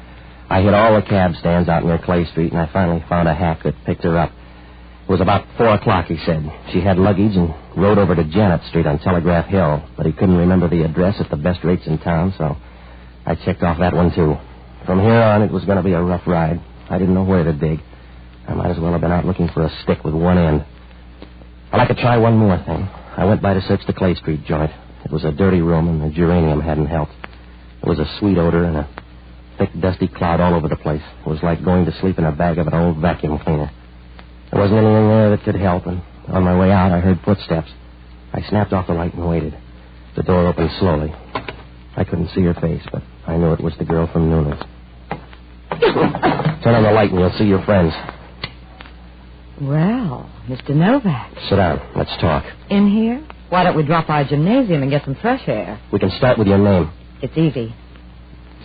I hit all the cab stands out near Clay Street, and I finally found a hack that picked her up. It was about 4 o'clock, he said. She had luggage and rode over to Janet Street on Telegraph Hill, but he couldn't remember the address at the best rates in town, so I checked off that one, too. From here on, it was going to be a rough ride. I didn't know where to dig. I might as well have been out looking for a stick with one end. Well, I could try one more thing. I went by to search the Clay Street joint. It was a dirty room, and the geranium hadn't helped. There was a sweet odor and a thick, dusty cloud all over the place. It was like going to sleep in a bag of an old vacuum cleaner. There wasn't anything there that could help, and on my way out, I heard footsteps. I snapped off the light and waited. The door opened slowly. I couldn't see her face, but I knew it was the girl from Noonan's. Turn on the light and you'll see your friends. Well, Mr. Novak. Sit down. Let's talk. In here? Why don't we drop by a gymnasium and get some fresh air? We can start with your name. It's easy.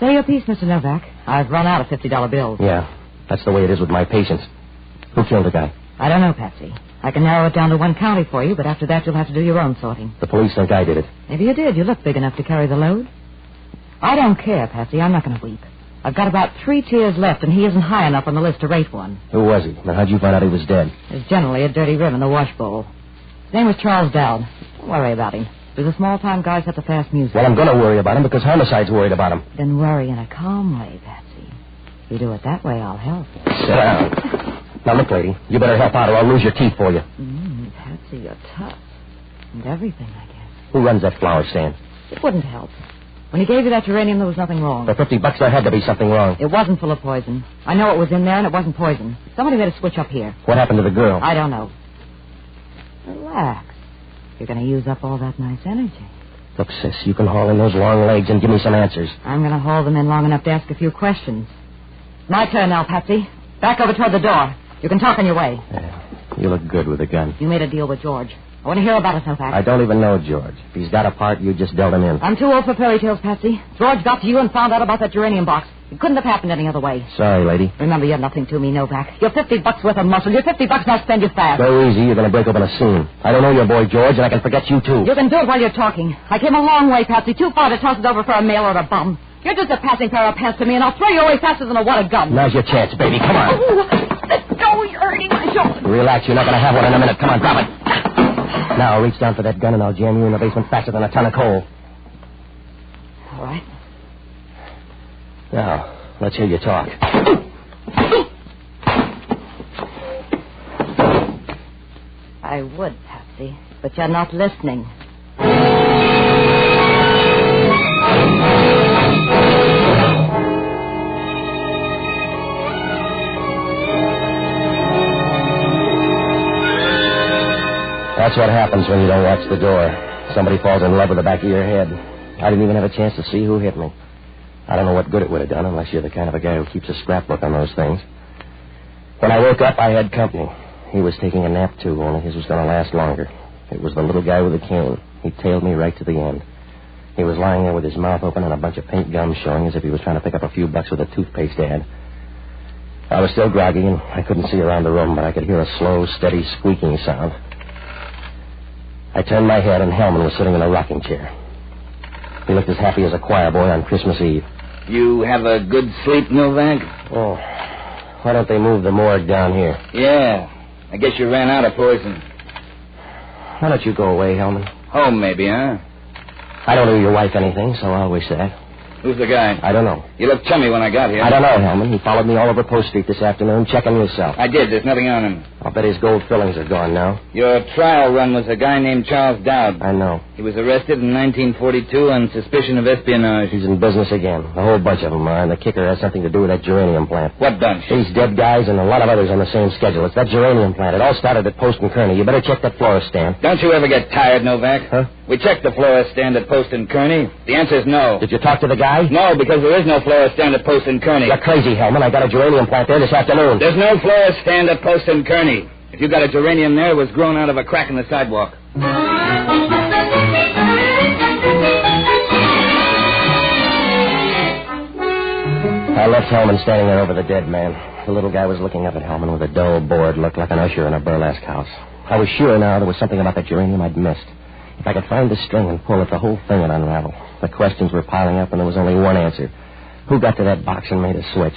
Say your piece, Mr. Novak. I've run out of $50 bills. Yeah, that's the way it is with my patients. Who killed the guy? I don't know, Patsy. I can narrow it down to one county for you, but after that you'll have to do your own sorting. The police think I did it. Maybe you did. You look big enough to carry the load. I don't care, Patsy. I'm not going to weep. I've got about 3 tiers left, and he isn't high enough on the list to rate one. Who was he? And how'd you find out he was dead? There's generally a dirty rim in the wash bowl. His name was Charles Dowd. Don't worry about him. There's a small-time guy set to fast music. Well, I'm going to worry about him because homicide's worried about him. Then worry in a calm way, Patsy. If you do it that way, I'll help. Sit down. Now, look, lady, you better help out or I'll lose your teeth for you. Patsy, you're tough. And everything, I guess. Who runs that flower stand? It wouldn't help. When he gave you that geranium, there was nothing wrong. For $50, there had to be something wrong. It wasn't full of poison. I know it was in there, and it wasn't poison. Somebody made a switch up here. What happened to the girl? I don't know. Relax. You're going to use up all that nice energy. Look, sis, you can haul in those long legs and give me some answers. I'm going to haul them in long enough to ask a few questions. My turn now, Patsy. Back over toward the door. You can talk on your way. Yeah, you look good with a gun. You made a deal with George. I want to hear about it, Novak. I don't even know George. If he's got a part, you just dealt him in. I'm too old for fairy tales, Patsy. George got to you and found out about that geranium box. It couldn't have happened any other way. Sorry, lady. Remember, you're nothing to me, Novak. You're $50 worth of muscle. You're $50 and I'll spend you fast. Go easy. You're going to break open a scene. I don't know your boy, George, and I can forget you, too. You can do it while you're talking. I came a long way, Patsy. Too far to toss it over for a mail or a bum. You're just a passing pair of pants to me, and I'll throw you away faster than a wad of gum. Now's your chance, baby. Come on. Oh, let go. You're hurting my shoulder. Relax. You're not going to have one in a minute. Come on, drop it. Now, reach down for that gun, and I'll jam you in the basement faster than a ton of coal. All right. Now, let's hear you talk. I would, Patsy, but you're not listening. That's what happens when you don't watch the door. Somebody falls in love with the back of your head. I didn't even have a chance to see who hit me. I don't know what good it would have done unless you're the kind of a guy who keeps a scrapbook on those things. When I woke up, I had company. He was taking a nap, too, only his was going to last longer. It was the little guy with the cane. He tailed me right to the end. He was lying there with his mouth open and a bunch of pink gum showing as if he was trying to pick up a few bucks with a toothpaste ad. I was still groggy, and I couldn't see around the room, but I could hear a slow, steady squeaking sound. I turned my head, and Hellman was sitting in a rocking chair. He looked as happy as a choir boy on Christmas Eve. You have a good sleep, Novak? Oh, why don't they move the morgue down here? Yeah, I guess you ran out of poison. Why don't you go away, Hellman? Home, maybe, huh? I don't owe your wife anything, so I'll wish that. Who's the guy? I don't know. You looked chummy when I got here. I don't know, Hellman. He followed me all over Post Street this afternoon. Check him yourself. I did. There's nothing on him. I'll bet his gold fillings are gone now. Your trial run was a guy named Charles Dowd. I know. He was arrested in 1942 on suspicion of espionage. He's in business again. A whole bunch of them are, and the kicker has something to do with that Geranium Plant. What bunch? These dead guys and a lot of others on the same schedule. It's that Geranium Plant. It all started at Post and Kearney. You better check that florist stand. Don't you ever get tired, Novak? Huh? We checked the florist stand at Post and Kearney. The answer's no. Did you talk to the guy? No, because there is no florist stand at Post and Kearney. You're crazy, Hellman. I got a Geranium Plant there this afternoon. There's no florist stand at Post and Kearney. If you got a geranium there, it was grown out of a crack in the sidewalk. I left Hellman standing there over the dead man. The little guy was looking up at Hellman with a dull, bored look like an usher in a burlesque house. I was sure now there was something about that geranium I'd missed. If I could find the string and pull it, the whole thing would unravel. The questions were piling up, and there was only one answer. Who got to that box and made a switch?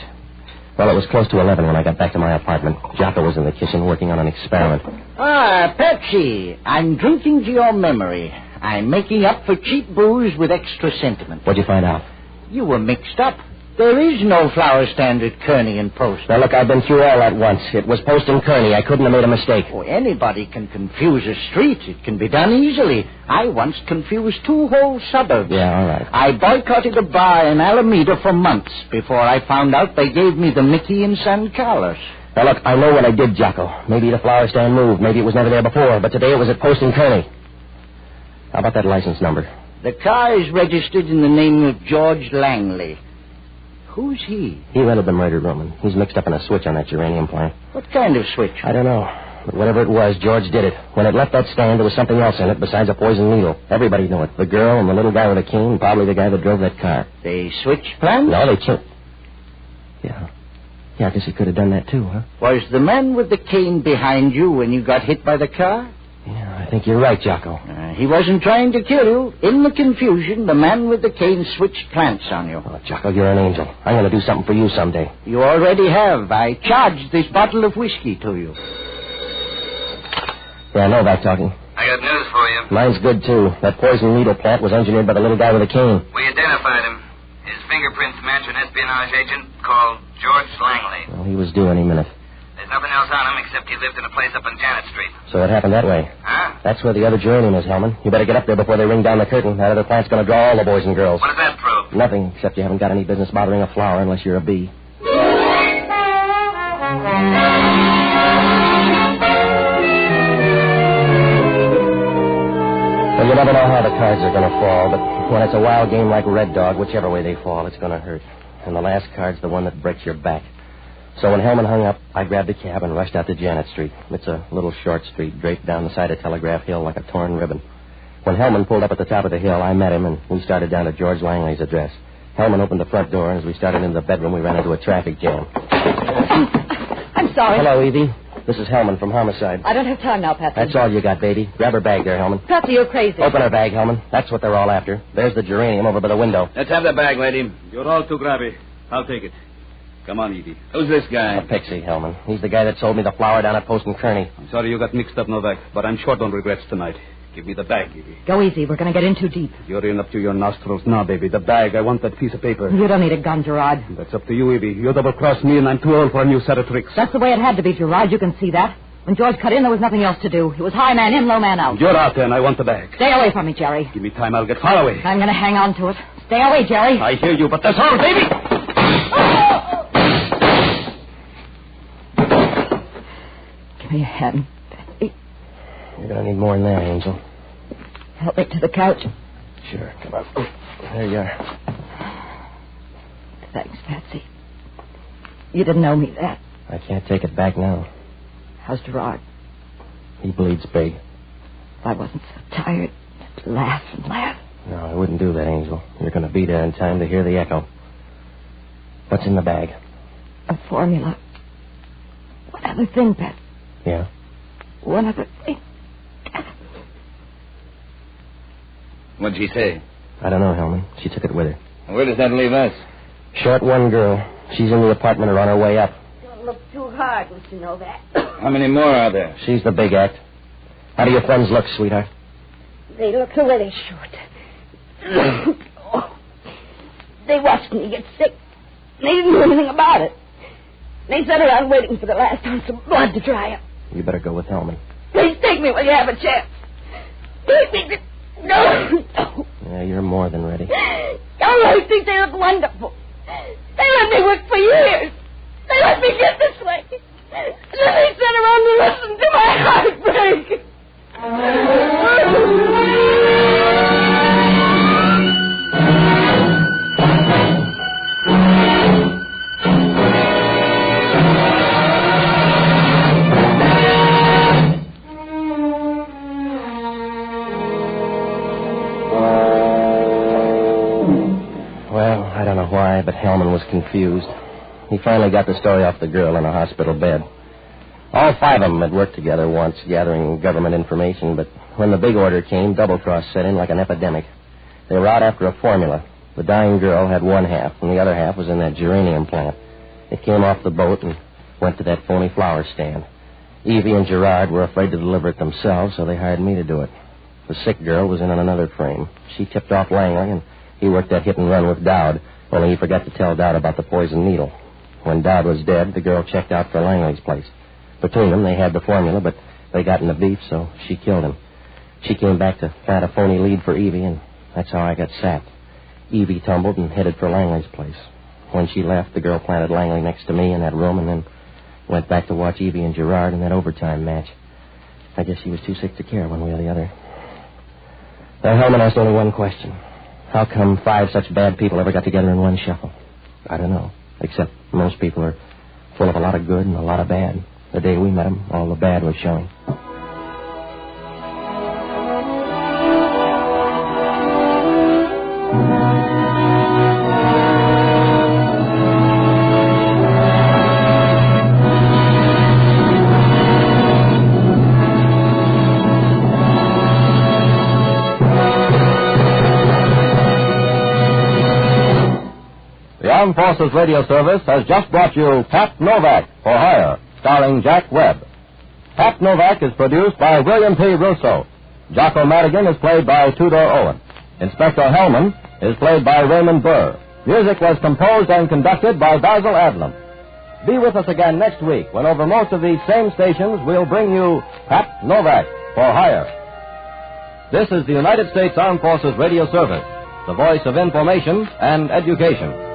Well, it was close to 11 when I got back to my apartment. Jocko was in the kitchen working on an experiment. Ah, Patsy, I'm drinking to your memory. I'm making up for cheap booze with extra sentiment. What'd you find out? You were mixed up. There is no flower stand at Kearney and Post. Now, look, I've been through all that once. It was Post and Kearney. I couldn't have made a mistake. Oh, anybody can confuse a street. It can be done easily. I once confused 2 whole suburbs. Yeah, all right. I boycotted a bar in Alameda for months before I found out they gave me the Mickey in San Carlos. Now, look, I know what I did, Jocko. Maybe the flower stand moved. Maybe it was never there before. But today it was at Post and Kearney. How about that license number? The car is registered in the name of George Langley. Who's he? He rented the murder room, and he's mixed up in a switch on that Geranium Plant. What kind of switch? I don't know. But whatever it was, George did it. When it left that stand, there was something else in it besides a poison needle. Everybody knew it. The girl and the little guy with a cane, and probably the guy that drove that car. They switched plans? No, they changed. Yeah, I guess he could have done that too, huh? Was the man with the cane behind you when you got hit by the car? Yeah, I think you're right, Jocko. He wasn't trying to kill you. In the confusion, the man with the cane switched plants on you. Oh, Jocko, you're an angel. I'm going to do something for you someday. You already have. I charged this bottle of whiskey to you. Yeah, Novak talking. I got news for you. Mine's good, too. That poison needle plant was engineered by the little guy with a cane. We identified him. His fingerprints match an espionage agent called George Langley. Well, he was due any minute. There's nothing else on him except he lived in a place up on Janet Street. So it happened that way. Huh? That's where the other geranium is, Hellman. You better get up there before they ring down the curtain. That other plant's going to draw all the boys and girls. What does that prove? Nothing, except you haven't got any business bothering a flower unless you're a bee. Well, you never know how the cards are going to fall, but when it's a wild game like Red Dog, whichever way they fall, it's going to hurt. And the last card's the one that breaks your back. So when Hellman hung up, I grabbed a cab and rushed out to Janet Street. It's a little short street draped down the side of Telegraph Hill like a torn ribbon. When Hellman pulled up at the top of the hill, I met him, and we started down to George Langley's address. Hellman opened the front door, and as we started into the bedroom, we ran into a traffic jam. I'm sorry. Hello, Evie. This is Hellman from Homicide. I don't have time now, Patsy. That's all you got, baby. Grab her bag there, Hellman. Patsy, you're crazy. Open her bag, Hellman. That's what they're all after. There's the geranium over by the window. Let's have the bag, lady. You're all too grabby. I'll take it. Come on, Edie. Who's this guy? A pixie, Hellman. He's the guy that sold me the flower down at Post and Kearney. I'm sorry you got mixed up, Novak, but I'm short on regrets tonight. Give me the bag, Edie. Go easy. We're going to get in too deep. You're in up to your nostrils now, baby. The bag. I want that piece of paper. You don't need a gun, Gerard. That's up to you, Evie. You double-crossed me, and I'm too old for a new set of tricks. That's the way it had to be, Gerard. You can see that. When George cut in, there was nothing else to do. It was high man in, low man out. You're out there, and I want the bag. Stay away from me, Jerry. Give me time. I'll get far away. I'm going to hang on to it. Stay away, Jerry. I hear you, but that's all, baby. Give me a hand, Patsy. You're going to need more than that, Angel. Help me to the couch. Sure, come on. There you are. Thanks, Patsy. You didn't owe me that. I can't take it back now. How's Gerard? He bleeds big. If I wasn't so tired, I'd laugh and laugh. No, I wouldn't do that, Angel. You're going to be there in time to hear the echo. What's in the bag? A formula. One other thing, Pat. Yeah? One other thing. What'd she say? I don't know, Hellman. She took it with her. Where does that leave us? Short one girl. She's in the apartment or on her way up. Don't look too hard, Mr. Novak. How many more are there? She's the big act. How do your friends look, sweetheart? They look the way they should. Oh. They watched me get sick. They didn't do anything about it. They sat around waiting for the last ounce of blood to dry up. You better go with Hellman. Please take me when you have a chance. Take me. No. Yeah, you're more than ready. I think they look wonderful. They let me work for years. They let me get this way. And then they sit around and listen to my heartbreak. Well, I don't know why, but Hellman was confused. He finally got the story off the girl in a hospital bed. All 5 of them had worked together once, gathering government information, but when the big order came, double-cross set in like an epidemic. They were out after a formula. The dying girl had one half, and the other half was in that geranium plant. It came off the boat and went to that phony flower stand. Evie and Gerard were afraid to deliver it themselves, so they hired me to do it. The sick girl was in another frame. She tipped off Langley, and he worked that hit and run with Dowd, only he forgot to tell Dowd about the poison needle. When Dowd was dead, the girl checked out for Langley's place. Between them, they had the formula, but they got in the beef, so she killed him. She came back to plant a phony lead for Evie, and that's how I got sacked. Evie tumbled and headed for Langley's place. When she left, the girl planted Langley next to me in that room and then went back to watch Evie and Gerard in that overtime match. I guess she was too sick to care one way or the other. Now, Hellman asked only one question. How come 5 such bad people ever got together in one shuffle? I don't know, except most people are full of a lot of good and a lot of bad. The day we met them, all the bad was showing. The Armed Forces Radio Service has just brought you Pat Novak for Hire, starring Jack Webb. Pat Novak is produced by William P. Russo. Jocko Madigan is played by Tudor Owen. Inspector Hellman is played by Raymond Burr. Music was composed and conducted by Basil Adlam. Be with us again next week when over most of these same stations we'll bring you Pat Novak for Hire. This is the United States Armed Forces Radio Service, the voice of information and education.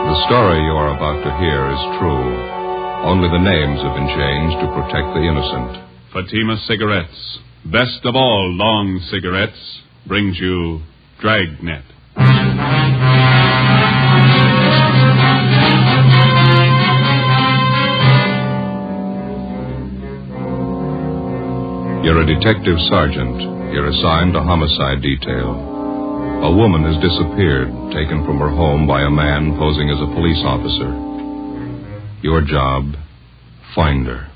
The story you are about to hear is true. Only the names have been changed to protect the innocent. Fatima Cigarettes, best of all long cigarettes, brings you Dragnet. You're a detective sergeant. You're assigned to homicide detail. A woman has disappeared, taken from her home by a man posing as a police officer. Your job, find her.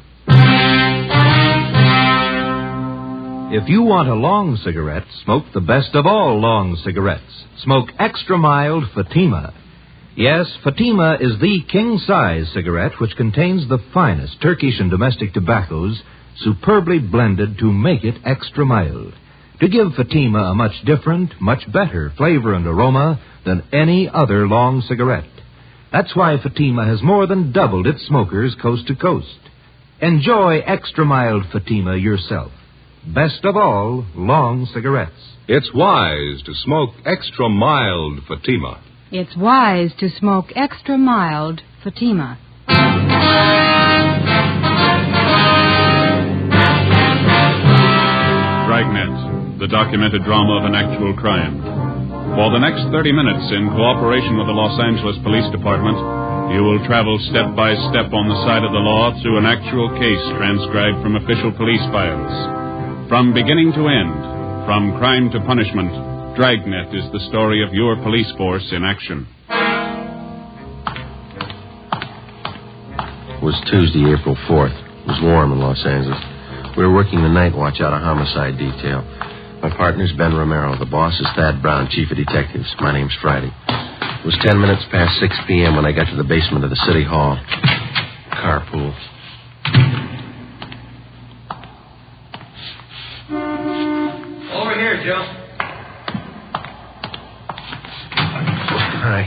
If you want a long cigarette, smoke the best of all long cigarettes. Smoke extra mild Fatima. Yes, Fatima is the king-size cigarette which contains the finest Turkish and domestic tobaccos superbly blended to make it extra mild, to give Fatima a much different, much better flavor and aroma than any other long cigarette. That's why Fatima has more than doubled its smokers coast to coast. Enjoy extra mild Fatima yourself. Best of all, long cigarettes. It's wise to smoke extra mild Fatima. It's wise to smoke extra mild Fatima. Dragnet, the documented drama of an actual crime. For the next 30 minutes, in cooperation with the Los Angeles Police Department, you will travel step by step on the side of the law through an actual case transcribed from official police files. From beginning to end, from crime to punishment, Dragnet is the story of your police force in action. It was Tuesday, April 4th. It was warm in Los Angeles. We were working the night watch out of homicide detail. My partner's Ben Romero. The boss is Thad Brown, chief of detectives. My name's Friday. It was 10 minutes past 6 p.m. when I got to the basement of the city hall. Carpool. Over here, Joe. Hi.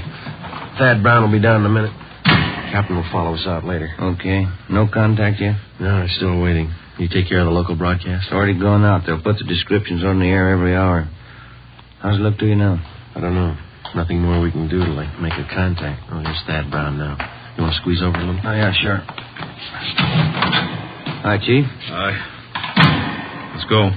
Thad Brown will be down in a minute. Captain will follow us out later. Okay. No contact yet? No, I'm still waiting. You take care of the local broadcast? It's already gone out. They'll put the descriptions on the air every hour. How's it look to you now? I don't know. Nothing more we can do to, make a contact. Oh, here's Thad Brown now. You want to squeeze over a little? Oh, yeah, sure. Hi, Chief. Hi. Let's go.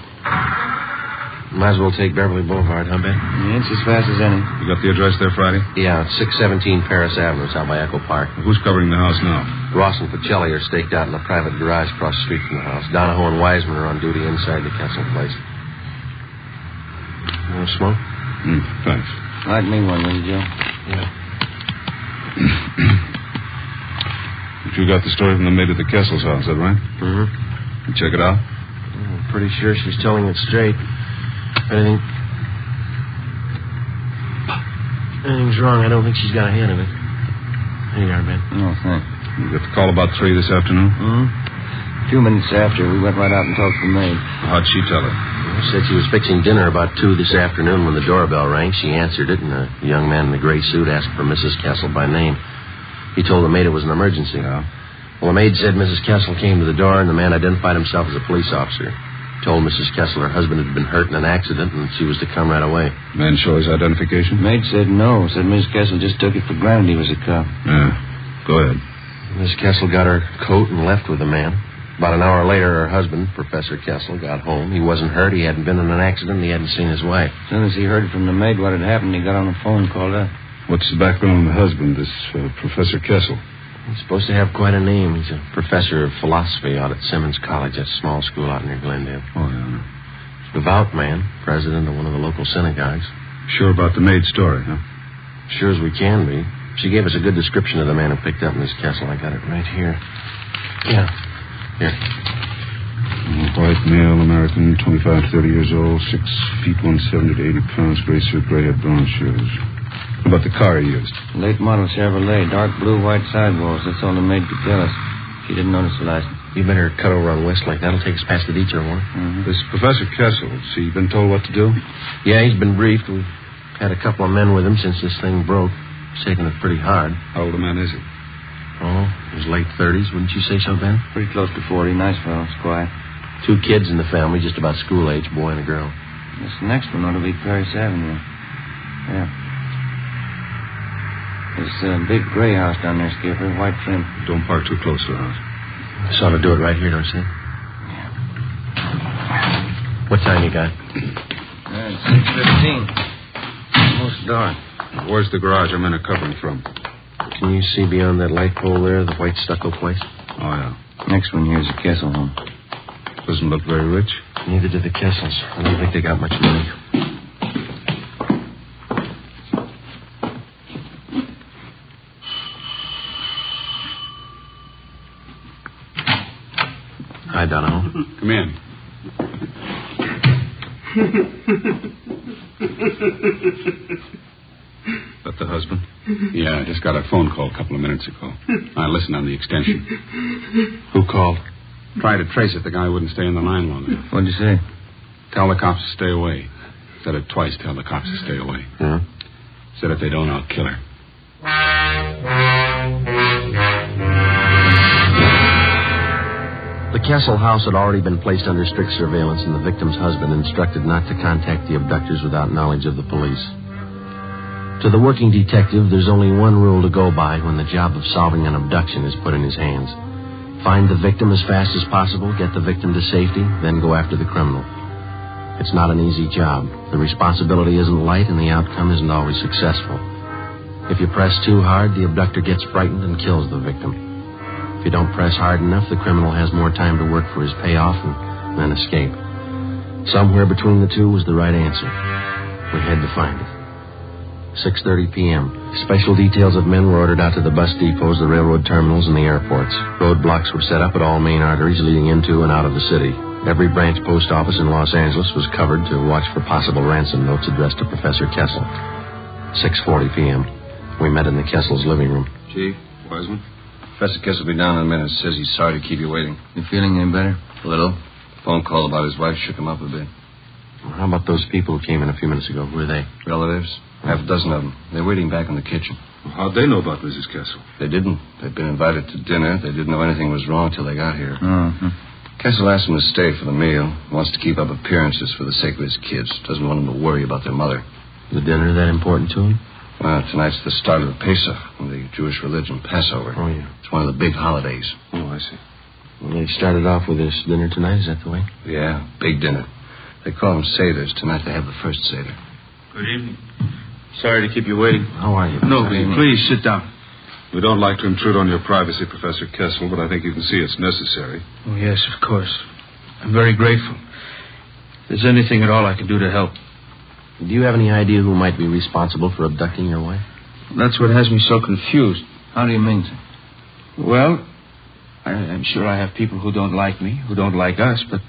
Might as well take Beverly Boulevard, huh, Ben? Yeah, it's as fast as any. You got the address there, Friday? Yeah, it's 617 Paris Avenue. It's out by Echo Park. Who's covering the house now? Ross and Pacelli are staked out in a private garage across the street from the house. Donahoe and Wiseman are on duty inside the Kessel place. You want to smoke? Thanks. Light me one, will you, Joe? Yeah. But you got the story from the maid at the Kessel's house, is that right? Mm-hmm. You check it out? I'm pretty sure she's telling it straight. If anything's wrong, I don't think she's got a hand in it. Here you are, Ben. Oh, thanks. You got the call about 3 this afternoon? Mm-hmm. A few minutes after, we went right out and talked to the maid. How'd she tell it? She said she was fixing dinner about 2 this afternoon when the doorbell rang. She answered it, and a young man in a gray suit asked for Mrs. Kessel by name. He told the maid it was an emergency. Yeah. Well, the maid said Mrs. Kessel came to the door, and the man identified himself as a police officer. Told Mrs. Kessel her husband had been hurt in an accident, and she was to come right away. Man show his identification? Maid said no. Said Miss Kessel just took it for granted he was a cop. Yeah. Go ahead. Miss Kessel got her coat and left with the man. About an hour later, her husband, Professor Kessel, got home. He wasn't hurt. He hadn't been in an accident. He hadn't seen his wife. As soon as he heard from the maid what had happened, he got on the phone and called up. What's the background on the husband, this Professor Kessel? He's supposed to have quite a name. He's a professor of philosophy out at Simmons College, a small school out near Glendale. Oh, yeah. Devout man, president of one of the local synagogues. Sure about the maid story, huh? Sure as we can be. She gave us a good description of the man who picked up Miss Kessel. I got it right here. Yeah. Here. White male, American, 25 to 30 years old, 6 feet 170 to 80 pounds, gray suit, gray hair, brown shoes. What about the car he used? Late model Chevrolet, dark blue, white sidewalls. That's all the maid could tell us. She didn't notice the license. You better cut over on Westlake. That'll take us past the detour, won't it? Mm-hmm. This Professor Kessel, has he been told what to do? Yeah, he's been briefed. We've had a couple of men with him since this thing broke. He's taken it pretty hard. How old a man is he? Oh, his late 30s, wouldn't you say so, Ben? Pretty close to 40. Nice fellow. Quiet. 2 kids in the family, just about school age, boy and a girl. This next one ought to be Paris Avenue. Yeah. There's a big gray house down there, Skipper, white trim. Don't park too close to the house. This ought to do it right here, don't you think? Yeah. What time you got? It's 6:15. Almost dark. Where's the garage our men are covering from? Can you see beyond that light pole there, the white stucco place? Oh, yeah. Next one here's a Kessel home. Doesn't look very rich. Neither do the Kessels. I don't think they got much money. Hi, Donahoe. Come in. That the husband? Yeah, I just got a phone call a couple of minutes ago. I listened on the extension. Who called? Tried to trace it. The guy wouldn't stay in the line long enough. What'd you say? Tell the cops to stay away. Said it twice, tell the cops to stay away. Yeah? Said if they don't, I'll kill her. The Kessel house had already been placed under strict surveillance, and the victim's husband instructed not to contact the abductors without knowledge of the police. To the working detective, there's only one rule to go by when the job of solving an abduction is put in his hands. Find the victim as fast as possible, get the victim to safety, then go after the criminal. It's not an easy job. The responsibility isn't light, and the outcome isn't always successful. If you press too hard, the abductor gets frightened and kills the victim. If you don't press hard enough, the criminal has more time to work for his payoff and then escape. Somewhere between the two was the right answer. We had to find it. 6:30 p.m. Special details of men were ordered out to the bus depots, the railroad terminals, and the airports. Roadblocks were set up at all main arteries leading into and out of the city. Every branch post office in Los Angeles was covered to watch for possible ransom notes addressed to Professor Kessel. 6:40 p.m. We met in the Kessel's living room. Chief, Wiseman. Professor Kessel will be down in a minute. Says he's sorry to keep you waiting. You feeling any better? A little. Phone call about his wife shook him up a bit. Well, how about those people who came in a few minutes ago? Who are they? Relatives. Half a dozen of them. They're waiting back in the kitchen. Well, how'd they know about Mrs. Kessel? They didn't. They'd been invited to dinner. They didn't know anything was wrong till they got here. Mm-hmm. Kessel asked them to stay for the meal. Wants to keep up appearances for the sake of his kids. Doesn't want them to worry about their mother. The dinner that important to him? Well, tonight's the start of the Pesach, the Jewish religion, Passover. Oh, yeah. It's one of the big holidays. Oh, I see. Well, they started off with this dinner tonight, is that the way? Yeah, big dinner. They call them Seders. Tonight they have the first Seder. Good evening. Sorry to keep you waiting. How are you? No, please sit down. We don't like to intrude on your privacy, Professor Kessel, but I think you can see it's necessary. Oh, yes, of course. I'm very grateful. If there's anything at all I can do to help. Do you have any idea who might be responsible for abducting your wife? That's what has me so confused. How do you mean, sir? Well, I'm sure I have people who don't like me, who don't like us, but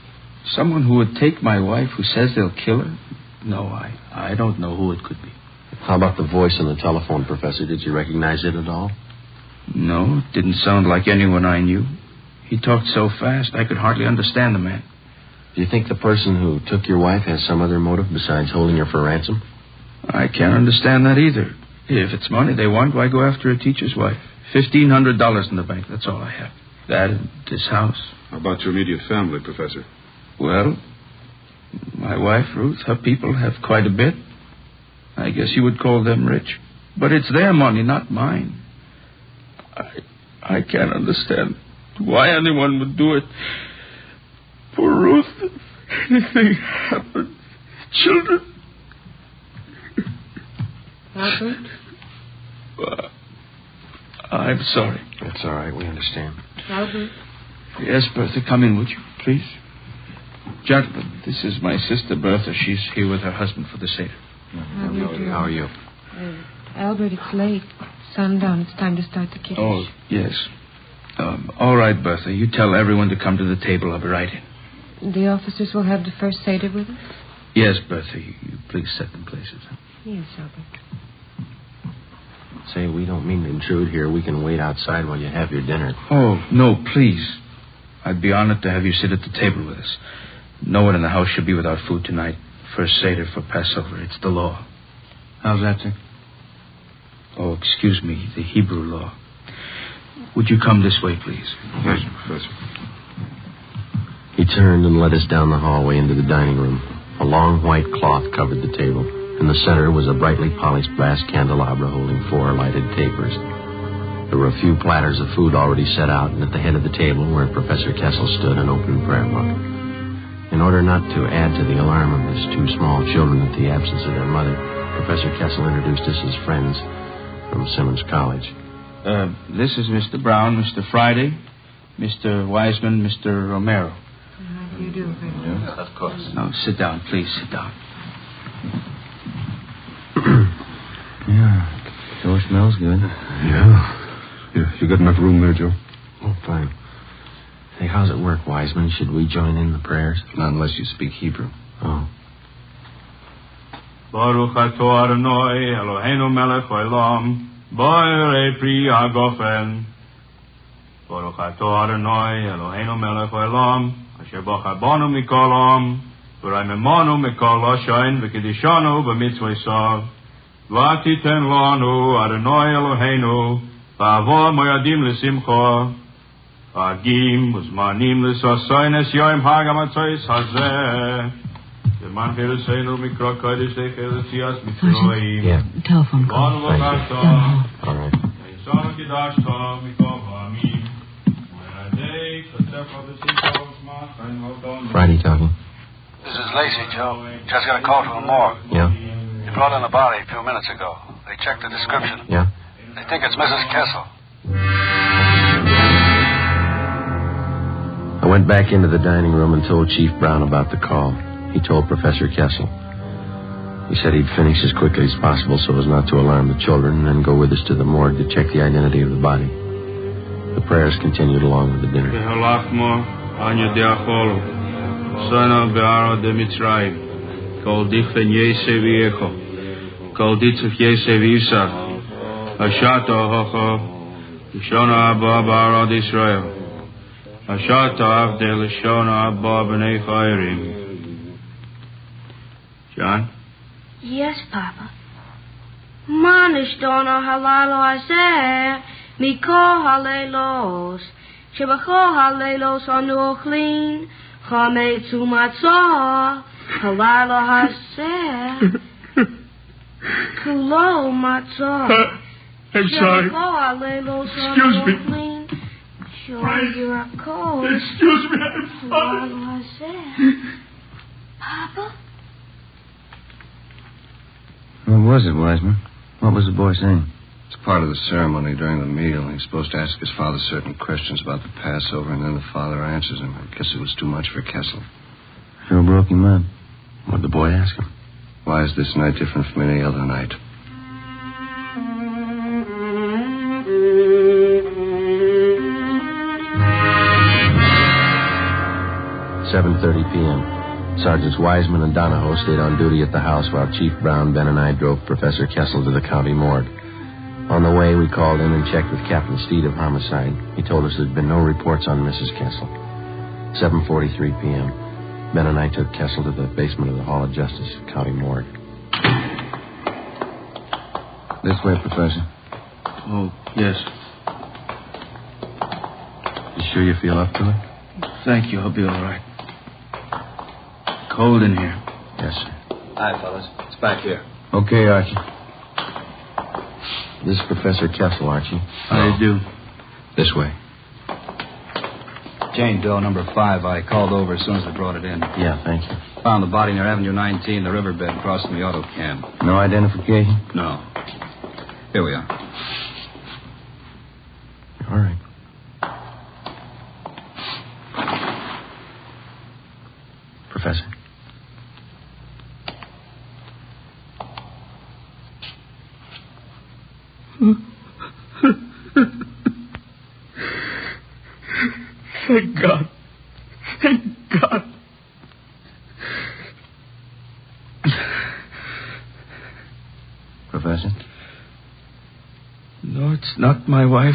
someone who would take my wife who says they'll kill her? No, I don't know who it could be. How about the voice on the telephone, Professor? Did you recognize it at all? No, it didn't sound like anyone I knew. He talked so fast I could hardly understand the man. Do you think the person who took your wife has some other motive besides holding her for ransom? I can't understand that either. If it's money they want, why go after a teacher's wife? $1,500 in the bank, that's all I have. That and this house. How about your immediate family, Professor? Well, my wife, Ruth, her people have quite a bit. I guess you would call them rich. But it's their money, not mine. I can't understand why anyone would do it. Poor Ruth, if anything happened. Children. Albert? I'm sorry. That's all right, we understand. Albert? Yes, Bertha, come in, would you, please? Gentlemen, this is my sister Bertha. She's here with her husband for the Seder. How are you? Albert, it's late. Sundown. It's time to start the Kiddush. Oh, yes. All right, Bertha. You tell everyone to come to the table. I'll be right in. The officers will have the first Seder with us? Yes, Bertha. You please set them places. Yes, Albert. Say, we don't mean to intrude here. We can wait outside while you have your dinner. Oh, no, please. I'd be honored to have you sit at the table with us. No one in the house should be without food tonight. First Seder for Passover. It's the law. How's that, sir? Oh, excuse me, the Hebrew law. Would you come this way, please? Yes, Professor. He turned and led us down the hallway into the dining room. A long white cloth covered the table. In the center was a brightly polished brass candelabra holding 4 lighted tapers. There were a few platters of food already set out, and at the head of the table, where Professor Kessel stood, an open prayer book. In order not to add to the alarm of his 2 small children at the absence of their mother, Professor Kessel introduced us as friends from Simmons College. This is Mr. Brown, Mr. Friday, Mr. Wiseman, Mr. Romero. How do you do, Fred? Yeah, of course. Now, sit down, please, sit down. Yeah, sure smells good. Yeah. You got enough room there, Joe? Oh, fine. Hey, how's it work, Wiseman? Should we join in the prayers? Not unless you speak Hebrew. Oh. Baruch atah Adonai Eloheinu melech haolam Boire pri agofen. Baruch atah Adonai Eloheinu melech haolam, asher bachabanu mikol am, v'raimemanu mikol lashain v'kedishanu b'mitzvosav. V'atiten lanu Adonai Eloheinu, v'avo moyadim l'simcha. Agim uzmanim l'sasayin es yoim hagamatzais hazeh. L'man chereseinu mikra kodesh lecheletzias mitzroim. Yeah. Telephone call. All right. Yisonu kidashta mikol ha'amim. Friday talking. This is Lacey, Joe. Just got a call from the morgue. Yeah? They brought in the body a few minutes ago. They checked the description. Yeah? They think it's Mrs. Kessel. I went back into the dining room and told Chief Brown about the call. He told Professor Kessel. He said he'd finish as quickly as possible so as not to alarm the children and then go with us to the morgue to check the identity of the body. The prayers continued along with the dinner. John? Yes, Papa. Manishdono halalo aseh. Mikol halelos, shebachol halelos anu ochlin, chametzu matzah, halalo haseh, kulo matzah. I'm sorry. Excuse me. Excuse me, I'm sorry. Papa? What was it, Wiseman? What was the boy saying? It's part of the ceremony during the meal. He's supposed to ask his father certain questions about the Passover, and then the father answers him. I guess it was too much for Kessel. Sure broke him up. What'd the boy ask him? Why is this night different from any other night? "7:30 p.m. Sergeants Wiseman and Donahoe stayed on duty at the house while Chief Brown, Ben, and I drove Professor Kessel to the county morgue. On the way, we called in and checked with Captain Steed of Homicide. He told us there'd been no reports on Mrs. Kessel. 7:43 p.m. Ben and I took Kessel to the basement of the Hall of Justice, county morgue. This way, Professor. Oh, yes. You sure you feel up to it? Thank you. I'll be all right. Cold in here. Yes, sir. Hi, fellas. It's back here. Okay, Archie. This is Professor Kessel, Archie. How do you do? This way. Jane Doe, number 5. I called over as soon as they brought it in. Yeah, thank you. Found the body near Avenue 19, the riverbed, crossing the auto cam. No identification? No. Here we are. All right. Professor. Thank God. Thank God. Professor? No, it's not my wife.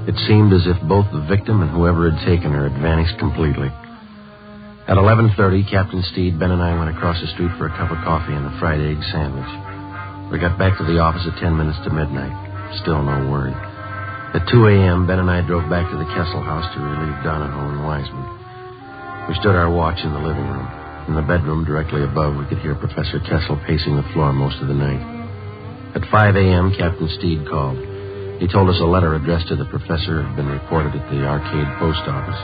It seemed as if both the victim and whoever had taken her had vanished completely. At 11:30, Captain Steed, Ben, and I went across the street for a cup of coffee and a fried egg sandwich. We got back to the office at 10 minutes to midnight. Still no word. At 2 a.m., Ben and I drove back to the Kessel house to relieve Donahoe and Wiseman. We stood our watch in the living room. In the bedroom directly above, we could hear Professor Kessel pacing the floor most of the night. At 5 a.m., Captain Steed called. He told us a letter addressed to the professor had been reported at the Arcade Post Office.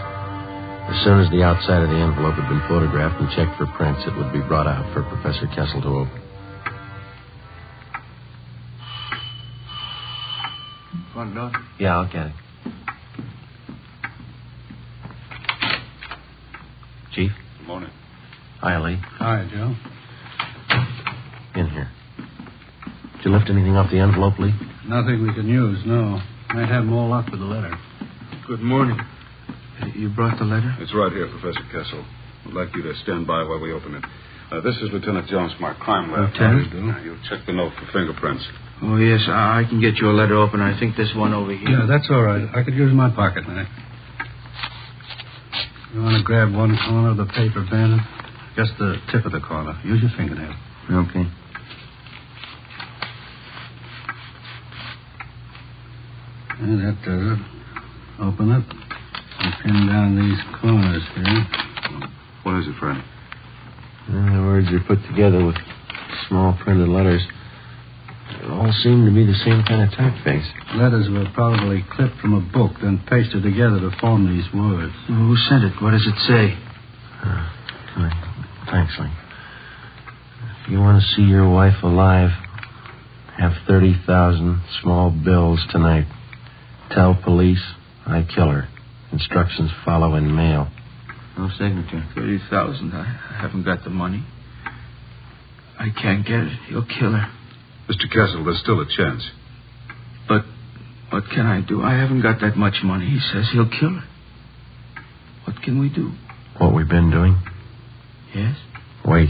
As soon as the outside of the envelope had been photographed and checked for prints, it would be brought out for Professor Kessel to open. Front door? Yeah, I'll get it. Chief? Good morning. Hi, Lee. Hi, Joe. In here. Did you lift anything off the envelope, Lee? Nothing we can use, no. Might have more luck with the letter. Good morning. You brought the letter? It's right here, Professor Kessel. I'd like you to stand by while we open it. This is Lieutenant Jones from our crime lab. Lieutenant? You'll check the note for fingerprints. Oh, yes, I can get you a letter open. I think this one over here. Yeah, that's all right. I could use my pocket knife. You want to grab one corner of the paper, Bandit? Just the tip of the corner. Use your fingernail. Okay. Yeah, that does it. Open it and pin down these corners here. What is it, Fred? The words are put together with small printed letters. They all seem to be the same kind of typeface. Letters were probably clipped from a book, then pasted together to form these words. Who sent it? What does it say? Thanks, Lee. If you want to see your wife alive, have 30,000 small bills tonight. Tell police I kill her. Instructions follow in mail. No signature. 30,000. I haven't got the money. I can't get it. He'll kill her. Mr. Kessel, there's still a chance. But what can I do? I haven't got that much money. He says he'll kill her. What can we do? What we've been doing? Yes? Wait.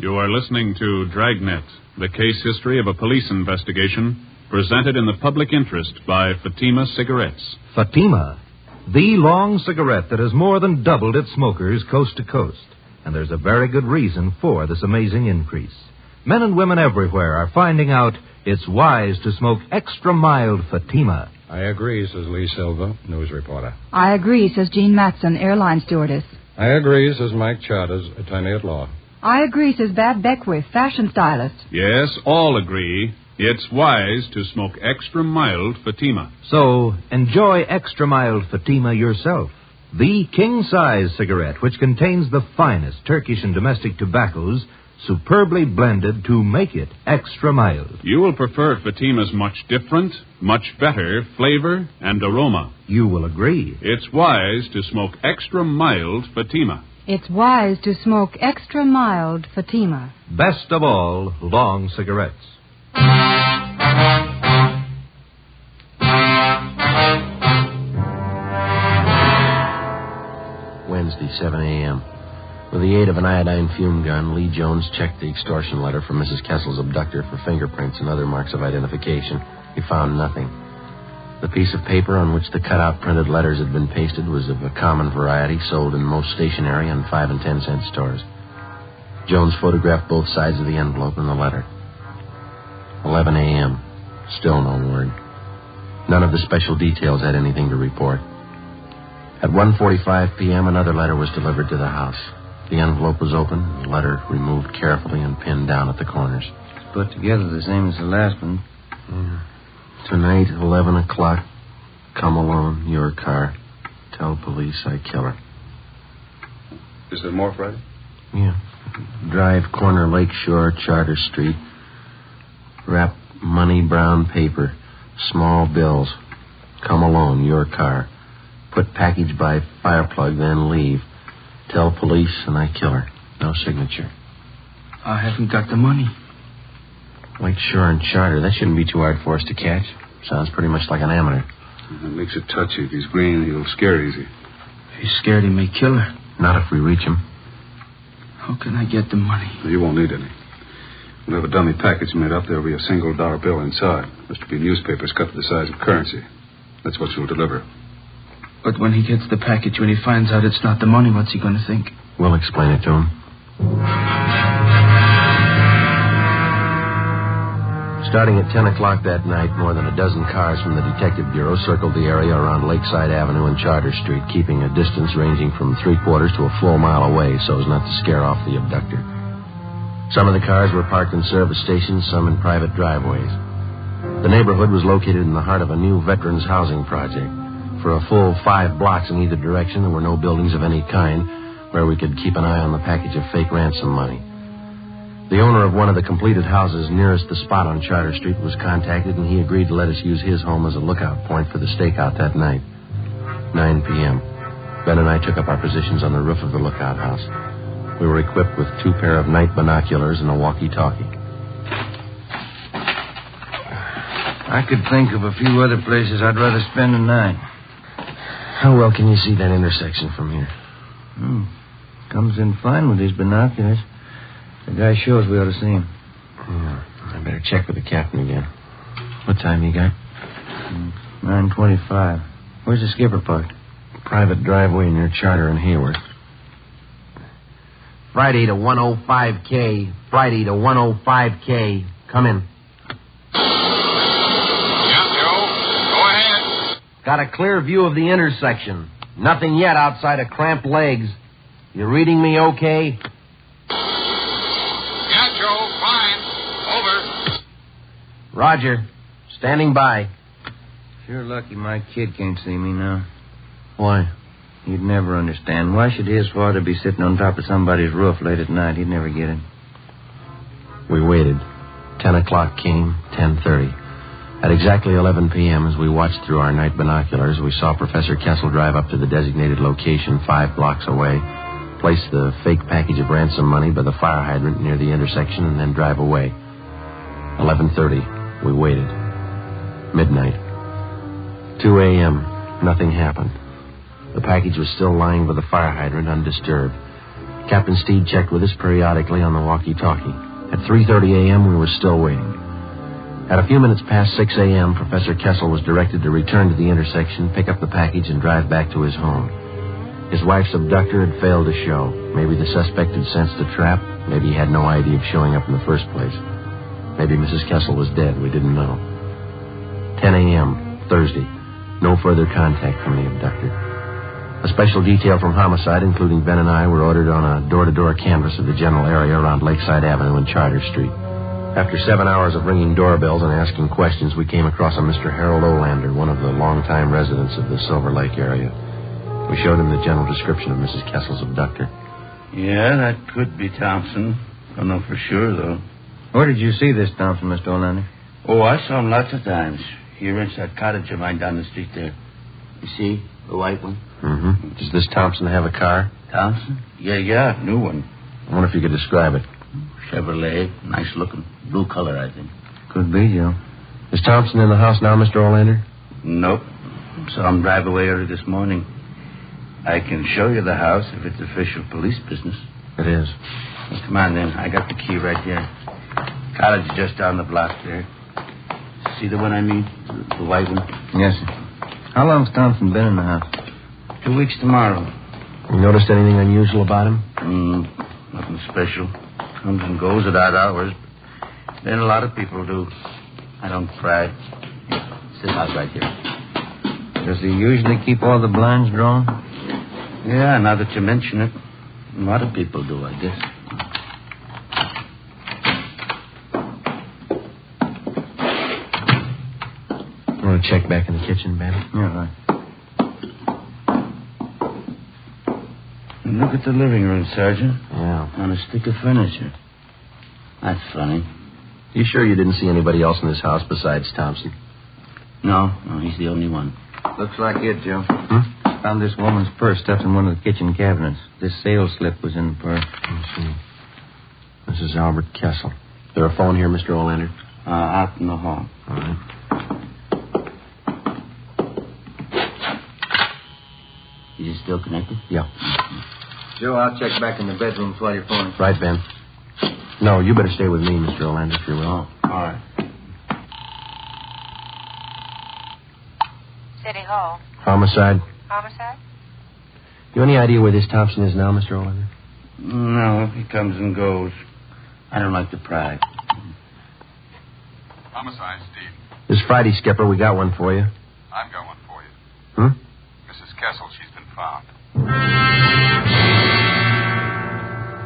You are listening to Dragnet, the case history of a police investigation, presented in the public interest by Fatima Cigarettes. Fatima, the long cigarette that has more than doubled its smokers coast to coast. And there's a very good reason for this amazing increase. Men and women everywhere are finding out it's wise to smoke extra mild Fatima. I agree, says Lee Silva, news reporter. I agree, says Jean Matson, airline stewardess. I agree, says Mike Charters, attorney at law. I agree, says Bab Beckwith, fashion stylist. Yes, all agree. It's wise to smoke extra mild Fatima. So, enjoy extra mild Fatima yourself. The king-size cigarette, which contains the finest Turkish and domestic tobaccos, superbly blended to make it extra mild. You will prefer Fatima's much different, much better flavor and aroma. You will agree. It's wise to smoke extra mild Fatima. It's wise to smoke extra mild Fatima. Best of all, long cigarettes. Wednesday, 7 a.m. With the aid of an iodine fume gun, Lee Jones checked the extortion letter from Mrs. Kessel's abductor for fingerprints and other marks of identification. He found nothing. The piece of paper on which the cut-out printed letters had been pasted was of a common variety sold in most stationery and 5 and 10 cent stores. Jones photographed both sides of the envelope and the letter. 11 a.m. Still no word. None of the special details had anything to report. At 1:45 p.m., another letter was delivered to the house. The envelope was open, the letter removed carefully and pinned down at the corners. It's put together the same as the last one. Yeah. Tonight, 11 o'clock. Come alone, your car. Tell police I kill her. Is there more, Friday? Yeah. Drive corner Lakeshore, Charter Street. Wrap money brown paper. Small bills. Come alone, your car. Put package by fireplug, then leave. Tell police and I kill her. No signature. I haven't got the money. Lakeshore and Charter. That shouldn't be too hard for us to catch. Sounds pretty much like an amateur. That makes it touchy. If he's green, he'll scare easy. If he's scared, he may kill her. Not if we reach him. How can I get the money? Well, you won't need any. We'll have a dummy package made up. There'll be a $1 bill inside. There's to be newspapers cut to the size of currency. That's what you'll deliver. But when he gets the package, when he finds out it's not the money, what's he going to think? We'll explain it to him. Starting at 10 o'clock that night, more than a dozen cars from the Detective Bureau circled the area around Lakeside Avenue and Charter Street, keeping a distance ranging from 3/4 to a full mile away so as not to scare off the abductor. Some of the cars were parked in service stations, some in private driveways. The neighborhood was located in the heart of a new veterans housing project. For a full 5 blocks in either direction, there were no buildings of any kind where we could keep an eye on the package of fake ransom money. The owner of one of the completed houses nearest the spot on Charter Street was contacted, and he agreed to let us use his home as a lookout point for the stakeout that night. 9 p.m. Ben and I took up our positions on the roof of the lookout house. We were equipped with 2 pair of night binoculars and a walkie-talkie. I could think of a few other places I'd rather spend the night. How well can you see that intersection from here? Comes in fine with these binoculars. The guy shows we ought to see him. Yeah, I better check with the captain again. What time you got? 9:25. Where's the skipper parked? Private driveway near Charter and Hayward. Friday to 105K. Friday to 105K. Come in. Yeah, Joe. Go ahead. Got a clear view of the intersection. Nothing yet outside of cramped legs. You reading me okay? Yeah, Joe. Fine. Over. Roger. Standing by. Sure lucky my kid can't see me now. Why? He'd never understand. Why should his father be sitting on top of somebody's roof late at night? He'd never get it. We waited. 10 o'clock came, 10:30. At exactly 11 p.m., as we watched through our night binoculars, we saw Professor Kessel drive up to the designated location 5 blocks away, place the fake package of ransom money by the fire hydrant near the intersection, and then drive away. 11:30, we waited. Midnight. 2 a.m., nothing happened. The package was still lying by the fire hydrant, undisturbed. Captain Steed checked with us periodically on the walkie-talkie. At 3:30 a.m., we were still waiting. At a few minutes past 6 a.m., Professor Kessel was directed to return to the intersection, pick up the package, and drive back to his home. His wife's abductor had failed to show. Maybe the suspect had sensed a trap. Maybe he had no idea of showing up in the first place. Maybe Mrs. Kessel was dead. We didn't know. 10 a.m., Thursday. No further contact from the abductor. A special detail from Homicide, including Ben and I, were ordered on a door-to-door canvass of the general area around Lakeside Avenue and Charter Street. After 7 hours of ringing doorbells and asking questions, we came across a Mr. Harold Olander, one of the longtime residents of the Silver Lake area. We showed him the general description of Mrs. Kessel's abductor. Yeah, that could be Thompson. Don't know for sure, though. Where did you see this Thompson, Mr. Olander? Oh, I saw him lots of times. He rents that cottage of mine down the street there. You see? The white one? Mm-hmm. Does this Thompson have a car? Thompson? Yeah, new one. I wonder if you could describe it. Chevrolet. Nice looking. Blue color, I think. Could be, Joe. Is Thompson in the house now, Mr. Olander? Nope. Saw him drive away early this morning. I can show you the house if it's official police business. It is. Well, come on, then. I got the key right there. Cottage is just down the block there. See the one I mean? The white one? Yes, sir. How long's Thompson been in the house? 2 weeks tomorrow. You noticed anything unusual about him? Nothing special. Comes and goes at odd hours. Then a lot of people do. I don't pry. Sit out right here. Does he usually keep all the blinds drawn? Yeah, now that you mention it. A lot of people do, I guess. You want to check back in the kitchen, Ben? Yeah, right. And look at the living room, Sergeant. Yeah. On a stick of furniture. That's funny. You sure you didn't see anybody else in this house besides Thompson? No, he's the only one. Looks like it, Joe. Found this woman's purse stuffed in one of the kitchen cabinets. This sales slip was in the purse. Let's see. This is Albert Kessel. Is there a phone here, Mr. Olander? Out in the hall. All right. Is it still connected? Yeah. Joe, I'll check back in the bedroom while you're phoning. Right, Ben. No, you better stay with me, Mr. Olander, if you will. Oh, all right. City Hall. Homicide. Homicide? You any idea where this Thompson is now, Mr. Olander? No, he comes and goes. I don't like to pry. Homicide, Steve. This Friday, Skipper, we got one for you. I've got one for you. Hmm? Mrs. Kessel, she's been found.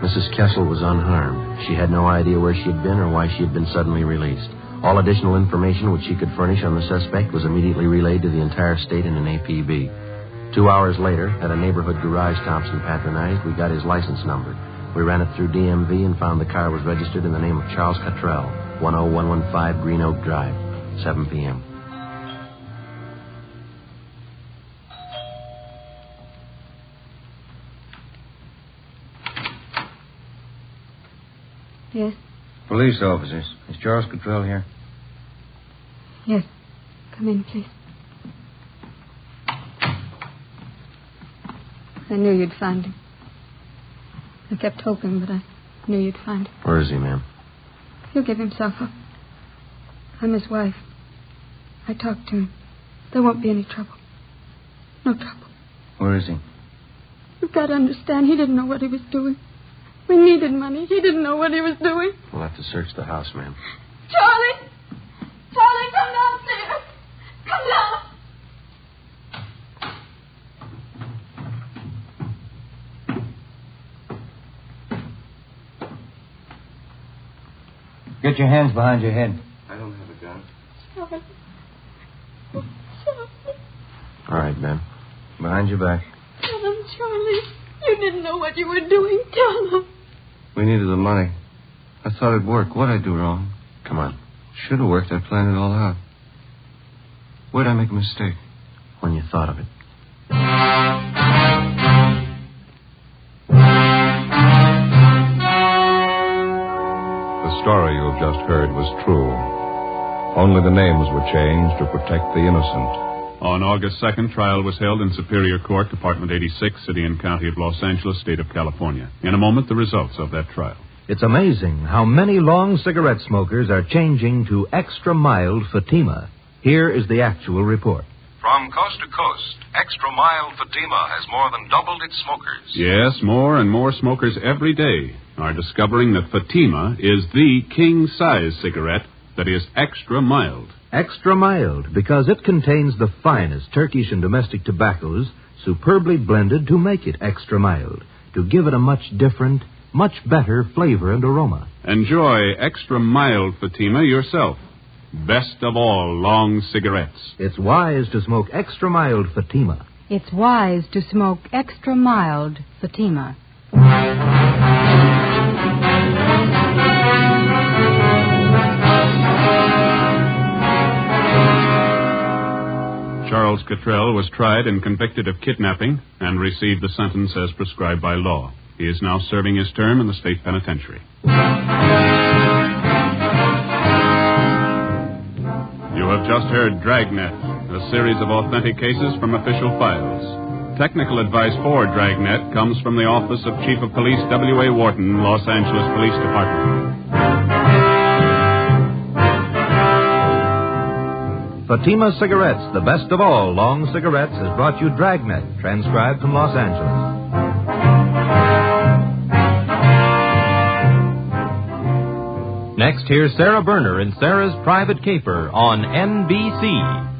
Mrs. Kessel was unharmed. She had no idea where she had been or why she had been suddenly released. All additional information which she could furnish on the suspect was immediately relayed to the entire state in an APB. 2 hours later, at a neighborhood garage Thompson patronized, we got his license number. We ran it through DMV and found the car was registered in the name of Charles Cottrell, 10115 Green Oak Drive, 7 p.m. Yes? Police officers. Is Charles Cottrell here? Yes. Come in, please. I knew you'd find him. I kept hoping, but I knew you'd find him. Where is he, ma'am? He'll give himself up. I'm his wife. I talked to him. There won't be any trouble. No trouble. Where is he? You've got to understand, he didn't know what he was doing. We needed money. He didn't know what he was doing. We'll have to search the house, ma'am. Charlie! Charlie, come downstairs! Come down! Get your hands behind your head. I don't have a gun. Charlie. All right, ma'am. Behind your back. Tell him, Charlie. You didn't know what you were doing. Tell him. We needed the money. I thought it'd work. What'd I do wrong? Come on. Should have worked. I planned it all out. Where'd I make a mistake? When you thought of it. The story you have just heard was true. Only the names were changed to protect the innocent. On August 2nd, trial was held in Superior Court, Department 86, City and County of Los Angeles, State of California. In a moment, the results of that trial. It's amazing how many long cigarette smokers are changing to extra mild Fatima. Here is the actual report. From coast to coast, extra mild Fatima has more than doubled its smokers. Yes, more and more smokers every day are discovering that Fatima is the king-size cigarette that is extra mild. Extra mild because it contains the finest Turkish and domestic tobaccos superbly blended to make it extra mild, to give it a much different, much better flavor and aroma. Enjoy extra mild Fatima yourself. Best of all long cigarettes. It's wise to smoke extra mild Fatima. It's wise to smoke extra mild Fatima. Charles Cottrell was tried and convicted of kidnapping and received the sentence as prescribed by law. He is now serving his term in the state penitentiary. You have just heard Dragnet, a series of authentic cases from official files. Technical advice for Dragnet comes from the Office of Chief of Police W.A. Wharton, Los Angeles Police Department. Fatima Cigarettes, the best of all long cigarettes, has brought you Dragnet, transcribed from Los Angeles. Next, here's Sarah Berner in Sarah's Private Caper on NBC.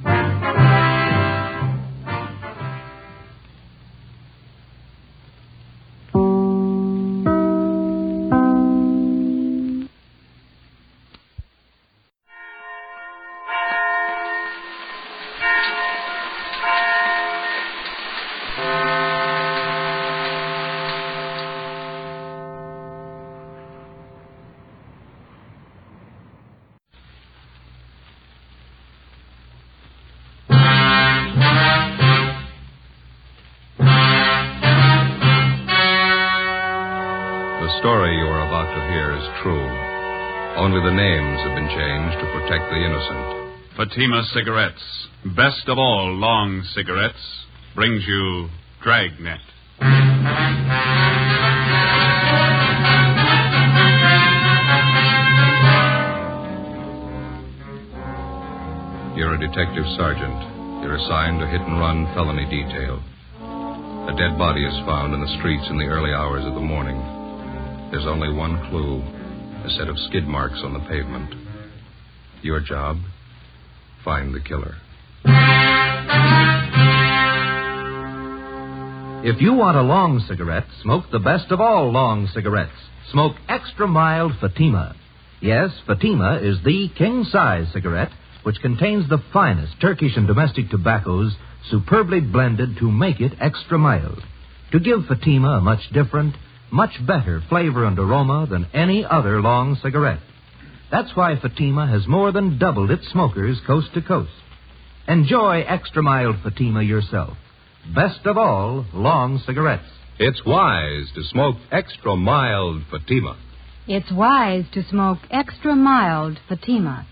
The story you are about to hear is true. Only the names have been changed to protect the innocent. Fatima Cigarettes, best of all long cigarettes, brings you Dragnet. You're a detective sergeant. You're assigned to hit-and-run felony detail. A dead body is found in the streets in the early hours of the morning. There's only one clue, a set of skid marks on the pavement. Your job, find the killer. If you want a long cigarette, smoke the best of all long cigarettes. Smoke extra mild Fatima. Yes, Fatima is the king-size cigarette which contains the finest Turkish and domestic tobaccos superbly blended to make it extra mild, to give Fatima a much different, much better flavor and aroma than any other long cigarette. That's why Fatima has more than doubled its smokers coast to coast. Enjoy extra mild Fatima yourself. Best of all long cigarettes. It's wise to smoke extra mild Fatima. It's wise to smoke extra mild Fatima.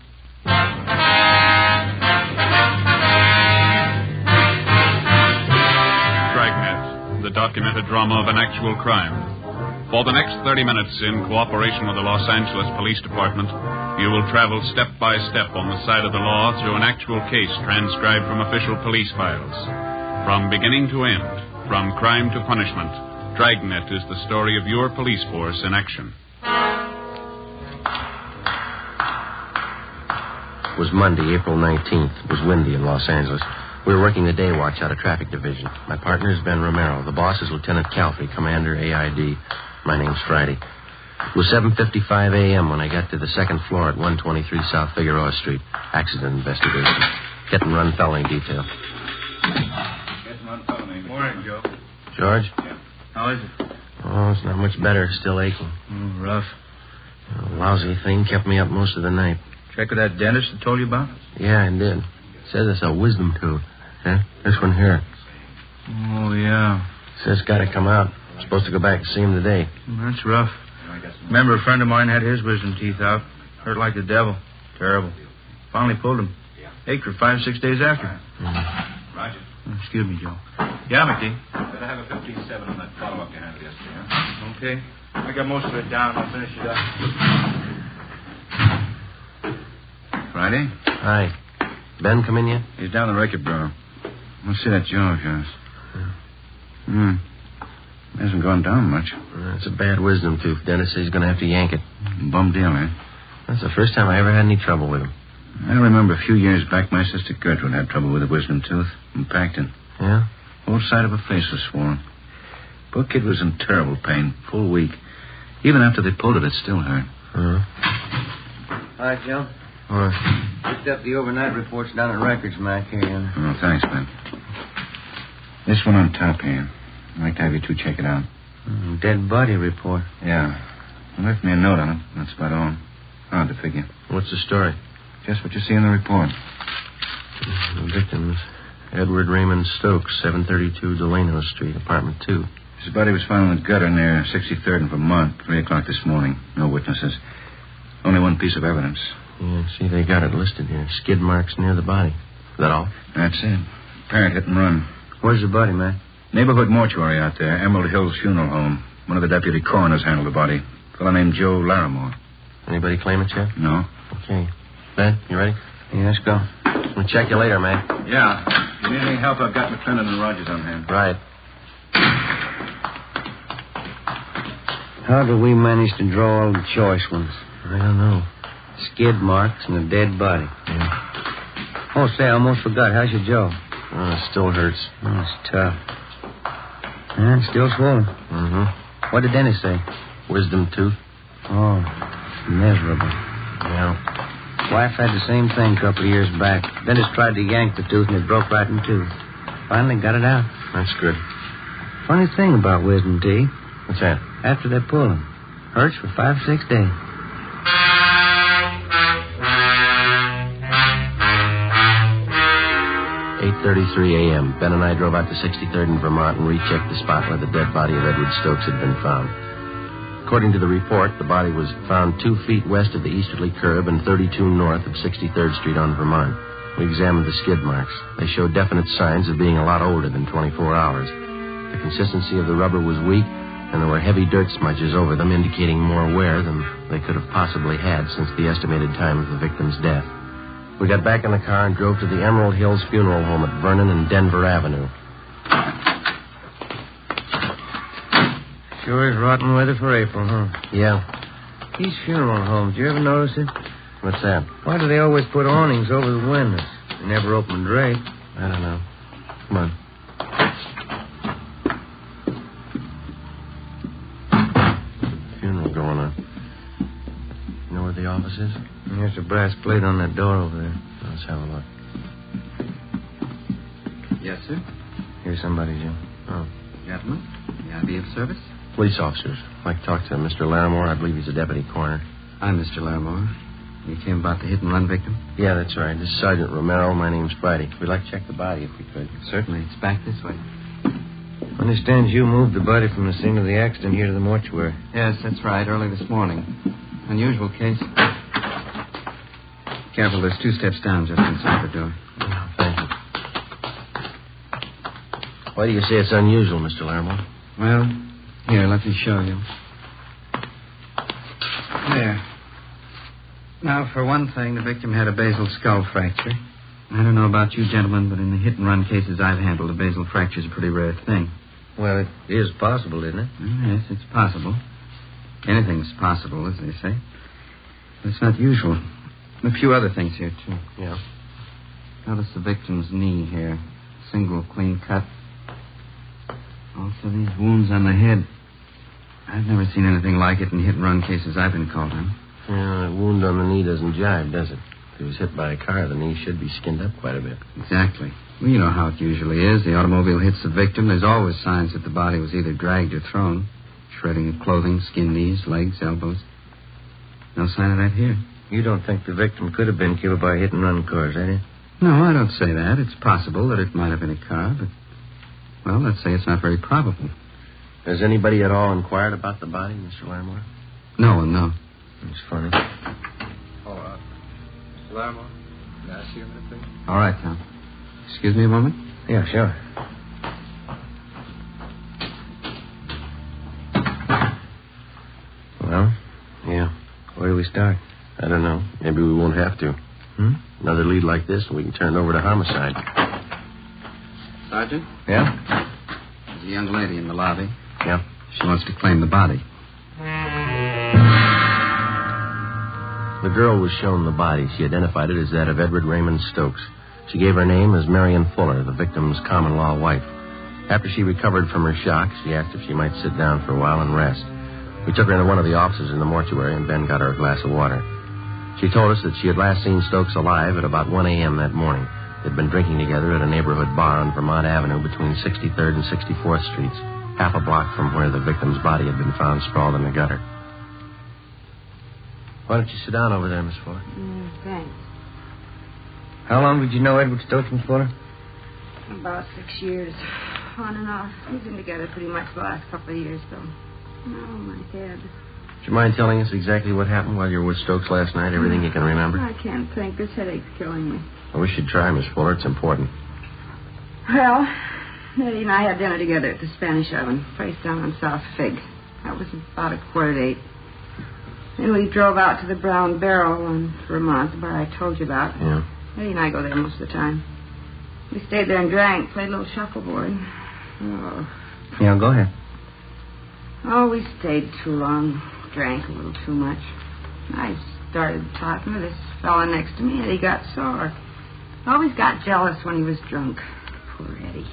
the documented drama of an actual crime. For the next 30 minutes, in cooperation with the Los Angeles Police Department, you will travel step by step on the side of the law through an actual case transcribed from official police files. From beginning to end, from crime to punishment, Dragnet is the story of your police force in action. It was Monday, April 19th. It was windy in Los Angeles. We were working the day watch out of traffic division. My partner is Ben Romero. The boss is Lieutenant Calfee, Commander AID. My name's Friday. It was 7:55 a.m. when I got to the second floor at 123 South Figueroa Street. Accident investigation. Hit and run felony detail. Morning, Joe. George? Yeah. How is it? Oh, it's not much better. Still aching. Rough. A lousy thing kept me up most of the night. Check with that dentist I told you about? Yeah, I did. Says it's a wisdom tooth. Huh? This one here. Oh, yeah. Says it's got to come out. I'm supposed to go back and see him today. That's rough. Remember, a friend of mine had his wisdom teeth out. Hurt like the devil. Terrible. Finally pulled him. Ached for 5-6 days after. Roger. Excuse me, Joe. Yeah, McD. Better have a 15-7 on that follow-up you handled yesterday, huh? Okay. I got most of it down. I'll finish it up. Friday? Hi. Ben come in yet? He's down the record bureau. Let's see that jaw of yours. Hasn't gone down much. It's a bad wisdom tooth. Dentist says he's going to have to yank it. Bum deal, eh? That's the first time I ever had any trouble with him. I remember a few years back, my sister Gertrude had trouble with a wisdom tooth in Packton. Yeah? Both sides of her face was swollen. Poor kid was in terrible pain, full week. Even after they pulled it still hurt. Hi, Joe. Picked up the overnight reports down at Records, Mac. Here, Oh, thanks, Ben. This one on top here. I'd like to have you two check it out. Dead body report. Yeah. They left me a note on it. That's about all. Hard to figure. What's the story? Just what you see in the report. The victims, Edward Raymond Stokes, 732 Delano Street, apartment 2. His body was found in the gutter near 63rd and Vermont, 3 o'clock this morning. No witnesses. Only one piece of evidence. Yeah, see, they got it listed here. Skid marks near the body. Is that all? That's it. Apparent hit and run. Where's the body, man? Neighborhood mortuary out there. Emerald Hills Funeral Home. One of the deputy coroners handled the body. A fellow named Joe Larimore. Anybody claim it yet? No. Okay. Ben, you ready? Yeah, let's go. We'll check you later, man. Yeah. If you need any help, I've got McClendon and Rogers on hand. Right. How do we manage to draw all the choice ones? I don't know. Skid marks and a dead body. Yeah. Oh, say, I almost forgot. How's your jaw? Oh, it still hurts. Oh, it's tough. Yeah, still swollen. Mm-hmm. What did Dennis say? Wisdom tooth. Oh, miserable. Yeah. Wife had the same thing a couple of years back. Dennis tried to yank the tooth and it broke right in two. Finally got it out. That's good. Funny thing about wisdom teeth. What's that? After they pull them. Hurts for 5-6 days. 8:33 a.m. Ben and I drove out to 63rd and Vermont and rechecked the spot where the dead body of Edward Stokes had been found. According to the report, the body was found 2 feet west of the easterly curb and 32 north of 63rd Street on Vermont. We examined the skid marks. They showed definite signs of being a lot older than 24 hours. The consistency of the rubber was weak, and there were heavy dirt smudges over them, indicating more wear than they could have possibly had since the estimated time of the victim's death. We got back in the car and drove to the Emerald Hills Funeral Home at Vernon and Denver Avenue. Sure is rotten weather for April, huh? Yeah. These funeral homes, you ever notice it? What's that? Why do they always put awnings over the windows? They never open drape. I don't know. Come on. Funeral going on. You know where the office is? There's a brass plate on that door over there. Let's have a look. Yes, sir. Here's somebody, Jim. Oh. Gentlemen, may I be of service? Police officers. I'd like to talk to Mr. Larimore. I believe he's a deputy coroner. I'm Mr. Larimore. You came about the hit-and-run victim? Yeah, that's right. This is Sergeant Romero. My name's Friday. We'd like to check the body if we could. Certainly. It's back this way. Understand you moved the body from the scene of the accident here to the mortuary. Yes, that's right. Early this morning. Unusual case. Careful, there's 2 steps down just inside the door. Oh, thank you. Why do you say it's unusual, Mr. Larimore? Well, here, let me show you. There. Now, for one thing, the victim had a basal skull fracture. I don't know about you gentlemen, but in the hit-and-run cases I've handled, a basal fracture is a pretty rare thing. Well, it is possible, isn't it? Yes, it's possible. Anything's possible, as they say. But it's not usual. A few other things here, too. Yeah. Notice the victim's knee here. Single clean cut. Also, these wounds on the head. I've never seen anything like it in hit-and-run cases I've been called on. Yeah, a wound on the knee doesn't jibe, does it? If he was hit by a car, the knee should be skinned up quite a bit. Exactly. Well, you know how it usually is. The automobile hits the victim. There's always signs that the body was either dragged or thrown. Shredding of clothing, skinned knees, legs, elbows. No sign of that here. You don't think the victim could have been killed by a hit-and-run cars, eh? No, I don't say that. It's possible that it might have been a car, but... Well, let's say it's not very probable. Has anybody at all inquired about the body, Mr. Larimore? No one, no. It's funny. Oh, Mr. Larimore, may I see you a minute, please? All right, Tom. Excuse me a moment? Yeah, sure. Well, yeah. Where do we start? I don't know. Maybe we won't have to. Another lead like this, and we can turn it over to homicide. Sergeant? Yeah? There's a young lady in the lobby. Yeah? She wants to claim the body. The girl was shown the body. She identified it as that of Edward Raymond Stokes. She gave her name as Marion Fuller, the victim's common-law wife. After she recovered from her shock, she asked if she might sit down for a while and rest. We took her into one of the offices in the mortuary, and Ben got her a glass of water. She told us that she had last seen Stokes alive at about 1 a.m. that morning. They'd been drinking together at a neighborhood bar on Vermont Avenue between 63rd and 64th Streets, half a block from where the victim's body had been found sprawled in the gutter. Why don't you sit down over there, Miss Fuller? Thanks. How long did you know Edward Stokes, Miss Fuller? About 6 years. On and off. We've been together pretty much the last couple of years, though. Oh, my head. Would you mind telling us exactly what happened while you were with Stokes last night? Everything you can remember? I can't think. This headache's killing me. I wish you'd try, Miss Fuller. It's important. Well, Eddie and I had dinner together at the Spanish Oven, place down on South Fig. That was about 7:45. Then we drove out to the Brown Barrel on Vermont, the bar I told you about. Yeah. Eddie and I go there most of the time. We stayed there and drank, played a little shuffleboard. Oh. Yeah, go ahead. Oh, we stayed too long. Drank a little too much. I started talking to this fella next to me, and he got sore. Always got jealous when he was drunk. Poor Eddie.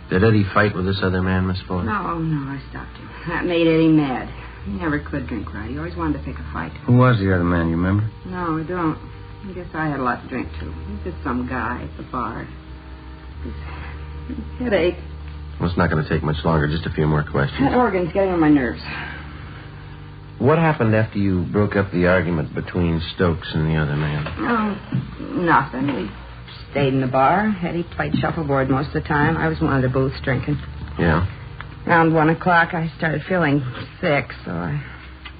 Did Eddie fight with this other man, Miss Fuller? No, I stopped him. That made Eddie mad. He never could drink right. He always wanted to pick a fight. Who was the other man, you remember? No, I don't. I guess I had a lot to drink, too. He was just some guy at the bar. His headache. Well, it's not going to take much longer. Just a few more questions. That organ's getting on my nerves. What happened after you broke up the argument between Stokes and the other man? Oh, nothing. We stayed in the bar. Eddie played shuffleboard most of the time. I was in one of the booths drinking. Yeah? Around 1 o'clock, I started feeling sick, so I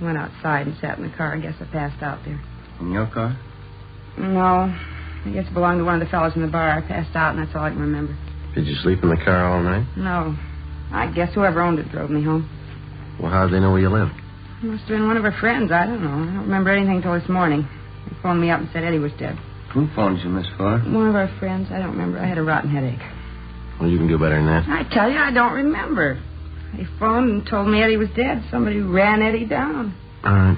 went outside and sat in the car. I guess I passed out there. In your car? No. I guess it belonged to one of the fellows in the bar. I passed out, and that's all I can remember. Did you sleep in the car all night? No. I guess whoever owned it drove me home. Well, how'd they know where you lived? It must have been one of her friends. I don't know. I don't remember anything till this morning. They phoned me up and said Eddie was dead. Who phoned you, Miss Fuller? One of our friends. I don't remember. I had a rotten headache. Well, you can do better than that. I tell you, I don't remember. They phoned and told me Eddie was dead. Somebody ran Eddie down. All right.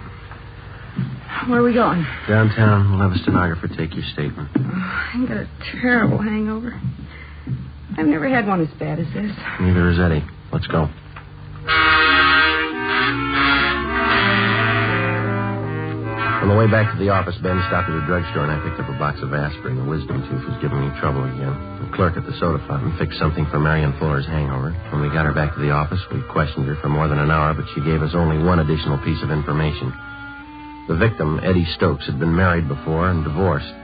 Where are we going? Downtown. We'll have a stenographer take your statement. Oh, I've got a terrible hangover. I've never had one as bad as this. Neither has Eddie. Let's go. On the way back to the office, Ben stopped at a drugstore and I picked up a box of aspirin. The wisdom tooth was giving me trouble again. The clerk at the soda fountain fixed something for Marion Fuller's hangover. When we got her back to the office, we questioned her for more than an hour, but she gave us only one additional piece of information. The victim, Eddie Stokes, had been married before and divorced.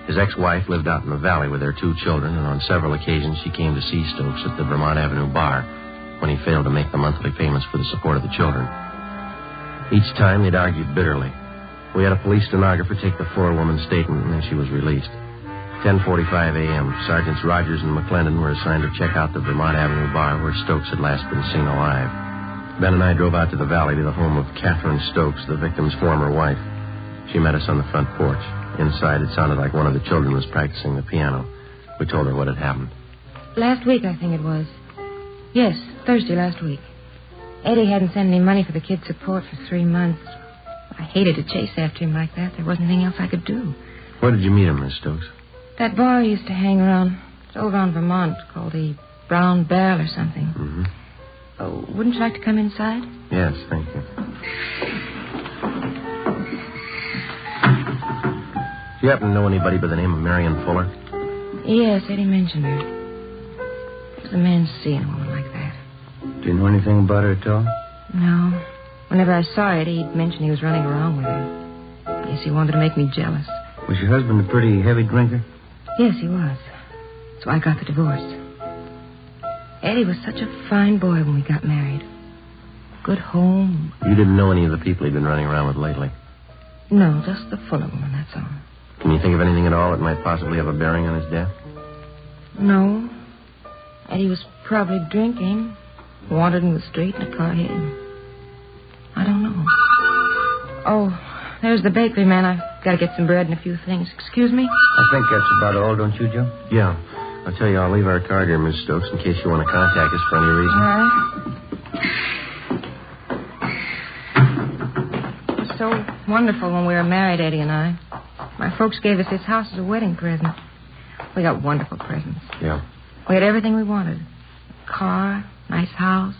His ex-wife lived out in the valley with their 2 children, and on several occasions she came to see Stokes at the Vermont Avenue bar when he failed to make the monthly payments for the support of the children. Each time they'd argued bitterly. We had a police stenographer take the Fuller woman's statement, and then she was released. 10:45 a.m. Sergeants Rogers and McClendon were assigned to check out the Vermont Avenue bar where Stokes had last been seen alive. Ben and I drove out to the valley to the home of Catherine Stokes, the victim's former wife. She met us on the front porch. Inside, it sounded like one of the children was practicing the piano. We told her what had happened. Last week, I think it was. Yes, Thursday last week. Eddie hadn't sent any money for the kid's support for 3 months. I hated to chase after him like that. There wasn't anything else I could do. Where did you meet him, Miss Stokes? That bar he used to hang around. It's over on Vermont, called the Brown Barrel or something. Mm-hmm. Oh, wouldn't you like to come inside? Yes, thank you. Do you happen to know anybody by the name of Marion Fuller? Yes, Eddie mentioned her. It was a man seeing a woman like that. Do you know anything about her at all? No. Whenever I saw Eddie, he'd mention he was running around with her. I guess he wanted to make me jealous. Was your husband a pretty heavy drinker? Yes, he was. So I got the divorce. Eddie was such a fine boy when we got married. Good home. You didn't know any of the people he'd been running around with lately? No, just the Fuller woman, that's all. Can you think of anything at all that might possibly have a bearing on his death? No. Eddie was probably drinking. Wandered in the street and a car hit him. I don't know. Oh, there's the bakery man. I've got to get some bread and a few things. Excuse me? I think that's about all, don't you, Joe? Yeah. I'll tell you, I'll leave our card here, Miss Stokes, in case you want to contact us for any reason. All right. It was so wonderful when we were married, Eddie and I. My folks gave us this house as a wedding present. We got wonderful presents. Yeah. We had everything we wanted. A car, nice house,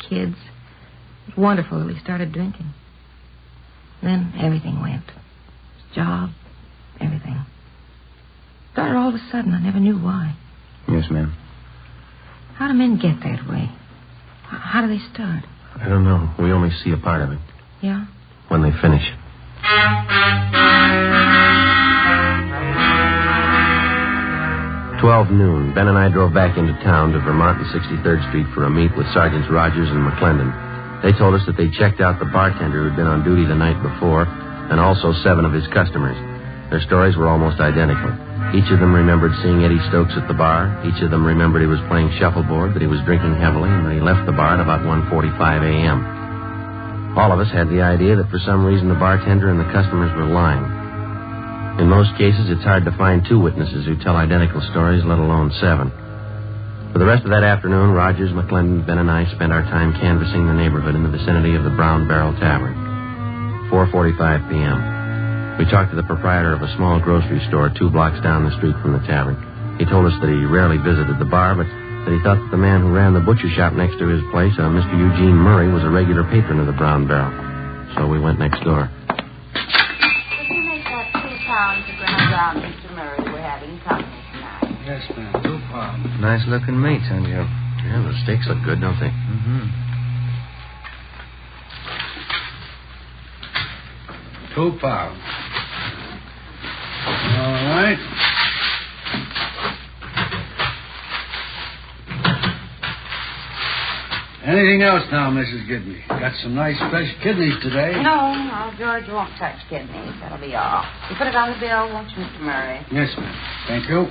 kids. It was wonderful till we started drinking. Then everything went. His job, everything. Started all of a sudden. I never knew why. Yes, ma'am. How do men get that way? How do they start? I don't know. We only see a part of it. Yeah? When they finish. 12 noon. Ben and I drove back into town to Vermont and 63rd Street for a meet with Sergeants Rogers and McClendon. They told us that they checked out the bartender who'd been on duty the night before and also 7 of his customers. Their stories were almost identical. Each of them remembered seeing Eddie Stokes at the bar. Each of them remembered he was playing shuffleboard, that he was drinking heavily, and that he left the bar at about 1:45 a.m. All of us had the idea that for some reason the bartender and the customers were lying. In most cases, it's hard to find 2 witnesses who tell identical stories, let alone 7. For the rest of that afternoon, Rogers, McClendon, Ben, and I spent our time canvassing the neighborhood in the vicinity of the Brown Barrel Tavern. 4:45 p.m. We talked to the proprietor of a small grocery store 2 blocks down the street from the tavern. He told us that he rarely visited the bar, but that he thought that the man who ran the butcher shop next to his place, Mr. Eugene Murray, was a regular patron of the Brown Barrel. So we went next door. Would you make that 2 pounds of ground round, Mr. Murray? We're having company tonight. Yes, ma'am. 2 pounds. Nice looking meat, huh, Joe? Yeah, the steaks look good, don't they? Mm-hmm. 2 pounds. All right. Anything else now, Mrs. Gidney? Got some nice fresh kidneys today. No, George won't touch kidneys. That'll be all. You put it on the bill, won't you, Mr. Murray? Yes, ma'am. Thank you. You're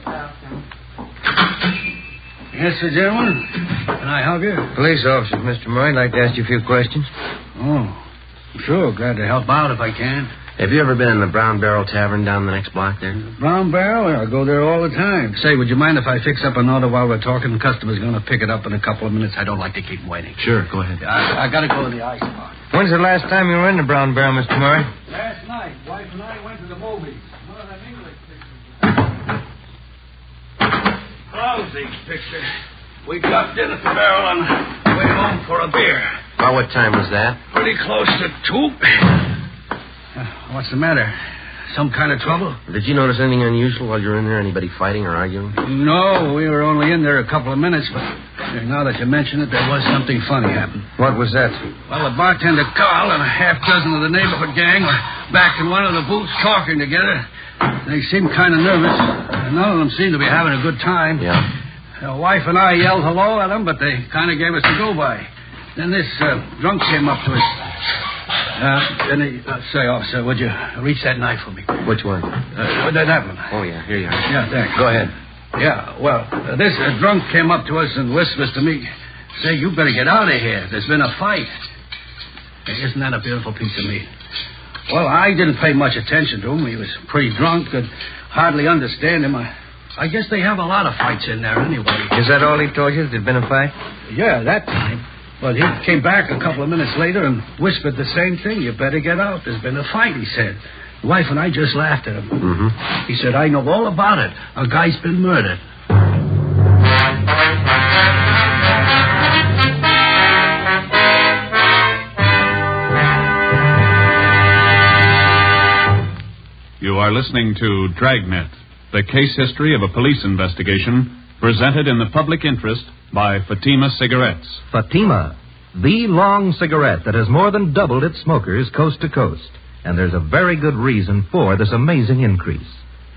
welcome. Yes, sir, gentlemen. Can I help you? Police officers, Mr. Murray. I'd like to ask you a few questions. Oh, sure. Glad to help out if I can. Have you ever been in the Brown Barrel Tavern down the next block there? Brown Barrel? I go there all the time. Say, would you mind if I fix up an order while we're talking? The customer's going to pick it up in a couple of minutes. I don't like to keep him waiting. Sure, go ahead. I got to go to the ice box. When's the last time you were in the Brown Barrel, Mr. Murray? Last night. Wife and I went to the movies. One of them English pictures. Lousy picture. We got in at the barrel and went home for a beer. About what time was that? Pretty close to 2. What's the matter? Some kind of trouble? Did you notice anything unusual while you were in there? Anybody fighting or arguing? No, we were only in there a couple of minutes, but now that you mention it, there was something funny happen. What was that? Well, the bartender, Carl, and a half dozen of the neighborhood gang were back in one of the booths talking together. They seemed kind of nervous. None of them seemed to be having a good time. Yeah. The wife and I yelled hello at them, but they kind of gave us a go-by. Then this drunk came up to us. Say, officer, would you reach that knife for me? Which one? That one. Oh, yeah. Here you are. Yeah, thanks. Go ahead. Yeah, well, this drunk came up to us and whispers to me, say, you better get out of here. There's been a fight. Hey, isn't that a beautiful piece of meat? Well, I didn't pay much attention to him. He was pretty drunk, could hardly understand him. I guess they have a lot of fights in there anyway. Is that all he told you? There'd been a fight? Yeah, that time. But he came back a couple of minutes later and whispered the same thing. You better get out. There's been a fight, he said. The wife and I just laughed at him. Mm-hmm. He said, I know all about it. A guy's been murdered. You are listening to Dragnet, the case history of a police investigation presented in the public interest by Fatima Cigarettes. Fatima, the long cigarette that has more than doubled its smokers coast to coast. And there's a very good reason for this amazing increase.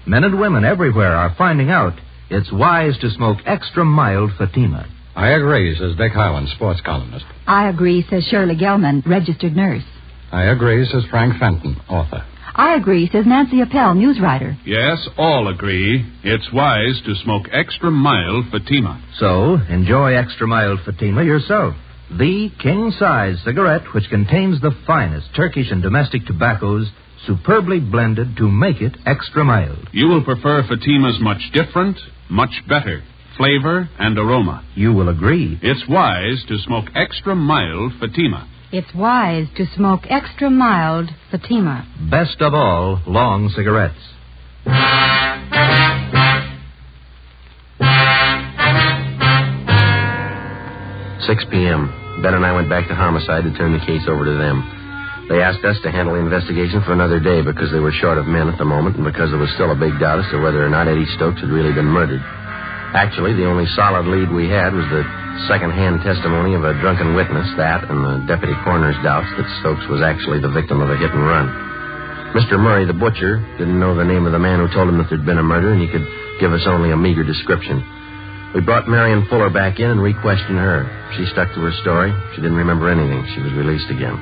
Men and women everywhere are finding out it's wise to smoke extra mild Fatima. I agree, says Dick Highland, sports columnist. I agree, says Shirley Gelman, registered nurse. I agree, says Frank Fenton, author. I agree, says Nancy Appel, news writer. Yes, all agree. It's wise to smoke extra mild Fatima. So, enjoy extra mild Fatima yourself. The king-size cigarette which contains the finest Turkish and domestic tobaccos superbly blended to make it extra mild. You will prefer Fatima's much different, much better flavor and aroma. You will agree. It's wise to smoke extra mild Fatima. It's wise to smoke extra mild Fatima. Best of all, long cigarettes. 6 p.m. Ben and I went back to homicide to turn the case over to them. They asked us to handle the investigation for another day because they were short of men at the moment and because there was still a big doubt as to whether or not Eddie Stokes had really been murdered. Actually, the only solid lead we had was the second-hand testimony of a drunken witness, that and the deputy coroner's doubts that Stokes was actually the victim of a hit-and-run. Mr. Murray, the butcher, didn't know the name of the man who told him that there'd been a murder, and he could give us only a meager description. We brought Marion Fuller back in and re-questioned her. She stuck to her story. She didn't remember anything. She was released again.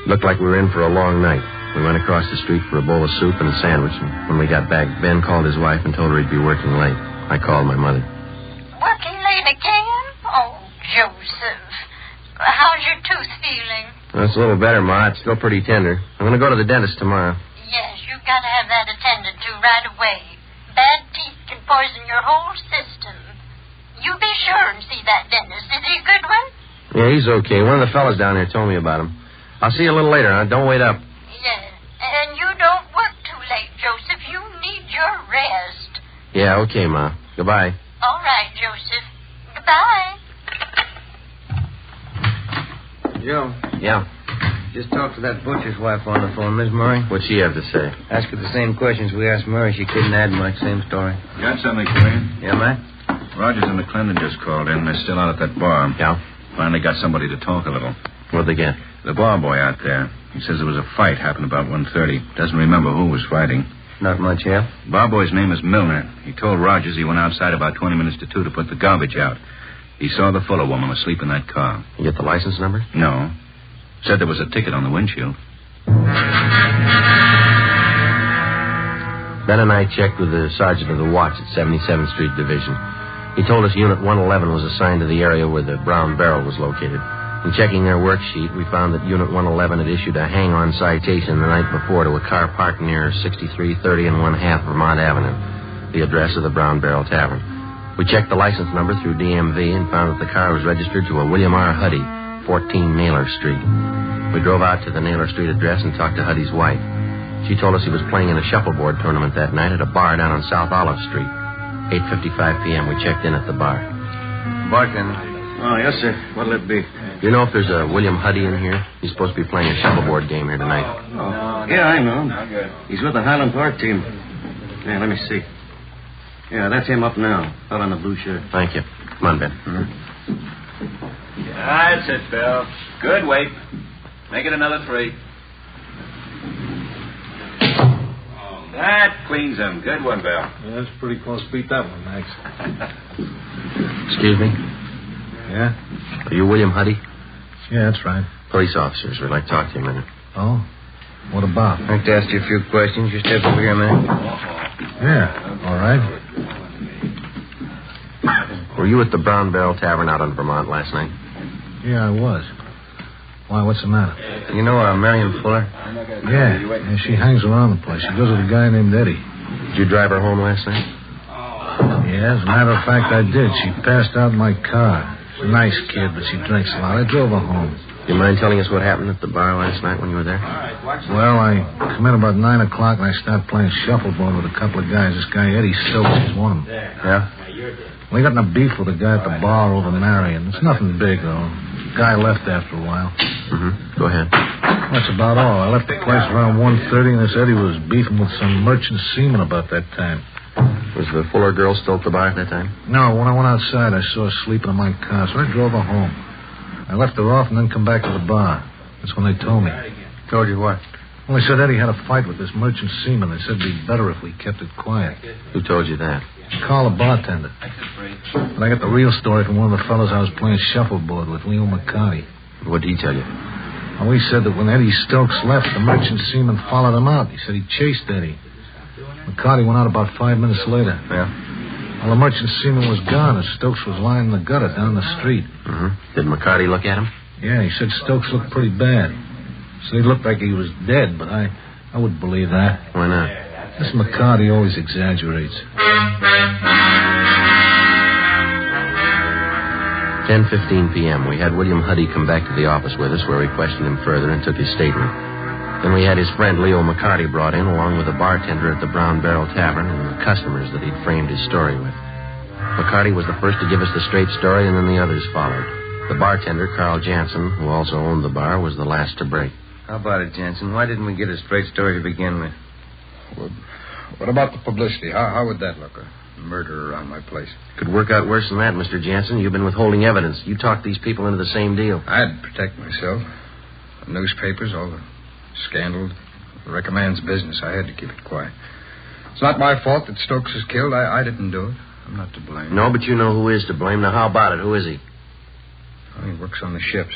Looked like we were in for a long night. We went across the street for a bowl of soup and a sandwich, and when we got back, Ben called his wife and told her he'd be working late. I called my mother. Working late again? Oh, Joseph. How's your tooth feeling? Well, it's a little better, Ma. It's still pretty tender. I'm going to go to the dentist tomorrow. Yes, you've got to have that attended to right away. Bad teeth can poison your whole system. You be sure and see that dentist. Is he a good one? Yeah, he's okay. One of the fellas down there told me about him. I'll see you a little later, huh? Don't wait up. Yes. And you don't work too late, Joseph. You need your rest. Yeah, okay, Ma. Goodbye. All right, Joseph. Goodbye. Joe. Yeah? Just talked to that butcher's wife on the phone, Miss Murray. What'd she have to say? Ask her the same questions we asked Murray. She couldn't add much. Same story. Got something for you? Yeah, Matt? Rogers and McClendon just called in. They're still out at that bar. Yeah? Finally got somebody to talk a little. What'd they get? The bar boy out there. He says there was a fight happened about 1:30. Doesn't remember who was fighting. Not much, yeah? Bar boy's name is Milner. He told Rogers he went outside about 20 minutes to 2 to put the garbage out. He saw the Fuller woman asleep in that car. You get the license number? No. Said there was a ticket on the windshield. Ben and I checked with the sergeant of the watch at 77th Street Division. He told us Unit 111 was assigned to the area where the brown barrel was located. In checking their worksheet, we found that Unit 111 had issued a hang-on citation the night before to a car parked near 6330 and 1/2 Vermont Avenue, the address of the Brown Barrel Tavern. We checked the license number through DMV and found that the car was registered to a William R. Huddy, 14 Naylor Street. We drove out to the Naylor Street address and talked to Huddy's wife. She told us he was playing in a shuffleboard tournament that night at a bar down on South Olive Street. 8:55 p.m. We checked in at the bar. Bartender. Oh, yes, sir. What'll it be? Do you know if there's a William Huddy in here? He's supposed to be playing a shuffleboard game here tonight. Oh. Yeah, I know. He's with the Highland Park team. Yeah, let me see. Yeah, that's him up now, out on the blue shirt. Thank you. Come on, Ben. That's it, Bill. Good weight. Make it another 3. That cleans him. Good one, Bill. Yeah, that's pretty close. Beat that one, Max. Excuse me? Yeah? Are you William Huddy? Yeah, that's right. Police officers. We'd like to talk to you a minute. Oh? What about? I'd like to ask you a few questions. You step over here a minute. Yeah, all right. Were you at the Brown Barrel Tavern out on Vermont last night? Yeah, I was. Why, what's the matter? You know Marion Fuller? Yeah, she hangs around the place. She goes with a guy named Eddie. Did you drive her home last night? Yeah, as a matter of fact, I did. She passed out in my car. She's a nice kid, but she drinks a lot. I drove her home. Do you mind telling us what happened at the bar last night when you were there? Well, I come in about 9 o'clock, and I start playing shuffleboard with a couple of guys. This guy, Eddie Stokes, is one of them. Yeah? We got in a beef with a guy at the bar over Marion. It's nothing big, though. The guy left after a while. Mm-hmm. Go ahead. That's about all. I left the place around 1:30, and this Eddie was beefing with some merchant seaman about that time. Was the Fuller girl still at the bar at that time? No, when I went outside, I saw her sleeping in my car, so I drove her home. I left her off and then come back to the bar. That's when they told me. Told you what? Well, they said Eddie had a fight with this merchant seaman. They said it'd be better if we kept it quiet. Who told you that? Call the bartender. But I got the real story from one of the fellows I was playing shuffleboard with, Leo McCarty. What did he tell you? Well, he said that when Eddie Stokes left, the merchant seaman followed him out. He said he chased Eddie. McCarty went out about 5 minutes later. Yeah? Well, the merchant seaman was gone, and Stokes was lying in the gutter down the street. Mm-hmm. Did McCarty look at him? Yeah, he said Stokes looked pretty bad. Said he looked like he was dead, but I wouldn't believe that. Why not? This McCarty always exaggerates. 10:15 p.m. We had William Huddy come back to the office with us, where we questioned him further and took his statement. Then we had his friend Leo McCarty brought in, along with the bartender at the Brown Barrel Tavern and the customers that he'd framed his story with. McCarty was the first to give us the straight story, and then the others followed. The bartender, Carl Jansen, who also owned the bar, was the last to break. How about it, Jansen? Why didn't we get a straight story to begin with? Well, what about the publicity? How would that look? A murder around my place. Could work out worse than that, Mr. Jansen. You've been withholding evidence. You talked these people into the same deal. I'd protect myself. The newspapers, all the scandal, the recommends business. I had to keep it quiet. It's not my fault that Stokes was killed. I didn't do it. I'm not to blame. No, but you know who is to blame. Now, how about it? Who is he? Well, he works on the ships.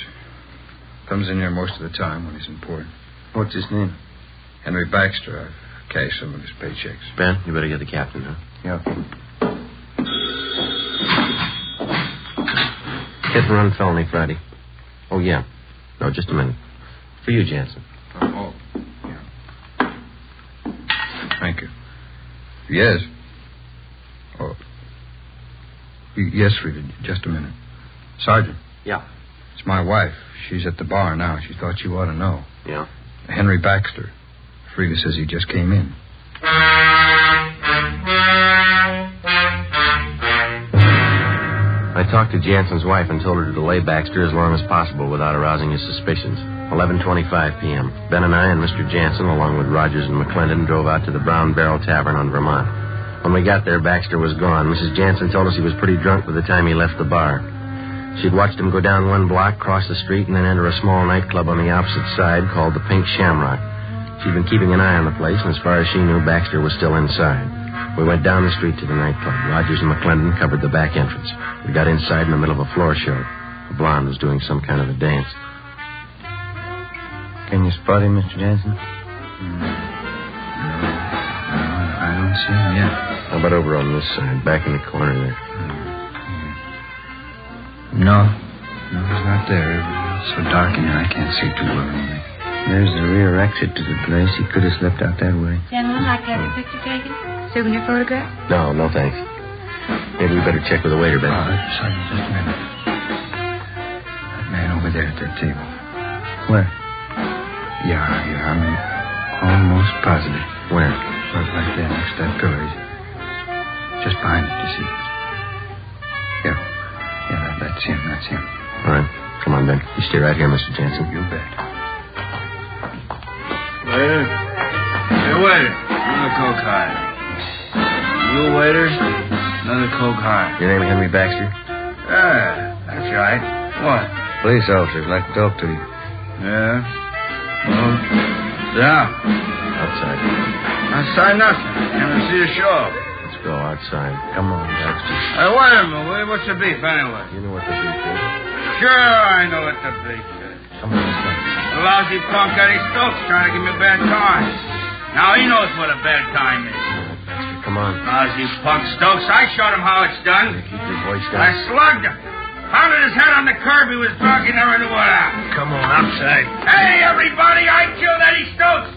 Comes in here most of the time when he's in port. What's his name? Henry Baxter. I've cashed some of his paychecks. Ben, you better get the captain, huh? Yeah. Hit and run felony Friday. Oh, yeah. No, just a minute. For you, Jansen. Oh, yeah. Thank you. Yes. Oh. Yes, Rita, just a minute. Sergeant. Yeah. It's my wife. She's at the bar now. She thought you ought to know. Yeah? Henry Baxter. Frida says he just came in. I talked to Jansen's wife and told her to delay Baxter as long as possible without arousing his suspicions. 11:25 p.m. Ben and I and Mr. Jansen, along with Rogers and McClendon, drove out to the Brown Barrel Tavern on Vermont. When we got there, Baxter was gone. Mrs. Jansen told us he was pretty drunk by the time he left the bar. She'd watched him go down one block, cross the street, and then enter a small nightclub on the opposite side called the Pink Shamrock. She'd been keeping an eye on the place, and as far as she knew, Baxter was still inside. We went down the street to the nightclub. Rogers and McClendon covered the back entrance. We got inside in the middle of a floor show. A blonde was doing some kind of a dance. Can you spot him, Mr. Jansen? No, I don't see him yet. How about over on this side, back in the corner there? No, he's not there. It's so dark in here, I can't see too well. There's the rear exit to the place. He could have slipped out that way. Gentlemen, like to have your picture taken? Souvenir photograph? No, thanks. Maybe we better check with the waiter, Ben. Sergeant, just a minute. That man over there at that table. Where? Yeah, I'm almost positive. Where? Right there, next to that pillar. Just behind it, you see. Yeah, that's him. All right. Come on, Ben. You stay right here, Mr. Jansen. You bet. Waiter. Hey, waiter. Another Coke high. You waiter? Another Coke high. Your name Henry Baxter? Yeah, that's right. What? Police officers like to talk to you. Yeah? Well, down. Outside. Outside nothing. Can't see a show. Let's go outside. Come on, Baxter. Hey, wait a minute. What's the beef, anyway? You know what the beef is. Sure, I know what the beef is. Come on, let's go. lousy punk Eddie Stokes trying to give me a bad time. Now he knows what a bad time is. Come on. Lousy punk Stokes. I showed him how it's done. Keep your voice down. I slugged him. Pounded his head on the curb. He was drunk. He never knew what happened. Come on, outside. Hey, everybody, I killed Eddie Stokes.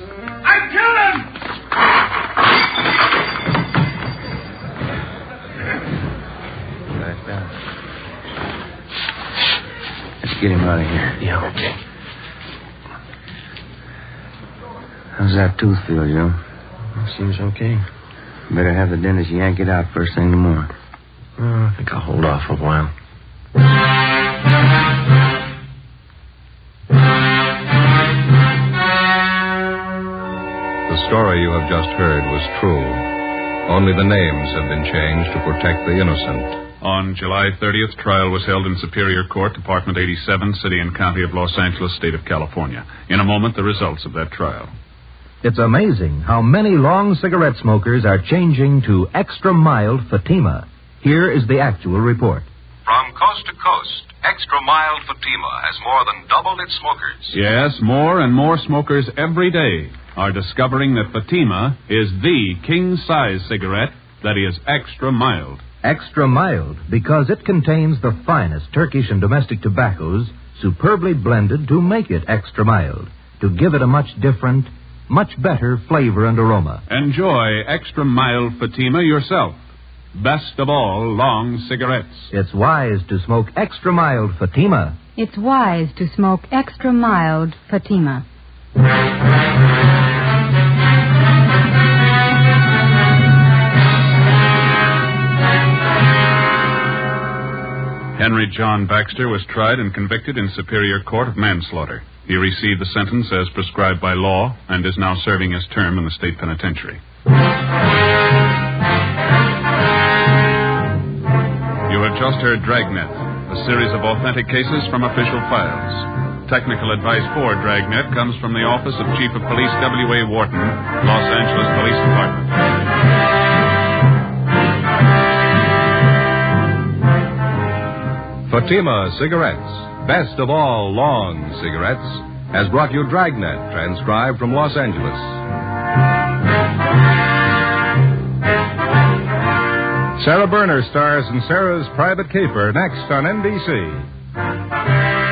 I killed him. Back down. Let's get him out of here. Yeah, okay. How's that tooth feel, Joe? Seems okay. Better have the dentist yank it out first thing in the morning. I think I'll hold off for a while. The story you have just heard was true. Only the names have been changed to protect the innocent. On July 30th, trial was held in Superior Court, Department 87, City and County of Los Angeles, State of California. In a moment, the results of that trial. It's amazing how many long cigarette smokers are changing to extra mild Fatima. Here is the actual report. From coast to coast, Extra Mild Fatima has more than doubled its smokers. Yes, more and more smokers every day are discovering that Fatima is the king-size cigarette that is extra mild. Extra mild because it contains the finest Turkish and domestic tobaccos superbly blended to make it extra mild, to give it a much different, much better flavor and aroma. Enjoy extra mild Fatima yourself. Best of all long cigarettes. It's wise to smoke extra mild Fatima. It's wise to smoke extra mild Fatima. Henry John Baxter was tried and convicted in Superior Court of manslaughter. He received the sentence as prescribed by law and is now serving his term in the state penitentiary. You have just heard Dragnet, a series of authentic cases from official files. Technical advice for Dragnet comes from the Office of Chief of Police W.A. Wharton, Los Angeles Police Department. Fatima Cigarettes, best of all long cigarettes, has brought you Dragnet, transcribed from Los Angeles. Sarah Berner stars in Sarah's Private Caper next on NBC.